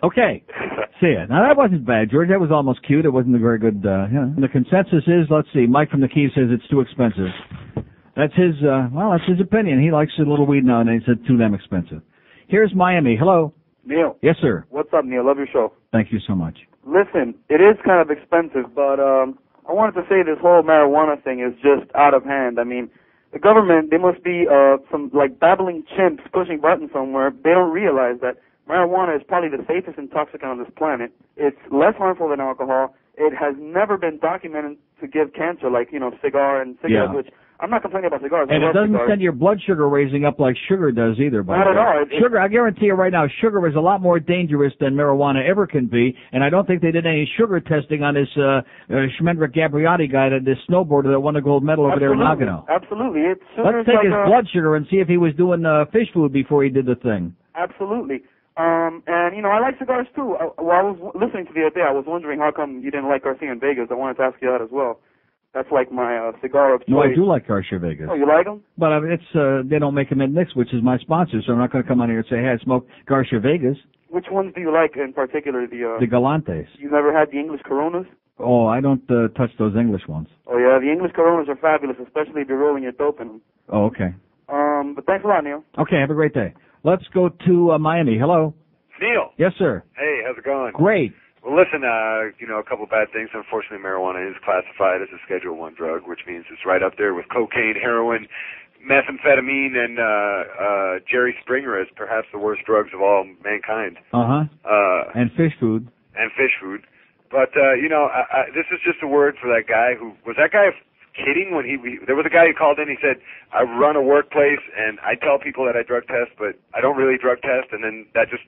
Okay. See it. Now that wasn't bad, George. That was almost cute. It wasn't a very good. The consensus is, let's see. Mike from the Keys says it's too expensive. That's his. That's his opinion. He likes a little weed now, and he said too damn expensive. Here's Miami. Hello. Neil. Yes, sir. What's up, Neil? Love your show. Thank you so much. Listen, it is kind of expensive, but I wanted to say this whole marijuana thing is just out of hand. I mean, the government, they must be some like babbling chimps pushing buttons somewhere. They don't realize that marijuana is probably the safest intoxicant on this planet. It's less harmful than alcohol. It has never been documented to give cancer like, cigar and cigarettes, which I'm not complaining about cigars. And I it love doesn't cigars. send your blood sugar raising up like sugar does either. By Not the at way. all. Sugar, I guarantee you right now, sugar is a lot more dangerous than marijuana ever can be. And I don't think they did any sugar testing on this Shmendrick Gabriotti guy, this snowboarder that won the gold medal over there in Nagano. Absolutely. Let's take his blood sugar and see if he was doing fish food before he did the thing. Absolutely. And, I like cigars too. While I was listening to the other day, I was wondering how come you didn't like Garcia and Vegas. I wanted to ask you that as well. That's like my cigar of choice. No, I do like Garcia Vegas. Oh, you like them? But they don't make them in Mix, which is my sponsor, so I'm not going to come on here and say, hey, I smoke Garcia Vegas. Which ones do you like in particular? The Galantes. You never had the English Coronas? Oh, I don't touch those English ones. Oh, yeah, the English Coronas are fabulous, especially if you're rolling your dope in them. Oh, okay. But thanks a lot, Neil. Okay, have a great day. Let's go to Miami. Hello. Neil. Yes, sir. Hey, how's it going? Great. Well, listen, a couple bad things. Unfortunately, marijuana is classified as a Schedule I drug, which means it's right up there with cocaine, heroin, methamphetamine, and Jerry Springer as perhaps the worst drugs of all mankind. And fish food. And fish food. But, this is just a word for that guy who, was that guy kidding when there was a guy who called in, he said, I run a workplace and I tell people that I drug test, but I don't really drug test, and then that just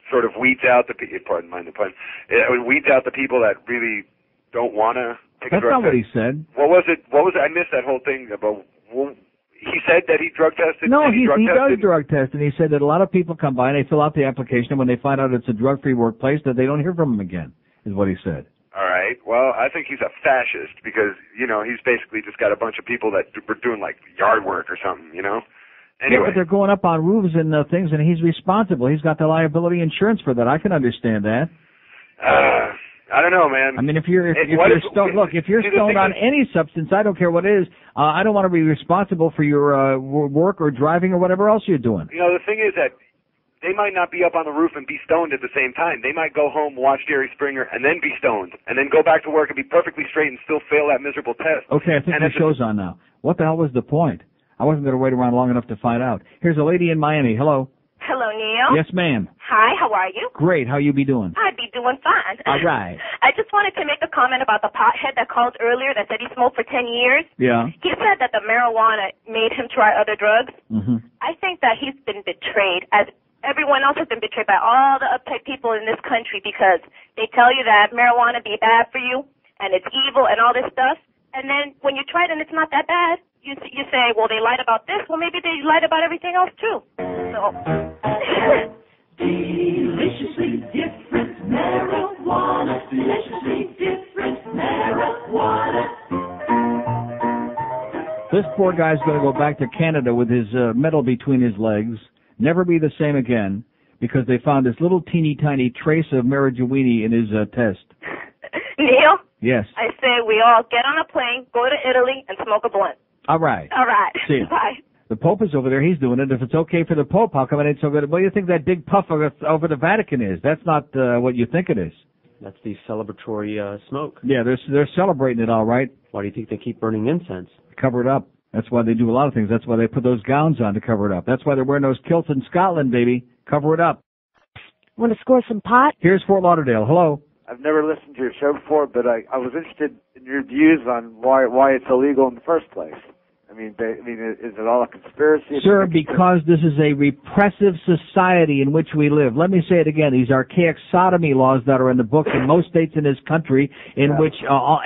sort of weeds out the people, pardon the pun, it weeds out the people that really don't want to take a drug test. That's not what he said. What was it? I missed that whole thing about, he said that he drug tested. No, he does drug test, and he said that a lot of people come by and they fill out the application, and when they find out it's a drug-free workplace, that they don't hear from him again, is what he said. All right. Well, I think he's a fascist because, he's basically just got a bunch of people that were doing like yard work or something, Anyway. Yeah, but they're going up on roofs and things, and he's responsible. He's got the liability insurance for that. I can understand that. I don't know, man. I mean, if you're stoned on any substance, I don't care what it is. I don't want to be responsible for your work or driving or whatever else you're doing. The thing is that they might not be up on the roof and be stoned at the same time. They might go home, watch Jerry Springer, and then be stoned, and then go back to work and be perfectly straight and still fail that miserable test. Okay, I think the show's on now. What the hell was the point? I wasn't going to wait around long enough to find out. Here's a lady in Miami. Hello. Hello, Neil. Yes, ma'am. Hi, how are you? Great. How you be doing? I'd be doing fine. All right. I just wanted to make a comment about the pothead that called earlier that said he smoked for 10 years. Yeah. He said that the marijuana made him try other drugs. Mm-hmm. I think that he's been betrayed, as everyone else has been betrayed by all the uptight people in this country, because they tell you that marijuana be bad for you and it's evil and all this stuff. And then when you try it and it's not that bad, you say, well, they lied about this. Well, maybe they lied about everything else too. So. Deliciously different marijuana. Deliciously different marijuana. This poor guy's going to go back to Canada with his medal between his legs, never be the same again, because they found this little teeny tiny trace of marijuana in his test. Neil? Yes. I say we all get on a plane, go to Italy, and smoke a blunt. All right. All right. See you. Bye. The Pope is over there. He's doing it. If it's okay for the Pope, how come it ain't so good? What do you think that big puff over the Vatican is? That's not what you think it is. That's the celebratory smoke. Yeah, they're celebrating it all right. Why do you think they keep burning incense? Cover it up. That's why they do a lot of things. That's why they put those gowns on to cover it up. That's why they're wearing those kilts in Scotland, baby. Cover it up. Want to score some pot? Here's Fort Lauderdale. Hello. I've never listened to your show before, but I was interested in your views on why it's illegal in the first place. I mean, is it all a conspiracy? Sir, because this is a repressive society in which we live. Let me say it again. These archaic sodomy laws that are in the books in most states in this country, in which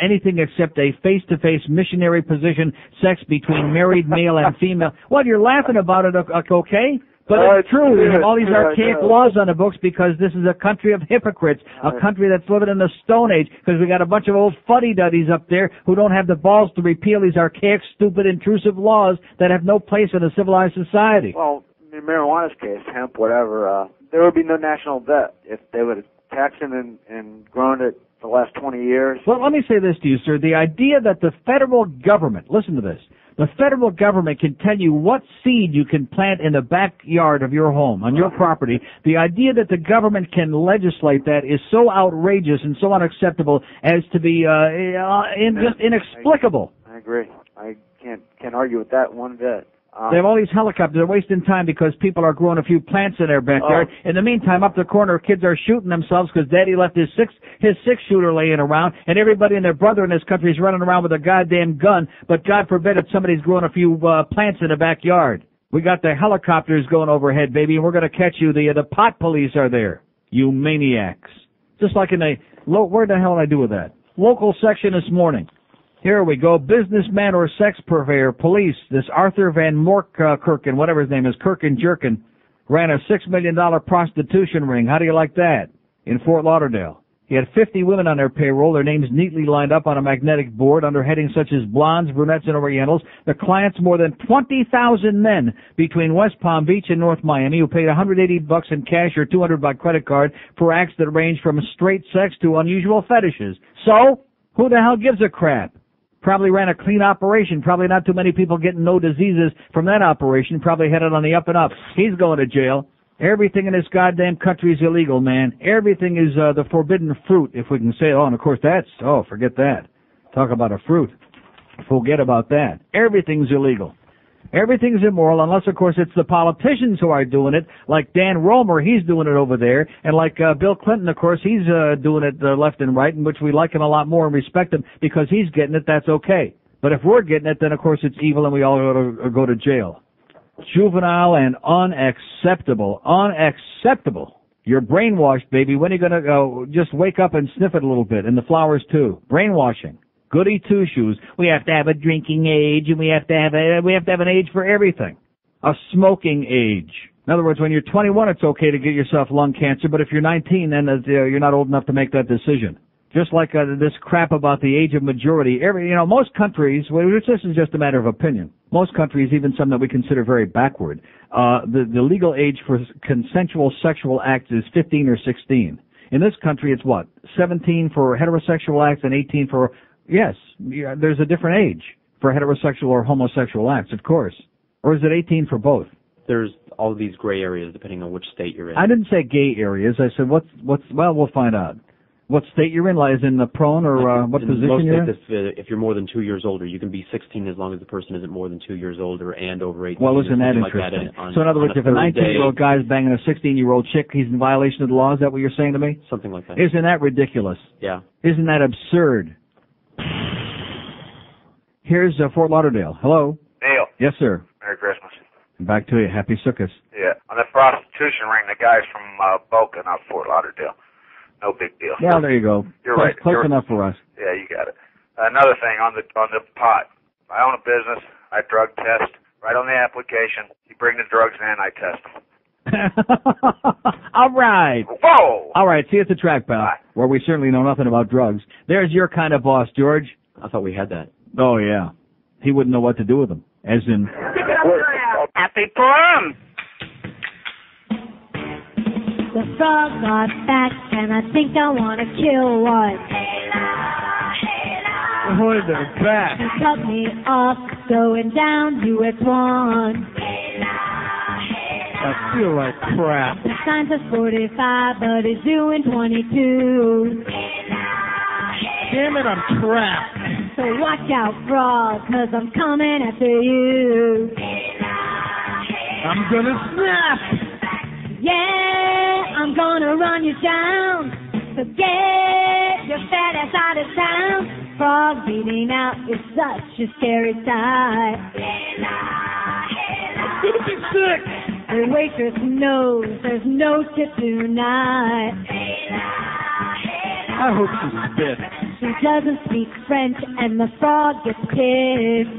anything except a face-to-face missionary position, sex between married male and female. Well, you're laughing about it, okay? But it's true. We have all these archaic laws on the books because this is a country of hypocrites, a country that's living in the Stone Age, because we got a bunch of old fuddy-duddies up there who don't have the balls to repeal these archaic, stupid, intrusive laws that have no place in a civilized society. Well, in marijuana's case, hemp, whatever, there would be no national debt if they would have taxed it and grown it for the last 20 years. Well, let me say this to you, sir. The idea that the federal government, listen to this, the federal government can tell you what seed you can plant in the backyard of your home, on your property. The idea that the government can legislate that is so outrageous and so unacceptable as to be just inexplicable. I agree. I can't argue with that one bit. They have all these helicopters. They're wasting time because people are growing a few plants in their backyard. In the meantime, up the corner, kids are shooting themselves because Daddy left his six-shooter laying around, and everybody and their brother in this country is running around with a goddamn gun. But God forbid if somebody's growing a few plants in the backyard. We got the helicopters going overhead, baby, and we're going to catch you. The pot police are there. You maniacs. Just like in where the hell did I do with that? Local section this morning. Here we go. Businessman or sex purveyor, police. This Arthur Van Kirken, whatever his name is, Kirken Jerkin, ran a $6 million prostitution ring. How do you like that? In Fort Lauderdale. He had 50 women on their payroll, their names neatly lined up on a magnetic board under headings such as blondes, brunettes, and orientals. The clients, more than 20,000 men between West Palm Beach and North Miami, who paid $180 in cash or $200 by credit card for acts that range from straight sex to unusual fetishes. So, who the hell gives a crap? Probably ran a clean operation. Probably not too many people getting no diseases from that operation. Probably headed on the up and up. He's going to jail. Everything in this goddamn country is illegal, man. Everything is the forbidden fruit, if we can say. Oh, and of course forget that. Talk about a fruit. Forget about that. Everything's illegal. Everything's immoral, unless, of course, it's the politicians who are doing it, like Dan Romer, he's doing it over there, and like Bill Clinton, of course, he's doing it left and right, in which we like him a lot more and respect him because he's getting it, that's okay. But if we're getting it, then, of course, it's evil and we all go to jail. Juvenile and unacceptable. Unacceptable. You're brainwashed, baby. When are you going to go? Just wake up and sniff it a little bit, and the flowers, too. Brainwashing. Goody two-shoes. We have to have a drinking age, and we have to have an age for everything. A smoking age. In other words, when you're 21, it's okay to get yourself lung cancer, but if you're 19, then you're not old enough to make that decision. Just like this crap about the age of majority. Most countries, this is just a matter of opinion. Most countries, even some that we consider very backward, the legal age for consensual sexual acts is 15 or 16. In this country, it's what? 17 for heterosexual acts and 18 for... Yes, there's a different age for heterosexual or homosexual acts, of course. Or is it 18 for both? There's all of these gray areas depending on which state you're in. I didn't say gay areas. I said well, we'll find out. What state you're in, like, is in the prone or what position you're in? If you're more than 2 years older, you can be 16 as long as the person isn't more than 2 years older and over 18. Well, isn't that interesting? So in other words, if a 19-year-old guy is banging a 16-year-old chick, he's in violation of the law? Is that what you're saying to me? Something like that. Isn't that ridiculous? Yeah. Isn't that absurd? Here's Fort Lauderdale. Hello. Neil. Yes, sir. Merry Christmas. Back to you. Happy Sukkot. Yeah. On the prostitution ring, the guy's from Boca, not Fort Lauderdale. No big deal. Yeah, there you go. You're right. Close enough for us. Yeah, you got it. Another thing on the pot. I own a business. I drug test right on the application. You bring the drugs in, I test them. All right. Whoa! All right, see you at the track, pal, where we certainly know nothing about drugs. There's your kind of boss, George. I thought we had that. Oh, yeah. He wouldn't know what to do with them, as in... Happy Purim! The frog got back, and I think I want to kill one. Oh, they're back. He cut me off, going down US1. I feel like crap. The sign says 45, but he's doing 22. Damn it, I'm trapped. So watch out, frog, 'cause I'm coming after you. I'm gonna snap. Yeah, I'm gonna run you down. So get your fat ass out of town. Frog beating out is such a scary sight. I'm gonna be sick. The waitress knows there's no tip tonight. I hope she spits. She doesn't speak French and the frog gets pissed.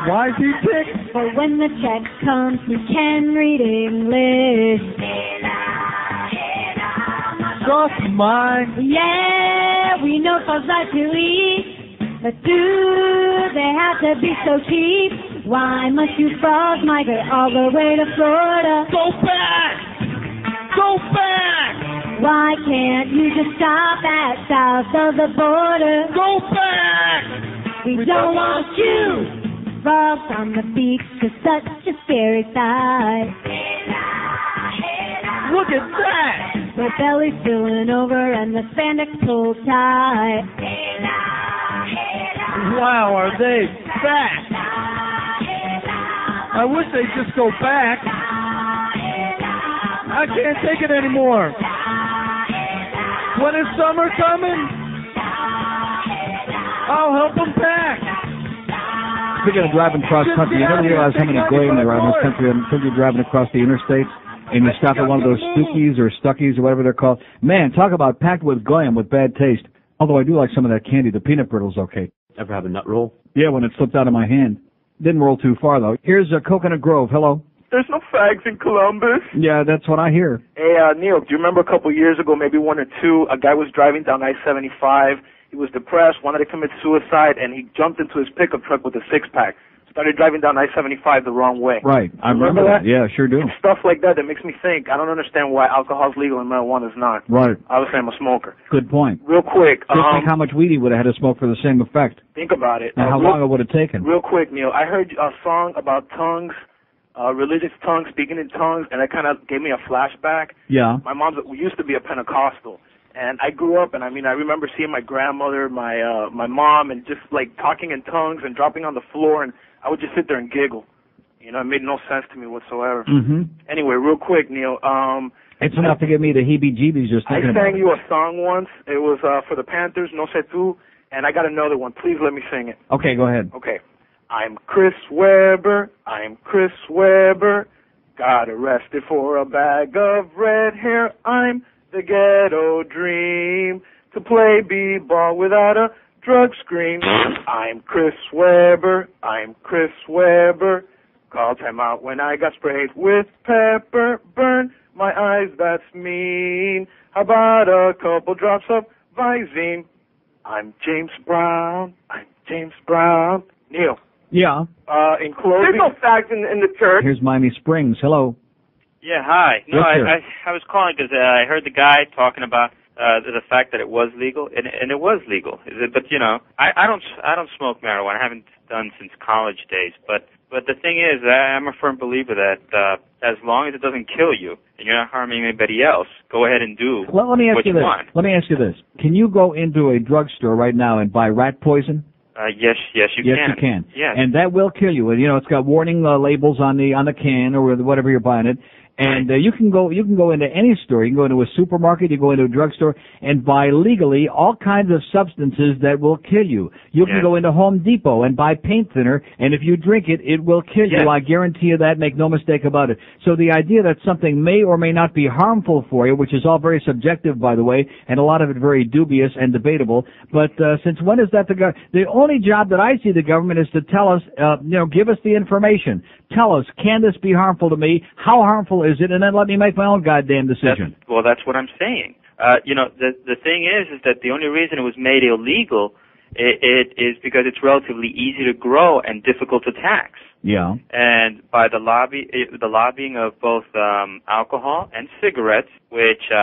Why is he ticked? But when the check comes, he can read English. Just mine. Yeah, we know frogs like to eat, but do they have to be so cheap? Why must you frogs migrate all the way to Florida? Go back! Go back! Why can't you just stop at south of the border? Go back! We don't want you! Frogs on the beach is such a scary sight. Look at that! Their belly's spilling over and the spandex pulled tight. Wow, are they fat? I wish they'd just go back. I can't take it anymore. When is summer coming? I'll help them pack. Speaking of driving cross country, you never realize how many goyim there are in this country until you're driving across the interstates and you stop at one of those Stookies or Stuckies or whatever they're called. Man, talk about packed with goyim with bad taste. Although I do like some of that candy. The peanut brittle's okay. Ever have a nut roll? Yeah, when it slipped out of my hand. Didn't roll too far, though. Here's Coconut Grove. Hello. There's no fags in Columbus. Yeah, that's what I hear. Hey, Neil, do you remember a couple years ago, maybe one or two, a guy was driving down I-75. He was depressed, wanted to commit suicide, and he jumped into his pickup truck with a six-pack. Started driving down I-75 the wrong way. Right. I remember that. Yeah, sure do. It's stuff like that that makes me think. I don't understand why alcohol's legal and marijuana's not. Right. Obviously, I'm a smoker. Good point. Real quick. Just think how much weed he would have had to smoke for the same effect. Think about it. And how long it would have taken. Real quick, Neil. I heard a song about tongues, religious tongues, speaking in tongues, and it kind of gave me a flashback. Yeah. My mom's, we used to be a Pentecostal. And I grew up, and I remember seeing my grandmother, my mom, and just like talking in tongues and dropping on the floor, and I would just sit there and giggle. You know, it made no sense to me whatsoever. Mm-hmm. Anyway, real quick, Neil. It's enough to give me the heebie-jeebies just thinking about it. I sang you a song once. It was for the Panthers, No Sé Tú, and I got another one. Please let me sing it. Okay, go ahead. Okay. I'm Chris Webber. I'm Chris Webber. Got arrested for a bag of red hair. I'm the ghetto dream to play b-ball without a drug screen. I'm Chris Webber. I'm Chris Webber. Call time out when I got sprayed with pepper. Burn my eyes, that's mean. How about a couple drops of Visine? I'm James Brown. I'm James Brown. Neil. Yeah. In closing. There's no facts in the church. Here's Miami Springs. Hello. Yeah, hi. No, Yes, I was calling because I heard the guy talking about the fact that it was legal, and it was legal. But you know, I don't smoke marijuana. I haven't done since college days. But the thing is, I'm a firm believer that as long as it doesn't kill you and you're not harming anybody else, go ahead and do Well, let me ask what you you this. want. Let me ask you this. Can you go into a drugstore right now and buy rat poison? Yes, you can. Yes, you can. Yes. And that will kill you. You know, it's got warning labels on the can or whatever you're buying it. And you can go into any store. You can go into a supermarket, you go into a drugstore, and buy legally all kinds of substances that will kill you. You can go into Home Depot and buy paint thinner, and if you drink it, it will kill you. I guarantee you that. Make no mistake about it. So the idea that something may or may not be harmful for you, which is all very subjective, by the way, and a lot of it very dubious and debatable. But since when is that the only job that I see the government is to tell us, give us the information. Tell us, can this be harmful to me? How harmful is it? And then let me make my own goddamn decision. That's what I'm saying. The thing is that the only reason it was made illegal it is because it's relatively easy to grow and difficult to tax. Yeah. And by the lobbying of both alcohol and cigarettes, which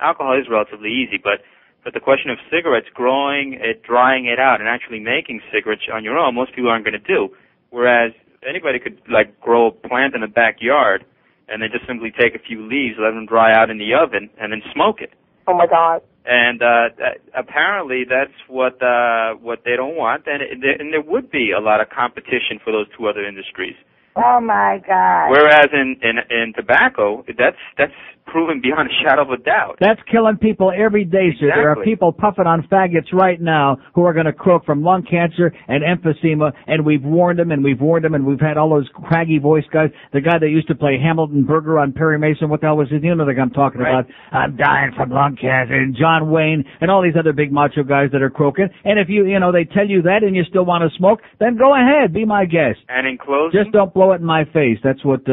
alcohol is relatively easy, but the question of cigarettes, growing it, drying it out, and actually making cigarettes on your own, most people aren't going to do. Whereas anybody could grow a plant in the backyard and then just simply take a few leaves, let them dry out in the oven, and then smoke it. Oh my God! And apparently that's what they don't want, and there would be a lot of competition for those two other industries. Oh my God! Whereas in tobacco, that's proven beyond a shadow of a doubt. That's killing people every day, sir. Exactly. There are people puffing on faggots right now who are going to croak from lung cancer and emphysema, and we've warned them, and we've had all those craggy voice guys. The guy that used to play Hamilton Berger on Perry Mason, what the hell was his name? The guy I'm talking about. I'm dying from lung cancer. And John Wayne and all these other big macho guys that are croaking. And if they tell you that and you still want to smoke, then go ahead, be my guest. And in closing, just don't blow it in my face. That's what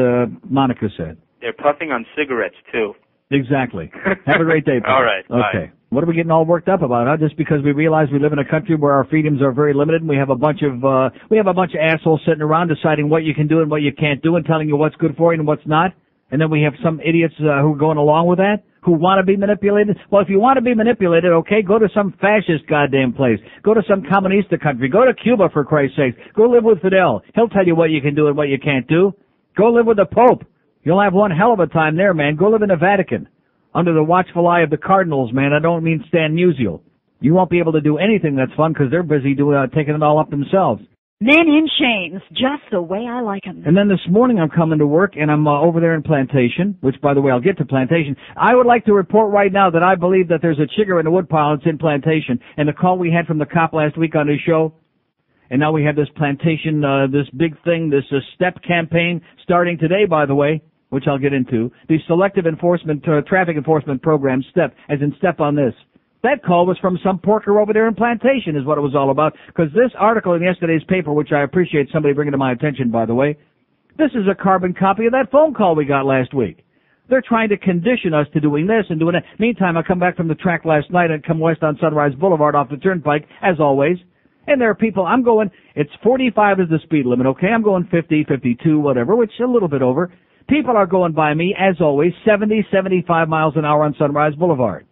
Monica said. They're puffing on cigarettes, too. Exactly. Have a great day, Paul. All right. Okay. Bye. What are we getting all worked up about, huh? Just because we realize we live in a country where our freedoms are very limited, and we have a bunch of assholes sitting around deciding what you can do and what you can't do and telling you what's good for you and what's not. And then we have some idiots who are going along with that, who want to be manipulated. Well, if you want to be manipulated, okay, go to some fascist goddamn place. Go to some communist country. Go to Cuba, for Christ's sake. Go live with Fidel. He'll tell you what you can do and what you can't do. Go live with the Pope. You'll have one hell of a time there, man. Go live in the Vatican. Under the watchful eye of the cardinals, man. I don't mean Stan Musial. You won't be able to do anything that's fun because they're busy taking it all up themselves. Men in chains, just the way I like them. And then this morning I'm coming to work, and I'm over there in Plantation, which, by the way, I'll get to Plantation. I would like to report right now that I believe that there's a chigger in the woodpile that's in Plantation. And the call we had from the cop last week on his show, and now we have this Plantation, this big thing, this STEP campaign starting today, by the way, which I'll get into. The Selective Enforcement, Traffic Enforcement Program, STEP, as in step on this. That call was from some porker over there in Plantation is what it was all about. Because this article in yesterday's paper, which I appreciate somebody bringing to my attention, by the way, this is a carbon copy of that phone call we got last week. They're trying to condition us to doing this and doing that. Meantime, I come back from the track last night and come west on Sunrise Boulevard off the Turnpike, as always. And there are people, it's 45 is the speed limit, okay? I'm going 50, 52, whatever, which is a little bit over. People are going by me, as always, 70, 75 miles an hour on Sunrise Boulevard.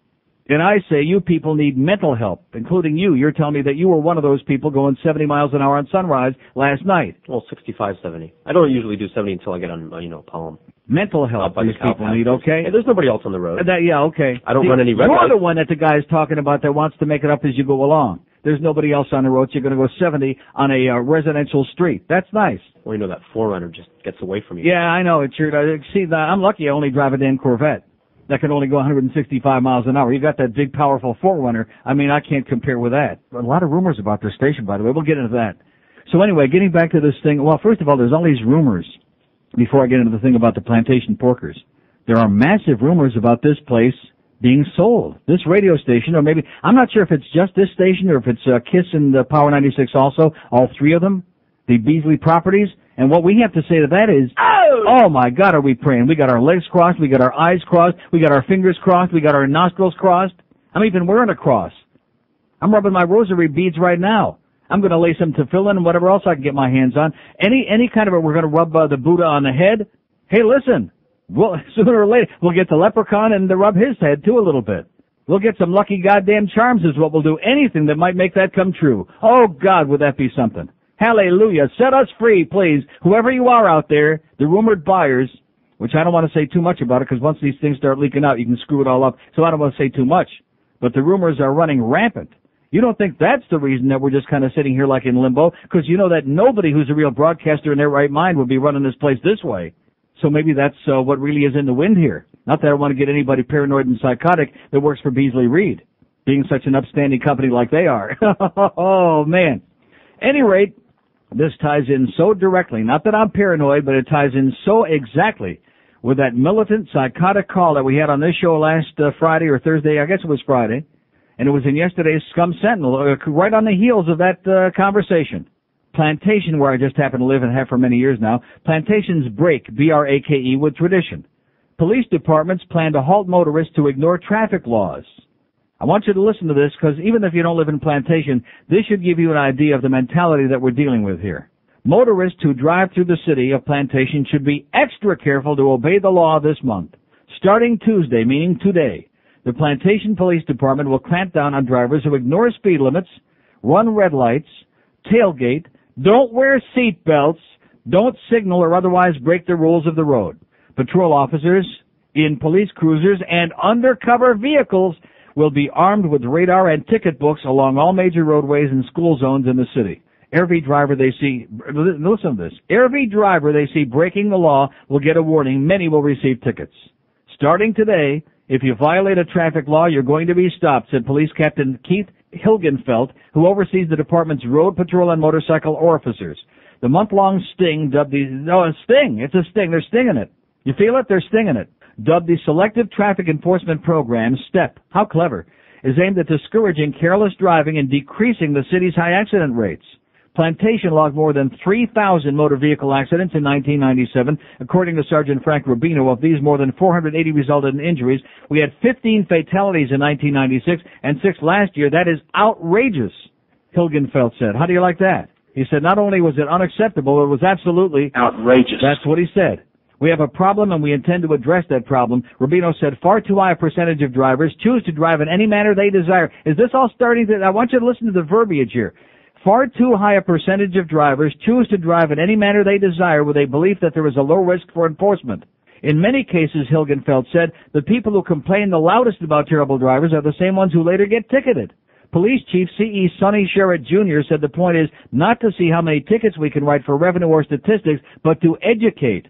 And I say you people need mental help, including you. You're telling me that you were one of those people going 70 miles an hour on Sunrise last night. Well, 65, 70. I don't usually do 70 until I get on, Palm. Mental help these people need, okay? Hey, there's nobody else on the road. Okay. I don't run any red You're lights. the one that the guy's talking about that wants to make it up as you go along. There's nobody else on the road, so you're going to go 70 on a residential street. That's nice. Well, that 4Runner just gets away from you. Yeah, I know. It's sure. See, I'm lucky I only drive a damn Corvette that can only go 165 miles an hour. You got that big, powerful 4Runner. I mean, I can't compare with that. A lot of rumors about this station, by the way. We'll get into that. So anyway, getting back to this thing. Well, first of all, there's all these rumors. Before I get into the thing about the Plantation porkers, there are massive rumors about this place being sold. This radio station, or maybe, I'm not sure if it's just this station or if it's KISS and Power 96 also, all three of them, the Beasley properties. And what we have to say to that is, oh my God, are we praying? We got our legs crossed, we got our eyes crossed, we got our fingers crossed, we got our nostrils crossed. I'm even wearing a cross. I'm rubbing my rosary beads right now. I'm going to lay some tefillin and whatever else I can get my hands on. Any kind of it, we're going to rub the Buddha on the head. Hey, listen, sooner or later, we'll get the leprechaun and rub his head too a little bit. We'll get some lucky goddamn charms is what we'll do. Anything that might make that come true. Oh, God, would that be something. Hallelujah. Set us free, please. Whoever you are out there, the rumored buyers, which I don't want to say too much about it because once these things start leaking out, you can screw it all up. So I don't want to say too much. But the rumors are running rampant. You don't think that's the reason that we're just kind of sitting here like in limbo? Because you know that nobody who's a real broadcaster in their right mind would be running this place this way. So maybe that's what really is in the wind here. Not that I want to get anybody paranoid and psychotic that works for Beasley Reed, being such an upstanding company like they are. Oh, man. Any rate, this ties in so directly, not that I'm paranoid, but it ties in so exactly with that militant, psychotic call that we had on this show last Friday or Thursday. I guess it was Friday. And it was in yesterday's Scum Sentinel, right on the heels of that conversation. Plantation, where I just happen to live and have for many years now, plantations break, B-R-A-K-E, with tradition. Police departments plan to halt motorists who ignore traffic laws. I want you to listen to this, because even if you don't live in Plantation, this should give you an idea of the mentality that we're dealing with here. Motorists who drive through the city of Plantation should be extra careful to obey the law this month. Starting Tuesday, meaning today, the Plantation Police Department will clamp down on drivers who ignore speed limits, run red lights, tailgate, don't wear seat belts, don't signal or otherwise break the rules of the road. Patrol officers in police cruisers and undercover vehicles will be armed with radar and ticket books along all major roadways and school zones in the city. Every driver they see, listen to this, every driver they see breaking the law will get a warning. Many will receive tickets. Starting today, if you violate a traffic law, you're going to be stopped, said Police Captain Keith Hilgenfeld, who oversees the department's road patrol and motorcycle officers. The month-long sting dubbed the, it's a sting, they're stinging it. You feel it? They're stinging it. Dubbed the Selective Traffic Enforcement Program, STEP. How clever. Is aimed at discouraging careless driving and decreasing the city's high accident rates. Plantation logged more than 3,000 motor vehicle accidents in 1997. According to Sergeant Frank Rubino, of these, more than 480 resulted in injuries. We had 15 fatalities in 1996 and 6 last year. That is outrageous, Hilgenfeld said. How do you like that? He said not only was it unacceptable, it was absolutely outrageous. That's what he said. We have a problem, and we intend to address that problem. Rubino said far too high a percentage of drivers choose to drive in any manner they desire. Is this all starting to... I want you to listen to the verbiage here. Far too high a percentage of drivers choose to drive in any manner they desire with a belief that there is a low risk for enforcement. In many cases, Hilgenfeld said, the people who complain the loudest about terrible drivers are the same ones who later get ticketed. Police Chief C.E. Sonny Sherritt Jr. said the point is not to see how many tickets we can write for revenue or statistics, but to educate.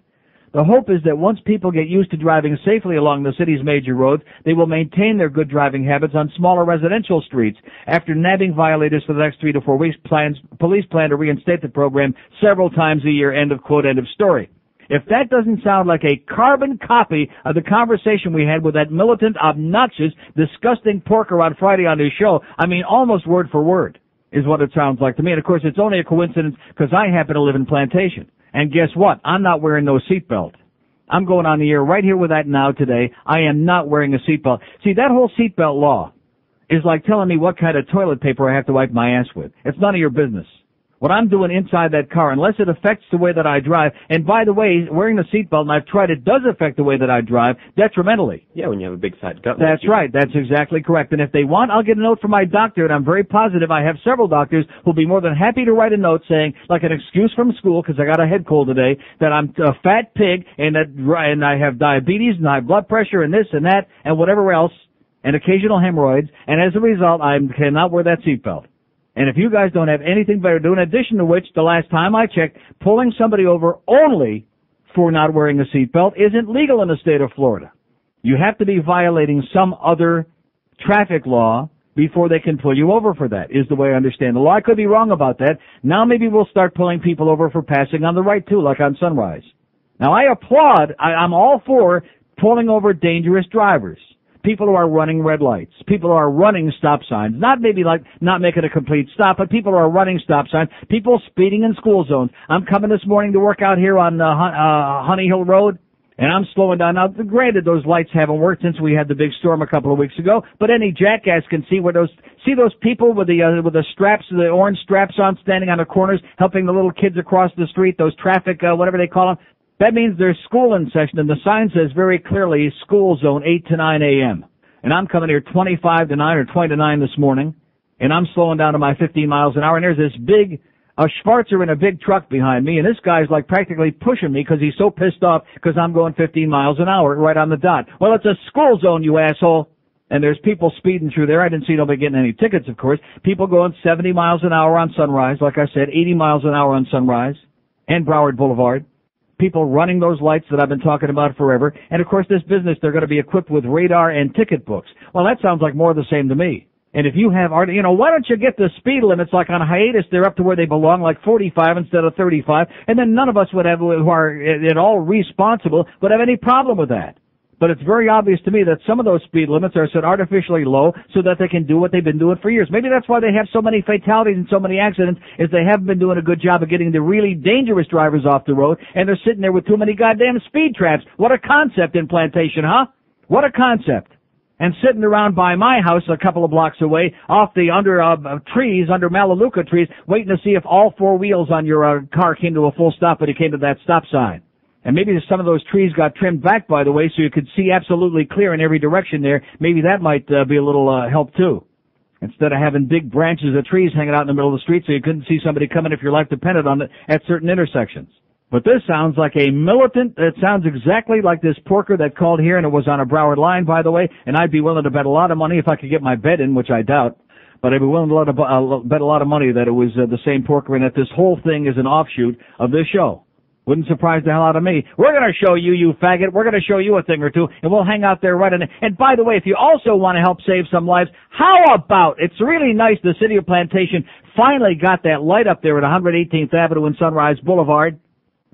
The hope is that once people get used to driving safely along the city's major roads, they will maintain their good driving habits on smaller residential streets. After nabbing violators for the next 3 to 4 weeks, police plan to reinstate the program several times a year. End of quote, end of story. If that doesn't sound like a carbon copy of the conversation we had with that militant, obnoxious, disgusting porker on Friday on his show, I mean almost word for word, is what it sounds like to me. And of course, it's only a coincidence because I happen to live in Plantation. And guess what? I'm not wearing no seatbelt. I'm going on the air right here with that now today. I am not wearing a seatbelt. See, that whole seatbelt law is like telling me what kind of toilet paper I have to wipe my ass with. It's none of your business. What I'm doing inside that car, unless it affects the way that I drive, and by the way, wearing the seatbelt, and I've tried it, does affect the way that I drive detrimentally. Yeah, when you have a big fat gut. That's right. That's exactly correct. And if they want, I'll get a note from my doctor, and I'm very positive I have several doctors who'll be more than happy to write a note saying, like an excuse from school, because I got a head cold today, that I'm a fat pig, and I have diabetes, and high blood pressure, and this and that, and whatever else, and occasional hemorrhoids, and as a result, I cannot wear that seatbelt. And if you guys don't have anything better to do, in addition to which, the last time I checked, pulling somebody over only for not wearing a seatbelt isn't legal in the state of Florida. You have to be violating some other traffic law before they can pull you over for that, is the way I understand the law. I could be wrong about that. Now maybe we'll start pulling people over for passing on the right, too, like on Sunrise. Now, I applaud, I'm all for pulling over dangerous drivers. People who are running red lights, people who are running stop signs, not maybe like not making a complete stop, but people who are running stop signs, people speeding in school zones. I'm coming this morning to work out here on Honey Hill Road, and I'm slowing down. Now, granted, those lights haven't worked since we had the big storm a couple of weeks ago, but any jackass can see where those people with the straps, the orange straps on, standing on the corners, helping the little kids across the street, those traffic, whatever they call them. That means there's school in session, and the sign says very clearly, school zone 8 to 9 a.m. And I'm coming here 25 to 9 or 20 to 9 this morning, and I'm slowing down to my 15 miles an hour, and there's this big, Schwarzer in a big truck behind me, and this guy's like practically pushing me because he's so pissed off because I'm going 15 miles an hour right on the dot. Well, it's a school zone, you asshole. And there's people speeding through there. I didn't see nobody getting any tickets, of course. People going 70 miles an hour on Sunrise, like I said, 80 miles an hour on Sunrise and Broward Boulevard. people running those lights that I've been talking about forever. And, of course, this business, they're going to be equipped with radar and ticket books. Well, that sounds like more of the same to me. And if you have, why don't you get the speed limits like on a hiatus? They're up to where they belong, like 45 instead of 35. And then none of us would have, who are at all responsible, would have any problem with that. But it's very obvious to me that some of those speed limits are set artificially low so that they can do what they've been doing for years. Maybe that's why they have so many fatalities and so many accidents, is they haven't been doing a good job of getting the really dangerous drivers off the road, and they're sitting there with too many goddamn speed traps. What a concept in Plantation, huh? What a concept. And sitting around by my house a couple of blocks away, off the under trees, under Melaleuca trees, waiting to see if all four wheels on your car came to a full stop when it came to that stop sign. And maybe some of those trees got trimmed back, by the way, so you could see absolutely clear in every direction there. Maybe that might be a little help, too. Instead of having big branches of trees hanging out in the middle of the street so you couldn't see somebody coming if your life depended on it at certain intersections. But this sounds like a militant. It sounds exactly like this porker that called here, and it was on a Broward line, by the way, and I'd be willing to bet a lot of money if I could get my bet in, which I doubt. But I'd be willing to bet a lot of money that it was the same porker and that this whole thing is an offshoot of this show. Wouldn't surprise the hell out of me. We're going to show you, you faggot. We're going to show you a thing or two, and we'll hang out there right in it. And by the way, if you also want to help save some lives, how about, it's really nice the city of Plantation finally got that light up there at 118th Avenue and Sunrise Boulevard.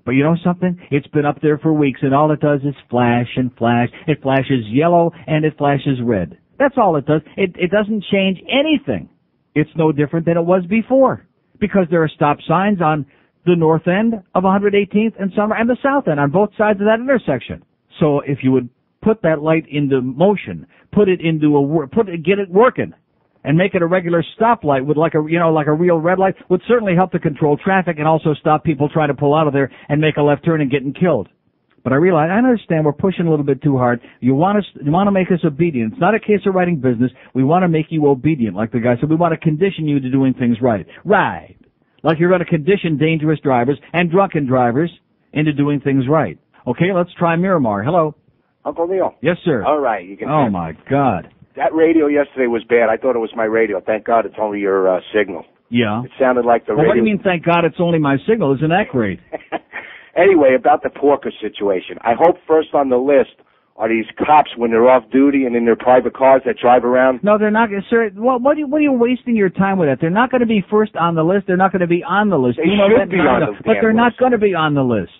But you know something? It's been up there for weeks, and all it does is flash and flash. It flashes yellow, and it flashes red. That's all it does. It doesn't change anything. It's no different than it was before, because there are stop signs on the north end of 118th and Sunrise, and the south end on both sides of that intersection. So if you would put that light into motion, get it working, and make it a regular stoplight with like a real red light, would certainly help to control traffic and also stop people trying to pull out of there and make a left turn and getting killed. But I understand we're pushing a little bit too hard. You want to make us obedient. It's not a case of writing business. We want to make you obedient, like the guy said. We want to condition you to doing things right. Right. Like you're going to condition dangerous drivers and drunken drivers into doing things right. Okay, let's try Miramar. Hello. Uncle Neil. Yes, sir. All right. You can. Oh, my God. That radio yesterday was bad. I thought it was my radio. Thank God it's only your signal. Yeah. It sounded like the radio. What do you mean, thank God it's only my signal? Isn't that great? Anyway, about the porker situation. I hope first on the list are these cops when they're off duty and in their private cars that drive around. No, they're not. Sir, what are you wasting your time with that? They're not going to be first on the list. They're not going to be on the list. They should be on the list. But they're not going to be on the list.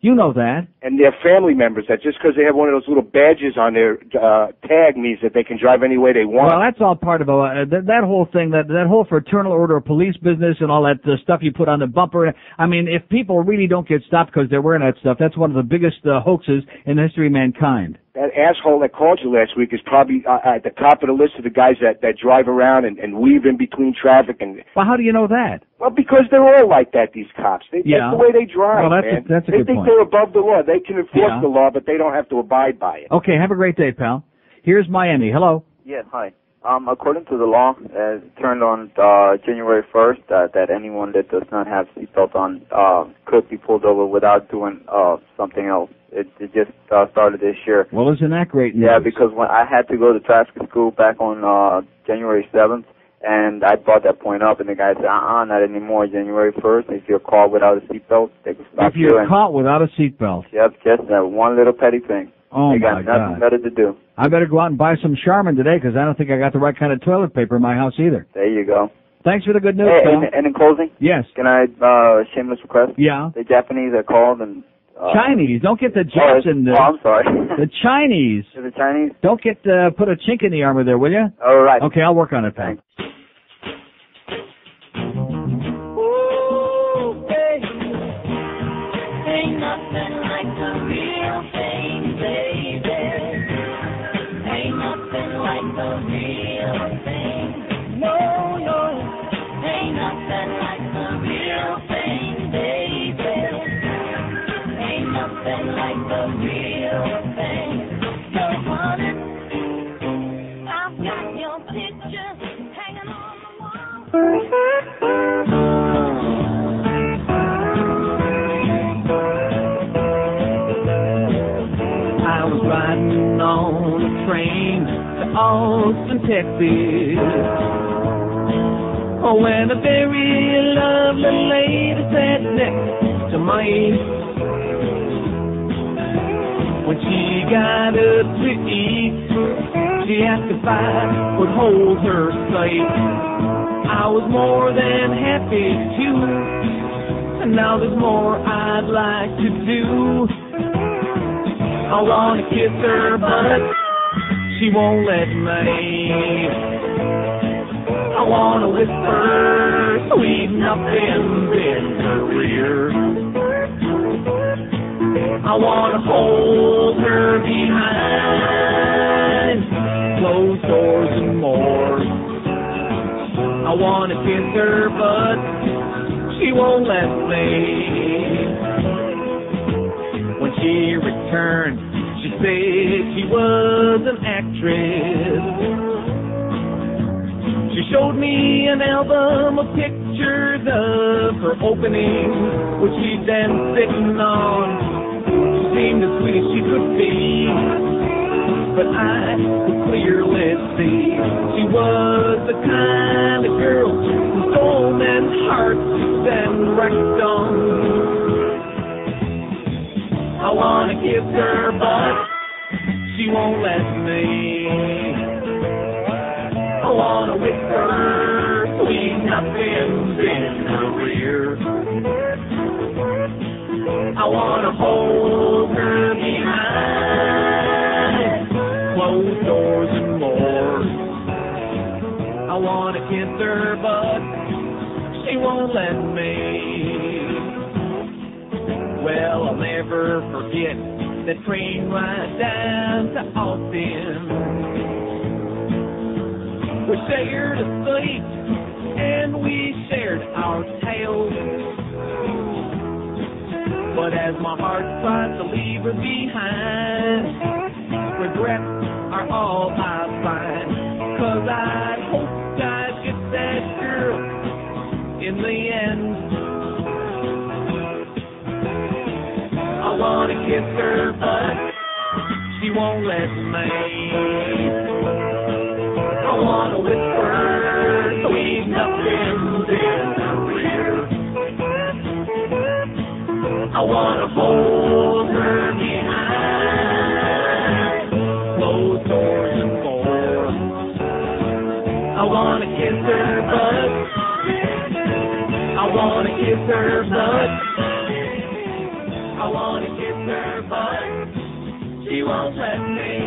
You know that. And their family members, that just because they have one of those little badges on their tag means that they can drive any way they want. Well, that's all part of that whole thing, that whole fraternal order of police business and all that stuff you put on the bumper. I mean, if people really don't get stopped because they're wearing that stuff, that's one of the biggest hoaxes in the history of mankind. That asshole that called you last week is probably at the top of the list of the guys that drive around and weave in between traffic. And well, how do you know that? Well, because they're all like that, these cops. That's the way they drive, well, man. That's a they good think point. they're above the law. They can enforce the law, but they don't have to abide by it. Okay, have a great day, pal. Here's Miami. Hello. Yeah, hi. According to the law, turned on January 1st, that anyone that does not have seatbelt on could be pulled over without doing something else. It just started this year. Well, isn't that great news? Yeah, because when I had to go to traffic school back on January 7th, and I brought that point up, and the guy said, not anymore. January 1st, if you're caught without a seatbelt, they can stop you. If you're caught without a seatbelt? Yep, just that one little petty thing. Oh, they got my nothing God. better to do. I better go out and buy some Charmin today because I don't think I got the right kind of toilet paper in my house either. There you go. Thanks for the good news, Hey, pal. and in closing? Yes. Can I, shameless request? Yeah. The Japanese are called and... Chinese. Don't get the Japs in the... Oh, I'm sorry. The Chinese. The Chinese? Don't get put a chink in the armor there, will you? All right. Okay, I'll work on it, pal. Ain't nothing like the real thing, baby. Ain't nothing like the real thing. No, no. Ain't nothing like the real thing, baby. Ain't nothing like the real thing. So, honey, I've got your picture hanging on the wall. Riding on a train to Austin, Texas. Oh, when a very lovely lady sat next to me. decided to eat. She asked if I would hold her safe. I was more than happy to, and now there's more I'd like to do. I wanna kiss her, but she won't let me. I wanna whisper sweet nothings in her ear. I wanna hold her behind closed doors and more. I wanna kiss her, but she won't let me. When she returned, she said she was an actress. She showed me an album of pictures of her opening, which she'd been sitting on. She seemed as sweet as she could be, but I could clearly see she was the kind of girl who stole men's hearts and wrecked them. I wanna kiss her, but she won't let me. I wanna whisper sweet nothings in her ear. I wanna hold her behind closed doors and more. I wanna kiss her, but she won't let me. Well, I'll never forget that train ride down to Austin. We shared a seat and we shared our tales. But as my heart tried to leave her behind, regrets are all I find. 'Cause I hoped I'd get that girl in the end. I wanna kiss her, but she won't let me. I wanna whisper sweet nothings in her ear. I wanna hold her behind closed doors and more. I wanna kiss her, but I wanna kiss her, but I wanna kiss her, but she won't let me.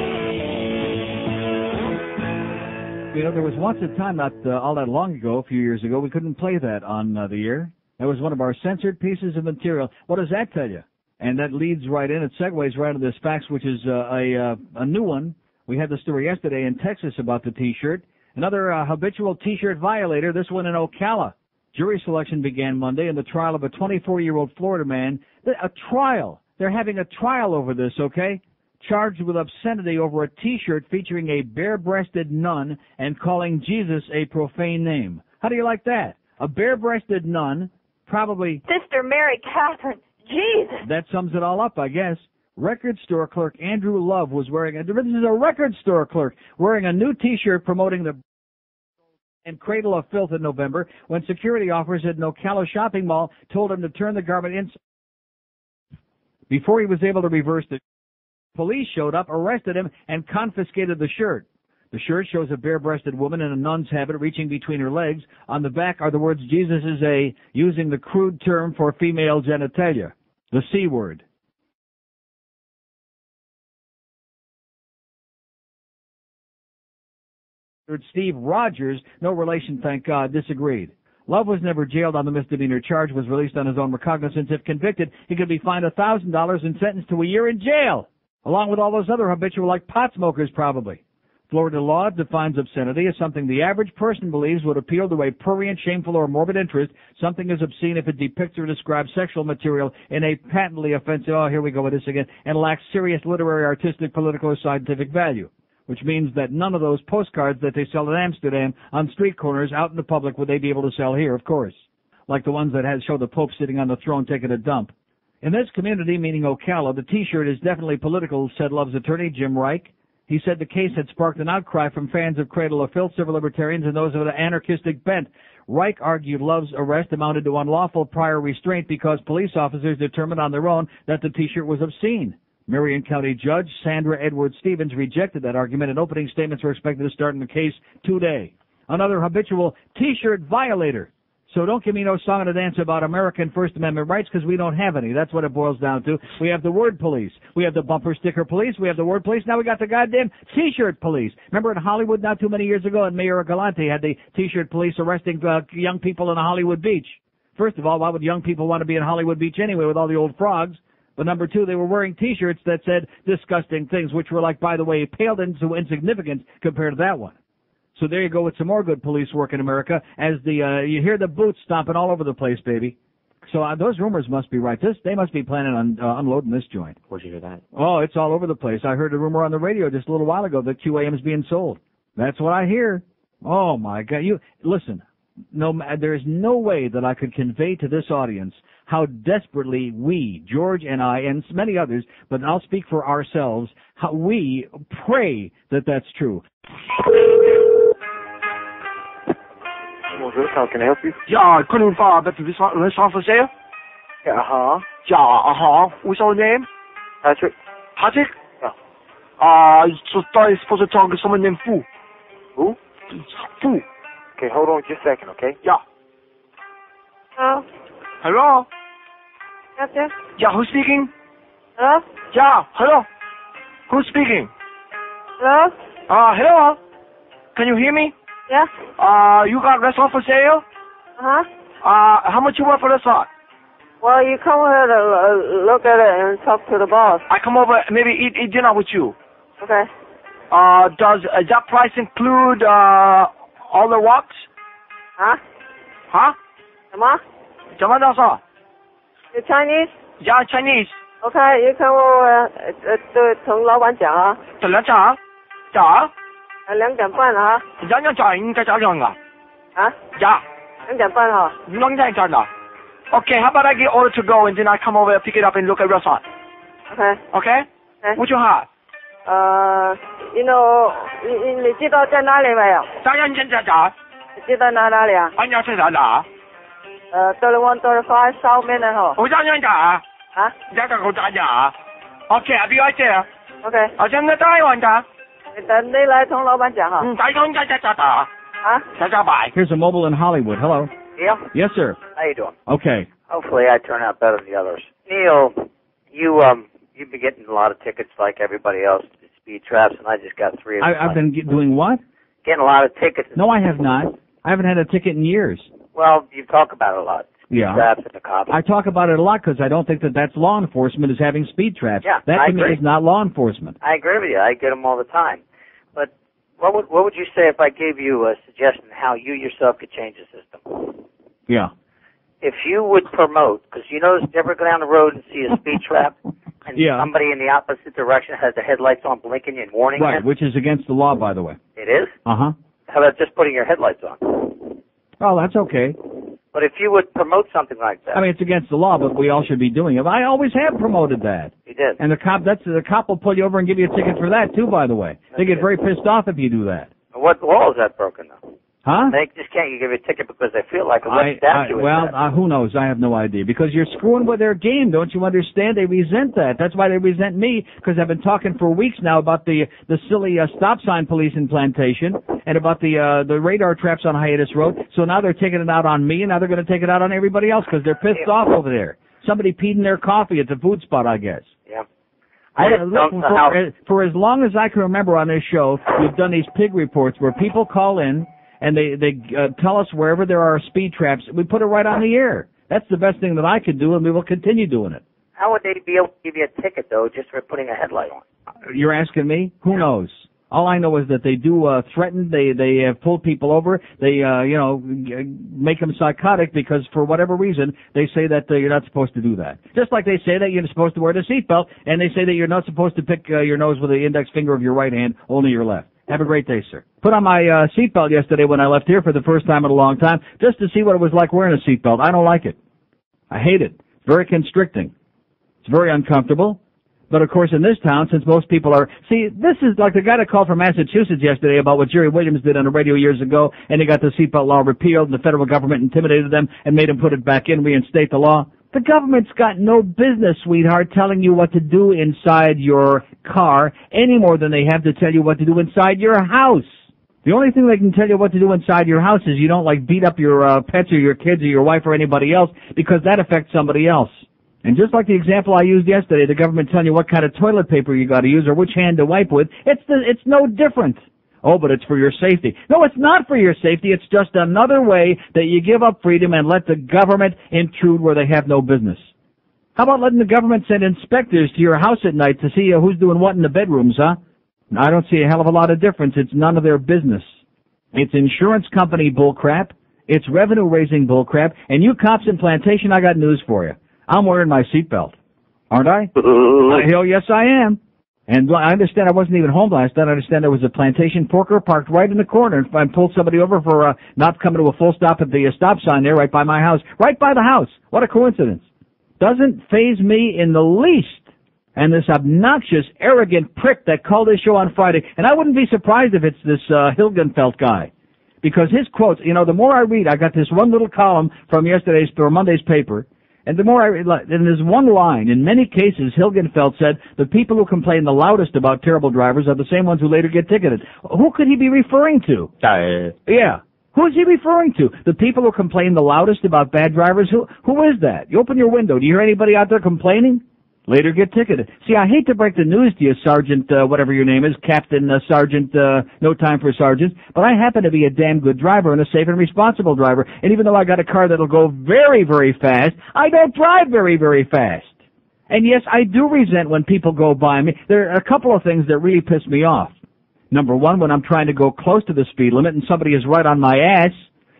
You know, there was once a time, not all that long ago, a few years ago, we couldn't play that on the air. That was one of our censored pieces of material. What does that tell you? And that leads right in. It segues right into this fax, which is a new one. We had the story yesterday in Texas about the T-shirt. Another habitual T-shirt violator, this one in Ocala. Jury selection began Monday in the trial of a 24-year-old Florida man. A trial. They're having a trial over this, okay? Charged with obscenity over a T-shirt featuring a bare-breasted nun and calling Jesus a profane name. How do you like that? A bare-breasted nun, probably Sister Mary Catherine, Jesus. That sums it all up, I guess. Record store clerk Andrew Love was wearing this is a record store clerk wearing a new T-shirt promoting the and Cradle of Filth in November when security officers at an Ocala shopping mall told him to turn the garment inside. Before he was able to reverse it, police showed up, arrested him, and confiscated the shirt. The shirt shows a bare-breasted woman in a nun's habit reaching between her legs. On the back are the words, Jesus is a, using the crude term for female genitalia, the C word. Steve Rogers, no relation, thank God, disagreed. Love was never jailed on the misdemeanor charge, was released on his own recognizance. If convicted, he could be fined $1,000 and sentenced to a year in jail, along with all those other habitual, like pot smokers, probably. Florida law defines obscenity as something the average person believes would appeal to a prurient, shameful, or morbid interest. Something is obscene if it depicts or describes sexual material in a patently offensive, oh, here we go with this again, and lacks serious literary, artistic, political, or scientific value. Which means that none of those postcards that they sell in Amsterdam on street corners out in the public would they be able to sell here, of course. Like the ones that show the Pope sitting on the throne taking a dump. In this community, meaning Ocala, the T-shirt is definitely political, said Love's attorney, Jim Reich. He said the case had sparked an outcry from fans of Cradle of Filth, civil libertarians, and those of an anarchistic bent. Reich argued Love's arrest amounted to unlawful prior restraint because police officers determined on their own that the T-shirt was obscene. Marion County Judge Sandra Edwards Stevens rejected that argument, and opening statements are expected to start in the case today. Another habitual T-shirt violator. So don't give me no song and a dance about American First Amendment rights, because we don't have any. That's what it boils down to. We have the word police. We have the bumper sticker police. We have the word police. Now we got the goddamn T-shirt police. Remember in Hollywood not too many years ago, and Mayor Galante had the T-shirt police arresting young people in a Hollywood beach. First of all, why would young people want to be in Hollywood Beach anyway with all the old frogs? But number two, they were wearing T-shirts that said disgusting things, which were like, by the way, paled into insignificance compared to that one. So there you go with some more good police work in America, as you hear the boots stomping all over the place, baby. So those rumors must be right. They must be planning on unloading this joint. Where'd you hear that? Oh, it's all over the place. I heard a rumor on the radio just a little while ago that QAM is being sold. That's what I hear. Oh my God! Listen. There is no way that I could convey to this audience how desperately we, George and I, and many others, but I'll speak for ourselves, how we pray that that's true. Bonjour, how can I help you? Yeah, calling for a better restaurant for sale? Yeah, uh-huh. Yeah, uh-huh. What's your name? Patrick? Patrick? Yeah. So I'm supposed to talk to someone named Fu. Who? Fu. Okay, hold on just a second, okay? Yeah. Hello? Hello? Yes, yes. Yeah, who's speaking? Hello? Yeah, hello. Who's speaking? Hello? Hello? Can you hear me? Yeah. You got restaurant for sale? Uh-huh. How much you want for restaurant? Well, you come here to look at it and talk to the boss. I come over, maybe eat dinner with you. Okay. Does that price include, all the walks? Huh? Huh? 什么？怎么到说？ You Chinese? Yeah, Chinese. Okay, you come over. 对，同老板讲啊。怎么讲？讲2点半啊。讲应该讲啊。啊？呀。2点半哈。2点讲的。Okay, how about I get order to go and then I come over, pick it up and look at restaurant? Okay. Okay? What you have? You know, 你知道在哪里没有？当然现在讲。你知道哪里啊？安阳在哪？31, 35 South Main 哈。我在讲啊。啊？你在我在讲。Okay, I'll be right there. Okay. 我现在在玩的。你来同老板讲哈。在打。啊？在摆。 Here's a mobile in Hollywood. Hello. Neil? Yes, sir. How you doing? Okay. Hopefully I turn out better than the others. Neil, you've been getting a lot of tickets like everybody else to speed traps, and I just got 3 of them. I've been doing what? Getting a lot of tickets. No, I have not. I haven't had a ticket in years. Well, you talk about it a lot. Speed traps and the cops. I talk about it a lot because I don't think that that's law enforcement is having speed traps. Yeah, that I to me agree. is not law enforcement. I agree with you. I get them all the time. But what would you say if I gave you a suggestion how you yourself could change the system? Yeah. If you would promote, because you notice if you ever go down the road and see a speed trap, and somebody in the opposite direction has the headlights on blinking you and warning you. Right, which is against the law, by the way. It is? Uh-huh. How about just putting your headlights on? Oh, that's okay. But if you would promote something like that. I mean, it's against the law, but we all should be doing it. I always have promoted that. You did. And the cop will pull you over and give you a ticket for that, too, by the way. They get very pissed off if you do that. What law is that broken, though? Huh? They just can't give you a ticket because they feel like a statue. Who knows? I have no idea. Because you're screwing with their game, don't you understand? They resent that. That's why they resent me, because I've been talking for weeks now about the silly stop sign police in Plantation and about the radar traps on Hiatus Road. So now they're taking it out on me, and now they're going to take it out on everybody else because they're pissed off over there. Somebody peed in their coffee at the food spot, I guess. Yeah. For as long as I can remember on this show, we've done these pig reports where people call in and they tell us wherever there are speed traps. We put it right on the air. That's the best thing that I could do, and we will continue doing it. How would they be able to give you a ticket, though, just for putting a headlight on? You're asking me? Who knows? All I know is that they do threaten. They have pulled people over. They make them psychotic because for whatever reason they say that you're not supposed to do that. Just like they say that you're supposed to wear the seatbelt, and they say that you're not supposed to pick your nose with the index finger of your right hand, only your left. Have a great day, sir. Put on my seatbelt yesterday when I left here for the first time in a long time, just to see what it was like wearing a seatbelt. I don't like it. I hate it. It's very constricting. It's very uncomfortable. But, of course, in this town, since most people are... See, this is like the guy that called from Massachusetts yesterday about what Jerry Williams did on the radio years ago, and he got the seatbelt law repealed, and the federal government intimidated them and made them put it back in, reinstate the law. The government's got no business, sweetheart, telling you what to do inside your car any more than they have to tell you what to do inside your house. The only thing they can tell you what to do inside your house is you don't, like, beat up your pets or your kids or your wife or anybody else, because that affects somebody else. And just like the example I used yesterday, the government telling you what kind of toilet paper you got to use or which hand to wipe with, it's no different. Oh, but it's for your safety. No, it's not for your safety. It's just another way that you give up freedom and let the government intrude where they have no business. How about letting the government send inspectors to your house at night to see who's doing what in the bedrooms, huh? I don't see a hell of a lot of difference. It's none of their business. It's insurance company bullcrap. It's revenue-raising bullcrap. And you cops in Plantation, I got news for you. I'm wearing my seatbelt. Aren't I? Hell yes, I am. And I understand I wasn't even home last night. I understand there was a Plantation porker parked right in the corner and pulled somebody over for not coming to a full stop at the stop sign there right by my house. Right by the house. What a coincidence. Doesn't faze me in the least. And this obnoxious, arrogant prick that called this show on Friday, and I wouldn't be surprised if it's this Hilgenfeldt guy. Because his quotes, the more I read, I got this one little column from yesterday's or Monday's paper, and the more I read, and there's one line, in many cases, Hilgenfeldt said, the people who complain the loudest about terrible drivers are the same ones who later get ticketed. Who could he be referring to? Yeah. Who is he referring to? The people who complain the loudest about bad drivers? Who is that? You open your window. Do you hear anybody out there complaining? Later get ticketed. See, I hate to break the news to you, Sergeant, whatever your name is, Captain, Sergeant, no time for sergeants, but I happen to be a damn good driver and a safe and responsible driver. And even though I got a car that'll go very, very fast, I don't drive very, very fast. And yes, I do resent when people go by me. There are a couple of things that really piss me off. Number one, when I'm trying to go close to the speed limit and somebody is right on my ass,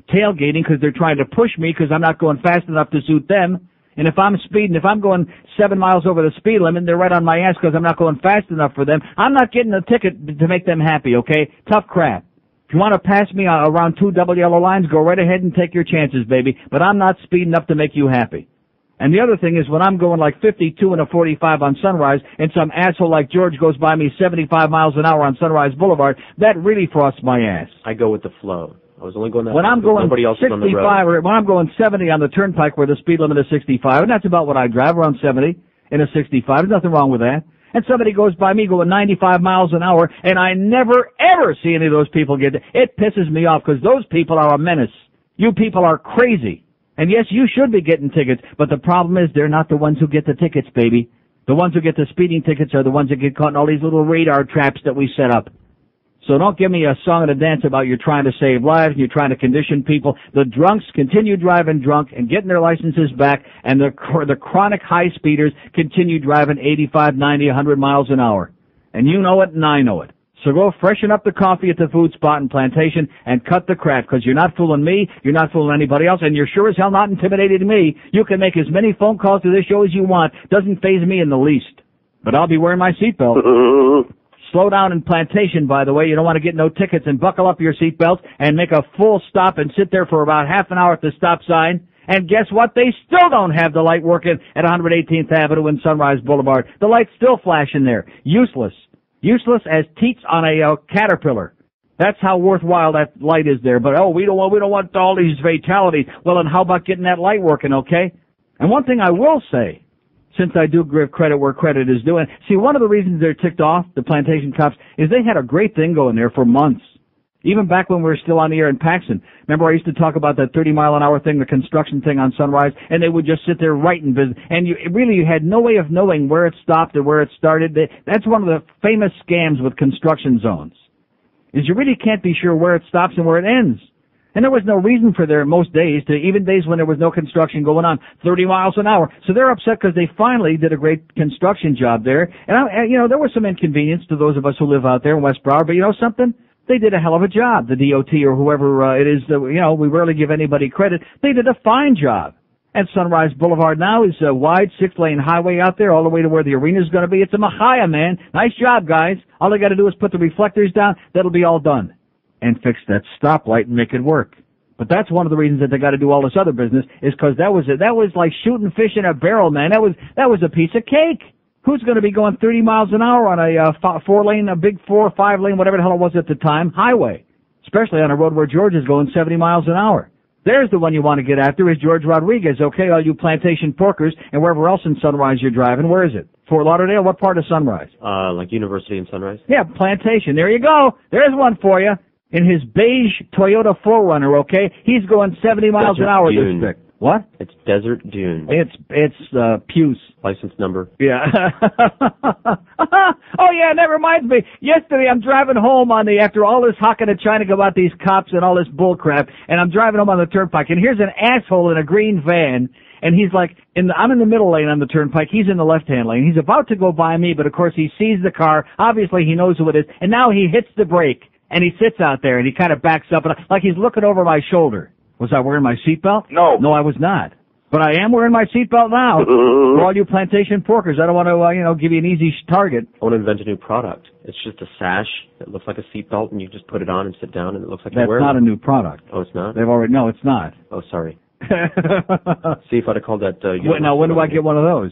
tailgating because they're trying to push me because I'm not going fast enough to suit them. And if I'm speeding, if I'm going 7 miles over the speed limit, they're right on my ass because I'm not going fast enough for them. I'm not getting a ticket to make them happy, okay? Tough crap. If you want to pass me around 2 double yellow lines, go right ahead and take your chances, baby. But I'm not speeding up to make you happy. And the other thing is when I'm going like 52 and a 45 on Sunrise and some asshole like George goes by me 75 miles an hour on Sunrise Boulevard, that really frosts my ass. I go with the flow. I was only going that when I'm going nobody else 65 on the road. or when I'm going 70 on the turnpike where the speed limit is 65, and that's about what I drive, around 70 in a 65. There's nothing wrong with that. And somebody goes by me going 95 miles an hour, and I never, ever see any of those people get it. It pisses me off because those people are a menace. You people are crazy. And yes, you should be getting tickets, but the problem is they're not the ones who get the tickets, baby. The ones who get the speeding tickets are the ones that get caught in all these little radar traps that we set up. So don't give me a song and a dance about you're trying to save lives and you're trying to condition people. The drunks continue driving drunk and getting their licenses back, and the chronic high speeders continue driving 85, 90, 100 miles an hour. And you know it and I know it. So go freshen up the coffee at the food spot in Plantation and cut the crap, because you're not fooling me, you're not fooling anybody else, and you're sure as hell not intimidating me. You can make as many phone calls to this show as you want. Doesn't faze me in the least. But I'll be wearing my seatbelt. Slow down in Plantation, by the way. You don't want to get no tickets, and buckle up your seatbelts and make a full stop and sit there for about half an hour at the stop sign. And guess what? They still don't have the light working at 118th Avenue and Sunrise Boulevard. The light's still flashing there. Useless. Useless as teats on a caterpillar. That's how worthwhile that light is there. But, we don't want all these fatalities. Well, then how about getting that light working, okay? And one thing I will say, since I do give credit where credit is due. See, one of the reasons they're ticked off, the Plantation cops, is they had a great thing going there for months. Even back when we were still on the air in Paxton. Remember I used to talk about that 30-mile-an-hour thing, the construction thing on Sunrise, and they would just sit there writing business. And you had no way of knowing where it stopped or where it started. That's one of the famous scams with construction zones, is you really can't be sure where it stops and where it ends. And there was no reason for there most days, even days when there was no construction going on, 30 miles an hour. So they're upset because they finally did a great construction job there. And, there was some inconvenience to those of us who live out there in West Broward, but you know something? They did a hell of a job, the DOT or whoever it is. We rarely give anybody credit. They did a fine job. And Sunrise Boulevard now is a wide 6-lane highway out there all the way to where the arena's going to be. It's a Mahia, man. Nice job, guys. All they got to do is put the reflectors down. That'll be all done. And fix that stoplight and make it work. But that's one of the reasons that they got to do all this other business, is because that was like shooting fish in a barrel, man. That was a piece of cake. Who's going to be going 30 miles an hour on a 4-lane, a big 4 or 5-lane, whatever the hell it was at the time, highway, especially on a road where George is going 70 miles an hour? There's the one you want to get after is George Rodriguez. Okay, all you plantation porkers and wherever else in Sunrise you're driving. Where is it? Fort Lauderdale? What part of Sunrise? Like University and Sunrise? Yeah, plantation. There you go. There's one for you. In his beige Toyota 4Runner, okay? He's going 70 miles an hour this stick. What? It's Desert Dune. It's Puce. License number. Yeah. Oh, yeah, that reminds me. Yesterday I'm driving home after all this hocking and trying to go about these cops and all this bull crap, and I'm driving home on the turnpike, and here's an asshole in a green van, and he's like, I'm in the middle lane on the turnpike, he's in the left-hand lane. He's about to go by me, but of course he sees the car, obviously he knows who it is, and now he hits the brake, and he sits out there, and he kind of backs up, and like he's looking over my shoulder. Was I wearing my seatbelt? No. No, I was not. But I am wearing my seatbelt now. For all you plantation porkers, I don't want to, give you an easy target. I want to invent a new product. It's just a sash that looks like a seatbelt, and you just put it on and sit down, and it looks like you're wearing it. That's not a new product. Oh, it's not? No, it's not. Oh, sorry. See if I'd have called that. Now, when do I get one of those?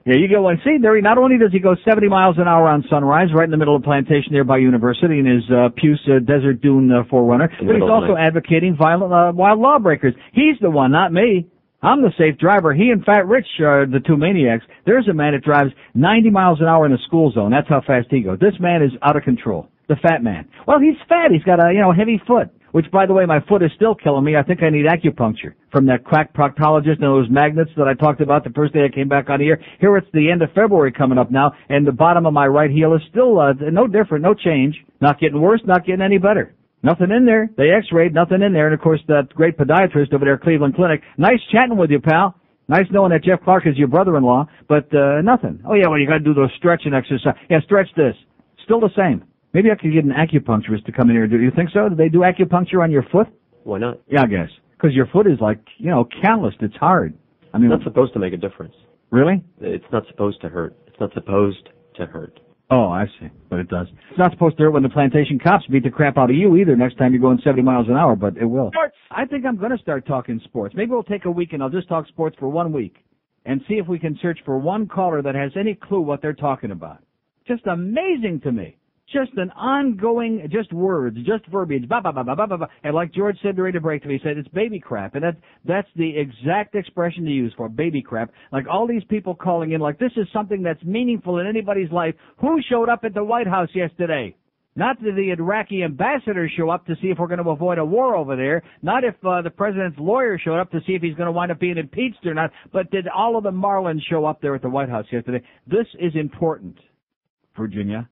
Yeah, you get one. See, there, not only does he go 70 miles an hour on Sunrise, right in the middle of plantation there by University in his Puce Desert Dune 4Runner, but he's also advocating violent wild lawbreakers. He's the one, not me. I'm the safe driver. He and Fat Rich are the two maniacs. There's a man that drives 90 miles an hour in the school zone. That's how fast he goes. This man is out of control. The fat man. Well, he's fat. He's got a, heavy foot. Which, by the way, my foot is still killing me. I think I need acupuncture from that quack proctologist and those magnets that I talked about the first day I came back on here. Here it's the end of February coming up now, and the bottom of my right heel is still no different, no change. Not getting worse, not getting any better. Nothing in there. They x-rayed, nothing in there. And, of course, that great podiatrist over there at Cleveland Clinic. Nice chatting with you, pal. Nice knowing that Jeff Clark is your brother-in-law, but nothing. Oh, yeah, well, you got to do those stretching exercises. Yeah, stretch this. Still the same. Maybe I could get an acupuncturist to come in here. Do you think so? Do they do acupuncture on your foot? Why not? Yeah, I guess. Because your foot is like, calloused. It's hard. I mean, it's not supposed to make a difference. Really? It's not supposed to hurt. It's not supposed to hurt. Oh, I see. But it does. It's not supposed to hurt when the plantation cops beat the crap out of you either next time you're going 70 miles an hour, but it will. Sports. I think I'm going to start talking sports. Maybe we'll take a week and I'll just talk sports for 1 week and see if we can search for one caller that has any clue what they're talking about. Just amazing to me. Just an ongoing, just words, just verbiage, ba, ba, ba, ba, ba, ba, ba. And like George said during the break to me, he said, it's baby crap. And that's the exact expression to use for baby crap. Like all these people calling in, like this is something that's meaningful in anybody's life. Who showed up at the White House yesterday? Not did the Iraqi ambassador show up to see if we're going to avoid a war over there. Not if the president's lawyer showed up to see if he's going to wind up being impeached or not. But did all of the Marlins show up there at the White House yesterday? This is important, Virginia.